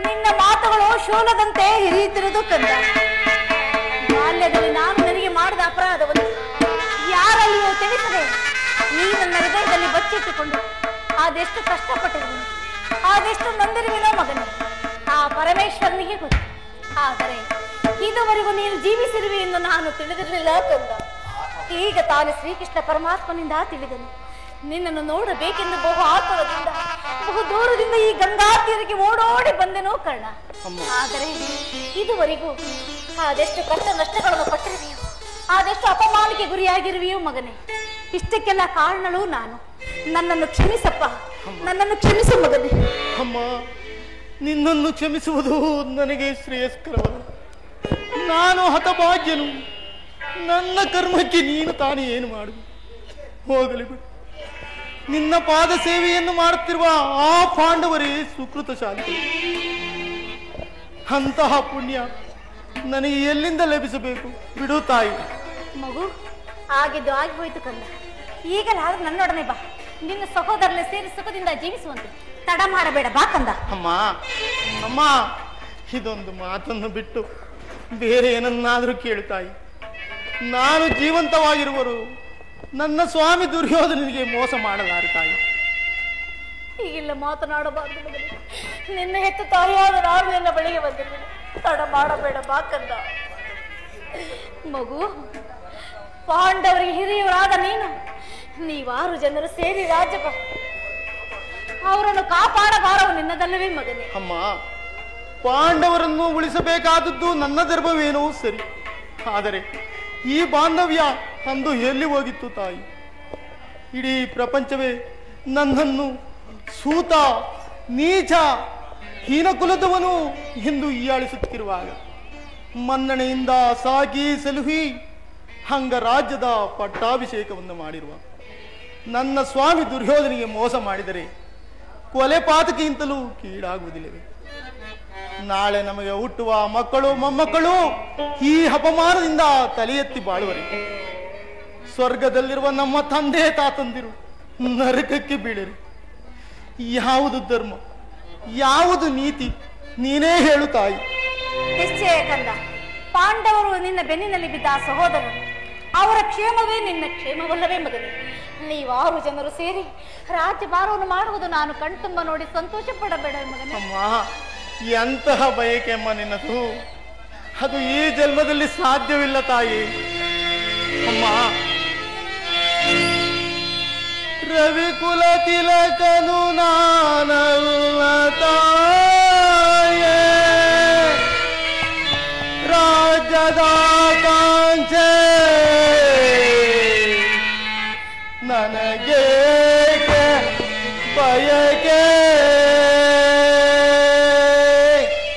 ನಿನ್ನ ಮಾತುಗಳು ಶೂಲದಂತೆ ಹಿರಿಯುತ್ತಿರುವುದು ಕಂದ. ಬಾಲ್ಯದಲ್ಲಿ ನಾನು ನನಗೆ ಮಾಡಿದ ಅಪರಾಧವನ್ನು ಯಾರಲ್ಲಿಯೂ ತಿಳಿಸದೆ ನೀ ನನ್ನ ಹೃದಯದಲ್ಲಿ ಬಚ್ಚಿಟ್ಟುಕೊಂಡು ಅದೆಷ್ಟು ಕಷ್ಟಪಟ್ಟಿರುವೆ, ಅದೆಷ್ಟು ನೊಂದಿರುವೆನೋ ಮಗನೇ, ಆ ಪರಮೇಶ್ವರನಿಗೆ ಗೊತ್ತು. ಆದರೆ ಇದುವರೆಗೂ ನೀನು ಜೀವಿಸಿರುವೆ ಎಂದು ನಾನು ತಿಳಿದಿರಲಿಲ್ಲ ಕಂದ. ಈಗ ತಾನು ಶ್ರೀಕೃಷ್ಣ ಪರಮಾತ್ಮನಿಂದ ತಿಳಿದನು. ನಿನ್ನನ್ನು ನೋಡಬೇಕೆಂದು ಬಹು ಆತುರದಿಂದ ಬಹು ದೂರದಿಂದ ಈ ಗಂಗಾ ತೀರಕ್ಕೆ ಓಡೋಡಿ ಬಂದೆನೋ ಕರ್ಣ. ಆದರೆ ಇದುವರೆಗೂ ಅದೆಷ್ಟು ಕಷ್ಟ ನಷ್ಟಗಳನ್ನು ಪಟ್ಟಿರುವೆಯೋ, ಅದೆಷ್ಟು ಅಪಮಾನಕ್ಕೆ ಗುರಿಯಾಗಿರುವೆಯೋ ಮಗನೇ. ಇಷ್ಟಕ್ಕೆಲ್ಲ ಕಾರಣಳು ನಾನು. ನನ್ನನ್ನು ಕ್ಷಮಿಸಪ್ಪ, ನನ್ನನ್ನು ಕ್ಷಮಿಸು ಮಗನೇ. ಅಮ್ಮ, ನಿನ್ನನ್ನು ಕ್ಷಮಿಸುವುದು ನನಗೆ ಶ್ರೇಯಸ್ಕರವಲ್ಲ. ನಾನು ಹತಭಾಗ್ಯನು. ನನ್ನ ಕರ್ಮಕ್ಕೆ ನೀನು ತಾನೇ ಏನು ಮಾಡು. ಹೋಗಲಿ ಬಿಡು. ನಿನ್ನ ಪಾದ ಸೇವೆಯನ್ನು ಮಾಡುತ್ತಿರುವ ಆ ಪಾಂಡವರೇ ಸುಕೃತಶಾಲಿ. ಅಂತಹ ಪುಣ್ಯ ನನಗೆ ಎಲ್ಲಿಂದ ಲಭಿಸಬೇಕು? ಬಿಡು ತಾಯಿ. ಮಗು, ಆಗಿದ್ದು ಆಗಿ ಹೋಯ್ತು ಕಂದ. ಈಗಲಾದ್ರೂ ನನ್ನೊಡನೆ ಬಾ. ನಿನ್ನ ಸಹೋದರನ ಸೇರಿ ಸುಖದಿಂದ ಜೀವಿಸುವಂತೆ ತಡ ಮಾಡಬೇಡ, ಬಾ ಕಂದ. ಅಮ್ಮ ಅಮ್ಮ, ಇದೊಂದು ಮಾತನ್ನು ಬಿಟ್ಟು ಬೇರೆ ಏನನ್ನಾದರೂ ಕೇಳು ತಾಯಿ. ನಾನು ಜೀವಂತವಾಗಿರುವರು ನನ್ನ ಸ್ವಾಮಿ ದುರ್ಯೋಧನಿಗೆ ಮೋಸ ಮಾಡಲಾರೆ ತಾಯಿ. ಹೀಗೆಲ್ಲ ಮಾತನಾಡಬಾರದು ಮಗನೇ. ನಿನ್ನ ಹೆತ್ತು ತಾಯಿಯಾದ ನಾನು ನಿನ್ನ ಬಳಿಗೆ ಬಂದಿದ್ದೇನೆ. ತಡ ಮಾಡಬೇಡ, ಬಾ ಕಂದ. ಮಗು, ಪಾಂಡವರಿಗೆ ಹಿರಿಯವರಾದ ನೀವಾರು ಜನರು ಸೇರಿ ರಾಜ್ಯ ಅವರನ್ನು ಕಾಪಾಡಬಾರವು ನಿನ್ನದಲ್ಲವೇ ಮಗನೇ? ಅಮ್ಮ, ಪಾಂಡವರನ್ನು ಉಳಿಸಬೇಕಾದದ್ದು ನನ್ನ ಧರ್ಮವೇನೋ ಸರಿ. ಆದರೆ ಈ ಬಾಂಧವ್ಯ ಅಂದು ಎಲ್ಲಿ ಹೋಗಿತ್ತು ತಾಯಿ? ಇಡೀ ಪ್ರಪಂಚವೇ ನನ್ನನ್ನು ಸೂತ, ನೀಚ, ಹೀನಕುಲದವನು ಎಂದು ಹೀಯಾಳಿಸುತ್ತಿರುವಾಗ ಮನ್ನಣೆಯಿಂದ ಸಾಗಿ ಸಲುಹಿ ಅಂಗರಾಜ್ಯದ ಪಟ್ಟಾಭಿಷೇಕವನ್ನು ಮಾಡಿರುವ ನನ್ನ ಸ್ವಾಮಿ ದುರ್ಯೋಧನಿಗೆ ಮೋಸ ಮಾಡಿದರೆ ಕೊಲೆ ಪಾತಕಿಂತಲೂ ಕೀಡಾಗುವುದಿಲ್ಲವೇ? ನಾಳೆ ನಮಗೆ ಹುಟ್ಟುವ ಮಕ್ಕಳು ಮೊಮ್ಮಕ್ಕಳು ಈ ಅಪಮಾನದಿಂದ ತಲೆ ಎತ್ತಿ ಬಾಳುವರೆ. ಸ್ವರ್ಗದಲ್ಲಿರುವ ನಮ್ಮ ತಂದೆ ತಾತಂದಿರು ನರಕಕ್ಕೆ ಬೀಳರು. ಯಾವುದು ಧರ್ಮ, ಯಾವುದು ನೀತಿ? ನೀನೇ ಹೇಳು ತಾಯಿ. ನಿಶ್ಚಯ ಕಂದ. ಪಾಂಡವರು ನಿನ್ನ ಬೆನ್ನಿನಲ್ಲಿ ಬಿದ್ದ ಸಹೋದರರು, ಅವರ ಕ್ಷೇಮವೇ ನಿನ್ನ ಕ್ಷೇಮವಲ್ಲವೇ ಮಗನೇ? ನೀವಾರು ಜನರು ಸೇರಿ ರಾಜ್ಯಭಾರವನ್ನು ಮಾಡುವುದು ನಾನು ಕಣ್ತುಂಬ ನೋಡಿ ಸಂತೋಷ ಪಡಬೇಡ ಮಗನೇ. ಅಮ್ಮ, ಎಂತಹ ಬಯಕೆ ಅಮ್ಮ ನಿನ್ನದು. ಅದು ಈ ಜನ್ಮದಲ್ಲಿ ಸಾಧ್ಯವಿಲ್ಲ ತಾಯಿ. ಅಮ್ಮ, ರವಿಕುಲ ತಿಲಕನು ನಾನಲ್ಲ ತಾಯೇ, ರಾಜ್ಯದ ಕಾಂಕ್ಷೆ ನನಗೆ ಬಯಕೆ.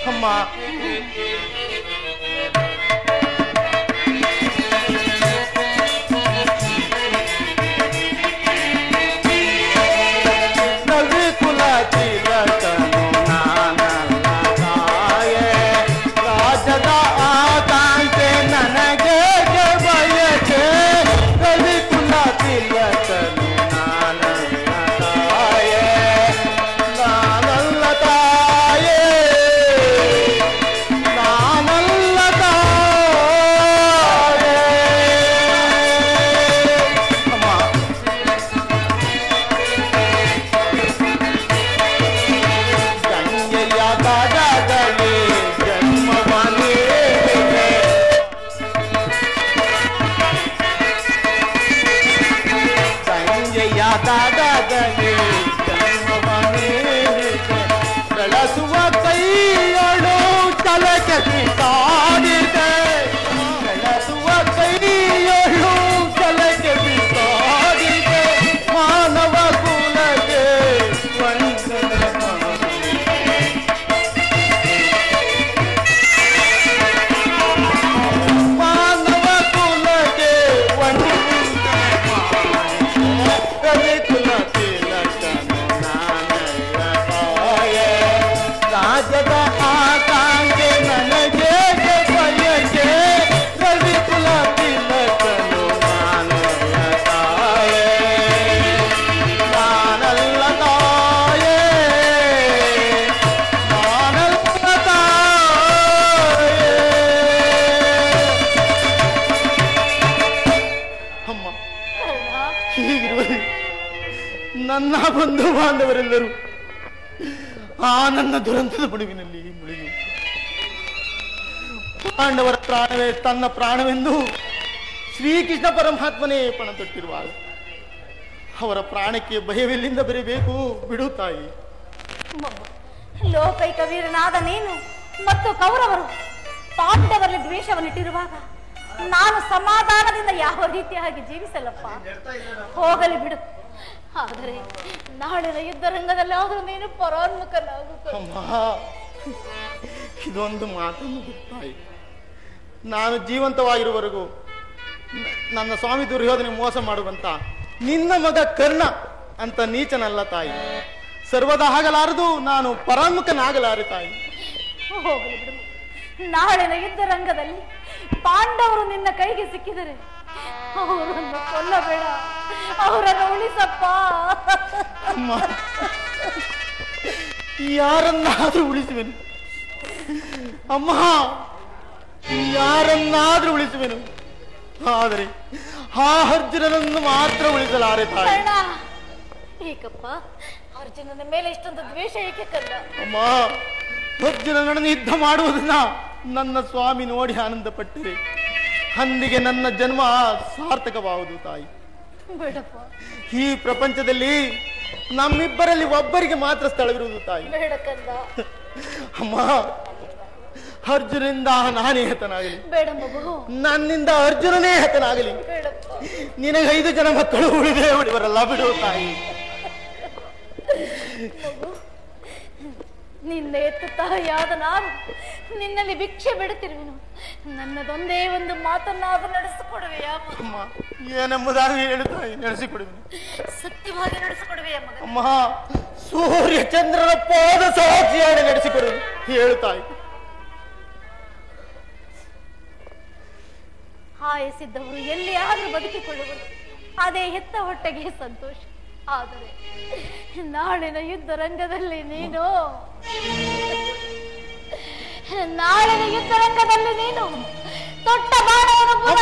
ಅಮ್ಮ, ರವಿಕುಲ ತಿಲಕನು ನಾನಲ್ಲ ತಾಯೇ, ರಾಜ್ಯದ ಆಕಾಂಕ್ಷೆ ನನಗೆ ಬಯಕೆ. ರವಿಕುಲ ತಿಲಕನು ನಾನಲ್ಲ ತಾಯೇ, ನಾನಲ್ಲ ತಾಯೇ, ನಾನಲ್ಲ ತಾಯೇ. ಅಮ್ಮ, ಗಂಗೆಯ ದಡದಲ್ಲಿ ಜನ್ಮವನೇರಿದೆ, ಗಂಗೆಯ ದಡದಲ್ಲಿ ಜನ್ಮವನೇರಿದೆ, ಬೆಳೆಸುವ ಕೈಗಳು ತಲೆಗೆ ಬಿಸಾಡಿದೆ, ಬೆಳೆಸುವ ಕೈಗಳು ತಲೆಗೆ ಬಿಸಾಡಿದೆ, ಮಾನವ ಕುಲಕ್ಕೆ ವಂಚನೆ ಮಾಡಿ. ಮಾನವ ಕುಲಕ್ಕೆ ವಂಚನೆ ಮಾಡಿ. ರವಿಕುಲ ತಿಲಕನು ನಾನಲ್ಲ ತಾಯೇ, ರಾಜ್ಯದ ಆಕಾಂಕ್ಷೆ ನನಗೆ ನನ್ನ ಬಂಧು ಬಾಂಧವರೆಲ್ಲರೂ ಆ ನನ್ನ ದುರಂತದ ಬಡುವಿನಲ್ಲಿ ಮುಳುಗಿ ಪಾಂಡವರ ಪ್ರಾಣವೇ ತನ್ನ ಪ್ರಾಣವೆಂದು ಶ್ರೀಕೃಷ್ಣ ಪರಮಾತ್ಮನೇ ಪಣ ತೊಟ್ಟಿರುವಾಗ ಅವರ ಪ್ರಾಣಕ್ಕೆ ಭಯವೆಲ್ಲಿಂದ ಬರಬೇಕು? ಬಿಡು ತಾಯಿ. ಲೋಕೈಕ ವೀರನಾದ ನೀನು ಮತ್ತು ಕೌರವರು ಪಾಂಡವರಲ್ಲಿ ದ್ವೇಷವನ್ನಿಟ್ಟಿರುವಾಗ ನಾನು ಸಮಾಧಾನದಿಂದ ಯಾವ ರೀತಿಯಾಗಿ ಜೀವಿಸಲಪ್ಪ? ಹೋಗಲಿ ಬಿಡು. ಆದರೆ ನಾಳಿನ ಯುದ್ಧ ರಂಗದಲ್ಲಿ ಆದರೂ ನೀನು ಪರಾನ್ಮುಖನಾಗುತ್ತ. ಇದೊಂದು ಮಾತನ್ನು ತಾಯಿ, ನಾನು ಜೀವಂತವಾಗಿರುವವರೆಗೂ ನನ್ನ ಸ್ವಾಮಿ ದುರ್ಯೋಧನೆ ಮೋಸ ಮಾಡುವಂತ ನಿನ್ನ ಮಗ ಕರ್ಣ ಅಂತ ನೀಚನಲ್ಲ ತಾಯಿ. ಸರ್ವದಾ ಆಗಲಾರದು, ನಾನು ಪರಾನ್ಮುಖನಾಗಲಾರೆ ತಾಯಿ. ಹೋಗಲಿ ಬಿಡು. ನಾಳಿನ ಯುದ್ಧ ರಂಗದಲ್ಲಿ ಪಾಂಡವರು ನಿನ್ನ ಕೈಗೆ ಸಿಕ್ಕಿದರೆ ಅವರನ್ನು ಕೊಲ್ಲಬೇಡ, ಅವರನ್ನು ಉಳಿಸಪ್ಪ. ಯಾರನ್ನಾದ್ರೂ ಉಳಿಸುವೆನು ಅಮ್ಮ, ಯಾರನ್ನಾದ್ರೂ ಉಳಿಸುವೆನು. ಆದರೆ ಆ ಅರ್ಜುನನನ್ನು ಮಾತ್ರ ಉಳಿಸಲಾರೆ ತಾಯಿ. ಏಕಪ್ಪ ಅರ್ಜುನನ ಮೇಲೆ ಇಷ್ಟೊಂದು ದ್ವೇಷ ಏಕೆ ಕಂದ? ಅಮ್ಮ, ಅರ್ಜುನನನ್ನು ಯುದ್ಧ ಮಾಡುವುದನ್ನ ನನ್ನ ಸ್ವಾಮಿ ನೋಡಿ ಆನಂದ ಪಟ್ಟರೆ ಅಂದಿಗೆ ನನ್ನ ಜನ್ಮ ಸಾರ್ಥಕವಾಗುವುದು ತಾಯಿ. ಬೇಡಪ್ಪ, ಈ ಪ್ರಪಂಚದಲ್ಲಿ ನಮ್ಮಿಬ್ಬರಲ್ಲಿ ಒಬ್ಬರಿಗೆ ಮಾತ್ರ ಸ್ಥಳವಿರುವುದು ತಾಯಿ. ಬೇಡ ಕಂದ. ಅಮ್ಮ, ಅರ್ಜುನನಿಂದ ನಾನೇ ಹತನಾಗಲಿ, ಬೇಡ ಮಗು. ನನ್ನಿಂದ ಅರ್ಜುನನೇ ಹತನಾಗಲಿ. ಬೇಡಪ್ಪ. ನಿನಗೆ 5 ಜನ ಮಕ್ಕಳು ಉಳಿಬರಲ್ಲ, ಬಿಡು ತಾಯಿ. ಮಗು, ನಿನ್ನ ಎತ್ತ ತಾಯಿಯಾದ ನಾನು ನಿನ್ನಲ್ಲಿ ಭಿಕ್ಷೆ ಬಿಡುತ್ತಿರುವೆನು. ನನ್ನದೊಂದೇ ಒಂದು ಮಾತನ್ನಾದರೂ ನಡೆಸಿಕೊಡುವೆಯಾ? ಅಮ್ಮ, ಏನೆಂಬುದಾಗಿ ಹೇಳುತ್ತಾಯಿ, ನಡೆಸಿಕೊಡುವೆನು. ಸತ್ಯವಾಗಿ ನಡೆಸಿಕೊಡುವೆಯಾ ಮಗ? ಅಮ್ಮ, ಸೂರ್ಯ ಚಂದ್ರನ ಪಾದ ಸಾಕ್ಷಿಯಾಗಿ ನಡೆಸಿಕೊಡುವೆನು, ಹೇಳುತ್ತಾಯಿ. ಹಾಯಿಸಿದ್ದವರು ಎಲ್ಲಿಯಾದರೂ ಬದುಕಿಕೊಳ್ಳುವರು, ಅದೇ ಹೆತ್ತ ಹೊಟ್ಟೆಗೆ ಸಂತೋಷ. ಆದರೆ ನಾಳಿನ ಯುದ್ಧ ರಂಗದಲ್ಲಿ ನೀನು ತೊಟ್ಟ ಬಾಣವನ್ನು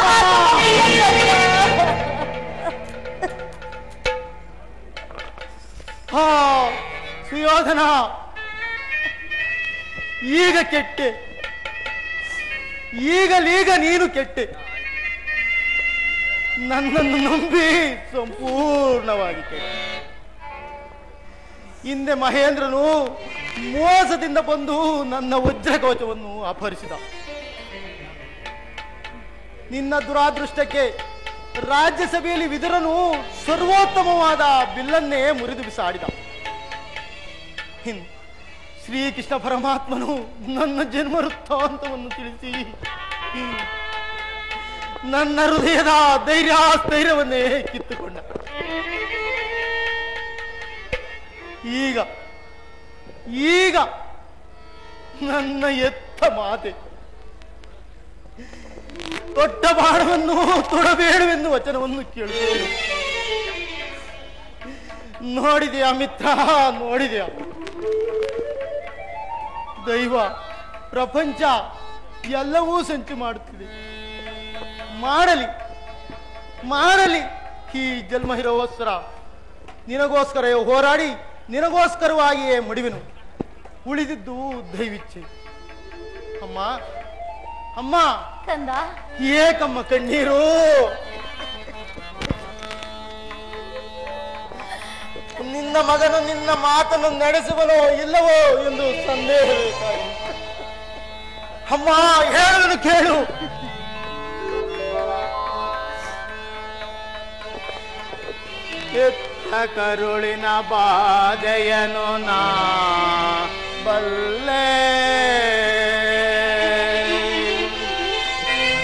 ಸುಯೋಧನ, ಈಗ ಕೆಟ್ಟೆ, ಈಗಲೀಗ ನೀನು ಕೆಟ್ಟೆ. ನನ್ನನ್ನು ನಂಬಿ ಸಂಪೂರ್ಣವಾಗಿ ಕೆಟ್ಟೆ. ಹಿಂದೆ ಮಹೇಂದ್ರನು ಮೋಸದಿಂದ ಬಂದು ನನ್ನ ವಜ್ರ ಕವಚವನ್ನು ಅಪಹರಿಸಿದ. ನಿನ್ನ ದುರಾದೃಷ್ಟಕ್ಕೆ ರಾಜ್ಯಸಭೆಯಲ್ಲಿ ವಿದುರನು ಸರ್ವೋತ್ತಮವಾದ ಬಿಲ್ಲನ್ನೇ ಮುರಿದು ಬಿಸಾಡಿದ. ಶ್ರೀಕೃಷ್ಣ ಪರಮಾತ್ಮನು ನನ್ನ ಜನ್ಮ ವೃತ್ತಾಂತವನ್ನು ತಿಳಿಸಿ ನನ್ನ ಹೃದಯದ ಧೈರ್ಯವನ್ನೇ ಕಿತ್ತುಕೊಂಡ. ಈಗ ನನ್ನ ಎತ್ತ ಮಾತೆ ದೊಡ್ಡ ಬಾಣವನ್ನು ತೊಡಬೇಡುವೆಂದು ವಚನವನ್ನು ಕೇಳುತ್ತೇನೆ. ನೋಡಿದೆಯಾ ಮಿತ್ರ, ನೋಡಿದೆಯಾ? ದೈವ, ಪ್ರಪಂಚ ಎಲ್ಲವೂ ಸಂಚು ಮಾಡುತ್ತಿದೆ. ಮಾಡಲಿ ಈ ಜನ್ಮ ಇರೋವಸ್ತ್ರ ನಿನಗೋಸ್ಕರ ಹೋರಾಡಿ ನಿನಗೋಸ್ಕರವಾಗಿಯೇ ಮಡಿವೆನು. ಉಳಿದಿದ್ದು ದೈವಿಚ್ಛೆ. ಅಮ್ಮ ಕಂದ, ಏಕಮ್ಮ ಕಣ್ಣೀರು? ನಿನ್ನ ಮಗನು ನಿನ್ನ ಮಾತನ್ನು ನಡೆಸುವನೋ ಇಲ್ಲವೋ ಎಂದು ಸಂದೇಹಬೇಕಾಗಿ. ಅಮ್ಮ, ಹೇಳುವನು ಕೇಳು. ಎತ್ತ ಕರುಳಿನ ಬಾಧೆಯನು ನಾ ಬಲ್ಲೆ,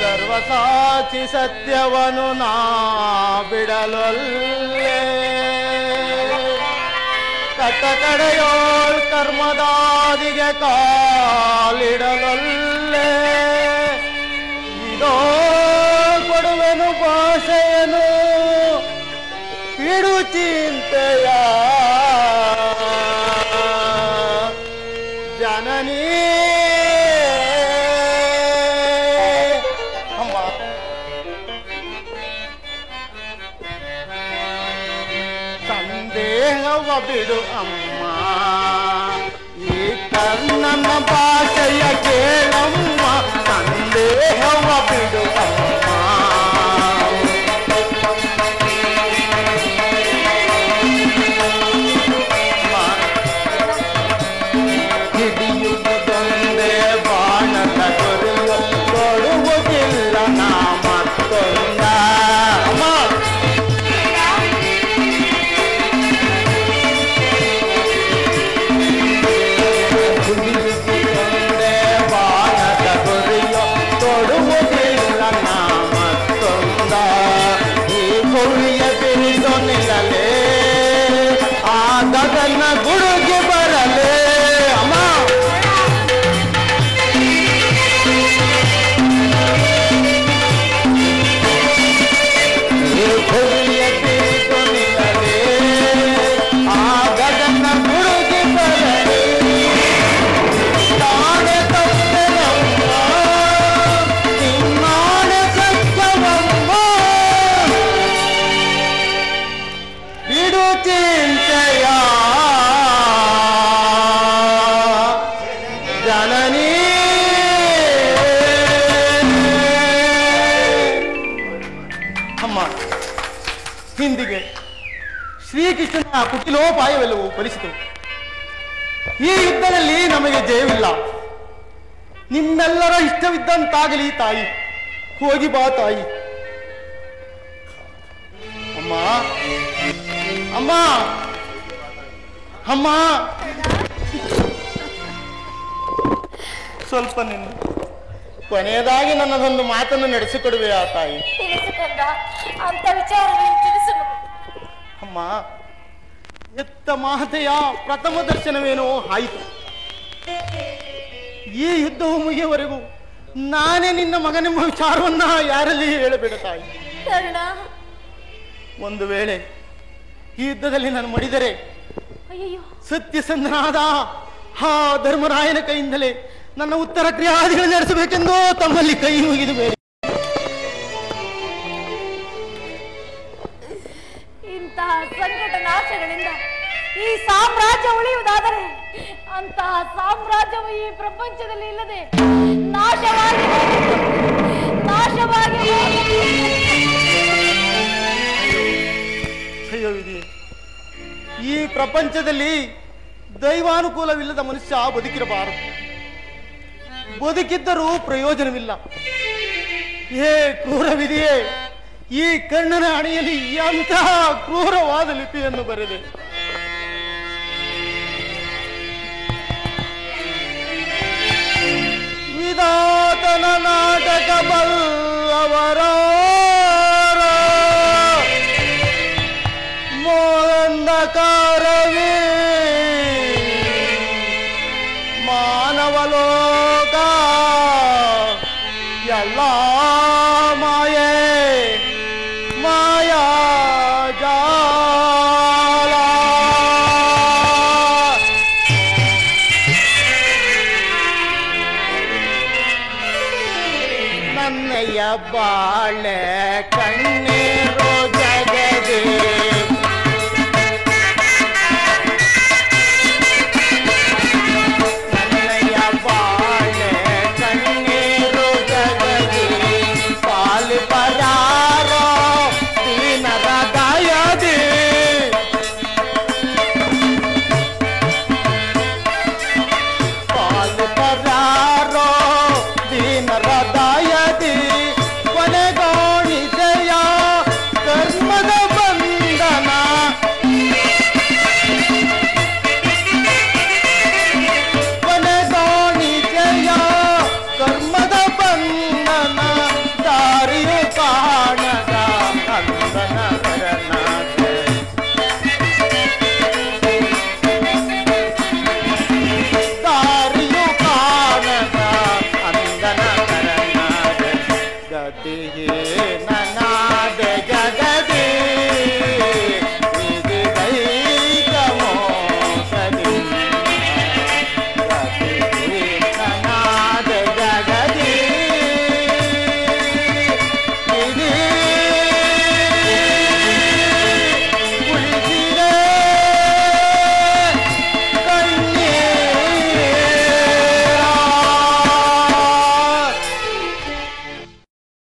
ಸರ್ವಸಾಕ್ಷಿ ಸತ್ಯವನು ನಾ ಬಿಡಲೊಲ್ಲೆ, ಕಟ್ಟಕಡೆಯೋಳ್ ಕರ್ಮದಾದಿಗೆ ಕಾಲಿಡಲೊಲ್ಲೆ, ಇದೋ ಕೊಡುವೆನು ಭಾಷೆಯನು ಬಿಡು ಚಿಂತೆಯ ಜನನೀ. ಅಮ್ಮ, ಸಂದೇಹವ ಬಿಡು ಅಮ್ಮ, ಈ ಕರ್ಣನ ಭಾಷೆಯ ಕೇಳಮ್ಮ, ಸಂದೇಹವ ಬಿಡು ಅಮ್ಮ. ಹಿಡಿಯುವುದೊಂದೇ ಬಾಣದ ಕೊರೆಯು, ಕೊಡುವುದಿಲ್ಲ ನಾ ಮತ್ತೊಂದ. ಅಮ್ಮ ಹಿಡಿಯುವುದೊಂದೇ ಬಾಣದ ಕೊರೆಯು, ಕೊಡುವುದಿಲ್ಲ ನಾ ಮತ್ತೊಂದ. ಈ ಕೊರಿಯ ಬಿರಿದು ನಿಲ್ಲಲೇ, ಆ ಗಗನ ಗುಡುಗಿ ಬರಲೇ. ಅಮ್ಮ ಈ ಕೊರಿಯ ಬಿರಿದು ನಿಲ್ಲಲೇ, ಆ ಗಗನ ಗುಡುಗಿ ಬರಲೇ. ತಾನೆ ತಪ್ಪೆನಮ್ಮ, ನಿನ್ನಾಣೆ ಸತ್ಯವಮ್ಮ, ಬಿಡು ಚಿಂತೆಯ ಜನನಿ. ಅಮ್ಮ, ಹಿಂದಿಗೆ ಶ್ರೀಕೃಷ್ಣನ ಕುಟಿಲೋಪಾಯವೆಲ್ಲವೂ ಫಲಿಸಿತು. ಈ ಯುದ್ಧದಲ್ಲಿ ನಮಗೆ ಜಯವಿಲ್ಲ. ನಿಮ್ಮೆಲ್ಲರ ಇಷ್ಟವಿದ್ದಂತಾಗಲಿ ತಾಯಿ. ಹೋಗಿ ಬಾ ತಾಯಿ. ಅಮ್ಮ ಅಮ್ಮ ಅಮ್ಮ, ಸ್ವಲ್ಪ ನಿನ್ನ ಕೊನೆಯದಾಗಿ ನನ್ನದೊಂದು ಮಾತನ್ನು ನಡೆಸಿಕೊಡುವೆಯಾ ತಾಯಿ? ತಿಳಿಸಿಕೊಂಡ ಅಂತ ವಿಚಾರಗಳನ್ನು ತಿಳಿಸು. ಅಮ್ಮ, ಎತ್ತ ಮಾತೆಯ ಪ್ರಥಮ ದರ್ಶನವೇನೋ ಆಯಿತು. ಈ ಯುದ್ಧವು ಮುಗಿಯುವವರೆಗೂ ನಾನೇ ನಿನ್ನ ಮಗನೆಂಬ ವಿಚಾರವನ್ನ ಯಾರಲ್ಲಿ ಹೇಳಬೇಡ ತಾಯಿ. ಕರ್ಣ, ಒಂದು ವೇಳೆ ಈ ಯುದ್ಧದಲ್ಲಿ ನಾನು ಮಡಿದರೆ ಅಯ್ಯಯ್ಯೋ, ಸತ್ಯಸಂಧನಾದ ಆ ಧರ್ಮರಾಯನ ಕೈಯಿಂದಲೇ ನನ್ನ ಉತ್ತರ ಕ್ರಿಯಾದಿಗಳು ನಡೆಸಬೇಕೆಂದು ತಮ್ಮಲ್ಲಿ ಕೈ ಮುಗಿದು ಬೇರೆ. ಇಂತಹ ಸಂಕಟ ನಾಶಗಳಿಂದ ಈ ಸಾಮ್ರಾಜ್ಯ ಉಳಿಯುವುದಾದರೆ ಅಂತಹ ಸಾಮ್ರಾಜ್ಯವು ಈ ಪ್ರಪಂಚದಲ್ಲಿ ಇಲ್ಲದೆ ನಾಶವಾಗಿ ಅಯ್ಯೋ ವಿಧಿ, ಈ ಪ್ರಪಂಚದಲ್ಲಿ ದೈವಾನುಕೂಲವಿಲ್ಲದ ಮನುಷ್ಯ ಬದುಕಿರಬಾರದು. ಬದುಕಿದ್ದರೂ ಪ್ರಯೋಜನವಿಲ್ಲ. ಹೇ ಕ್ರೂರ ವಿಧಿಯೇ, ಈ ಕರ್ಣನ ಹಣೆಯಲ್ಲಿ ಎಂತಹ ಕ್ರೂರವಾದ ಲಿಪಿಯನ್ನು ಬರೆದೆ. ವಿಧಾತನ ನಾಟಕ ಬಲ್ಲವರ ಮೋದಂಧಕಾರವೇ ಮಾನವಲೋಕ ಎಲ್ಲ ಮಾಯೆ ಮಾಯಾ ಜಾಲ. ನನ್ನಯ್ಯ ಬಾಳೆ ಕಣ್ಣೀರು ಜಗದೇ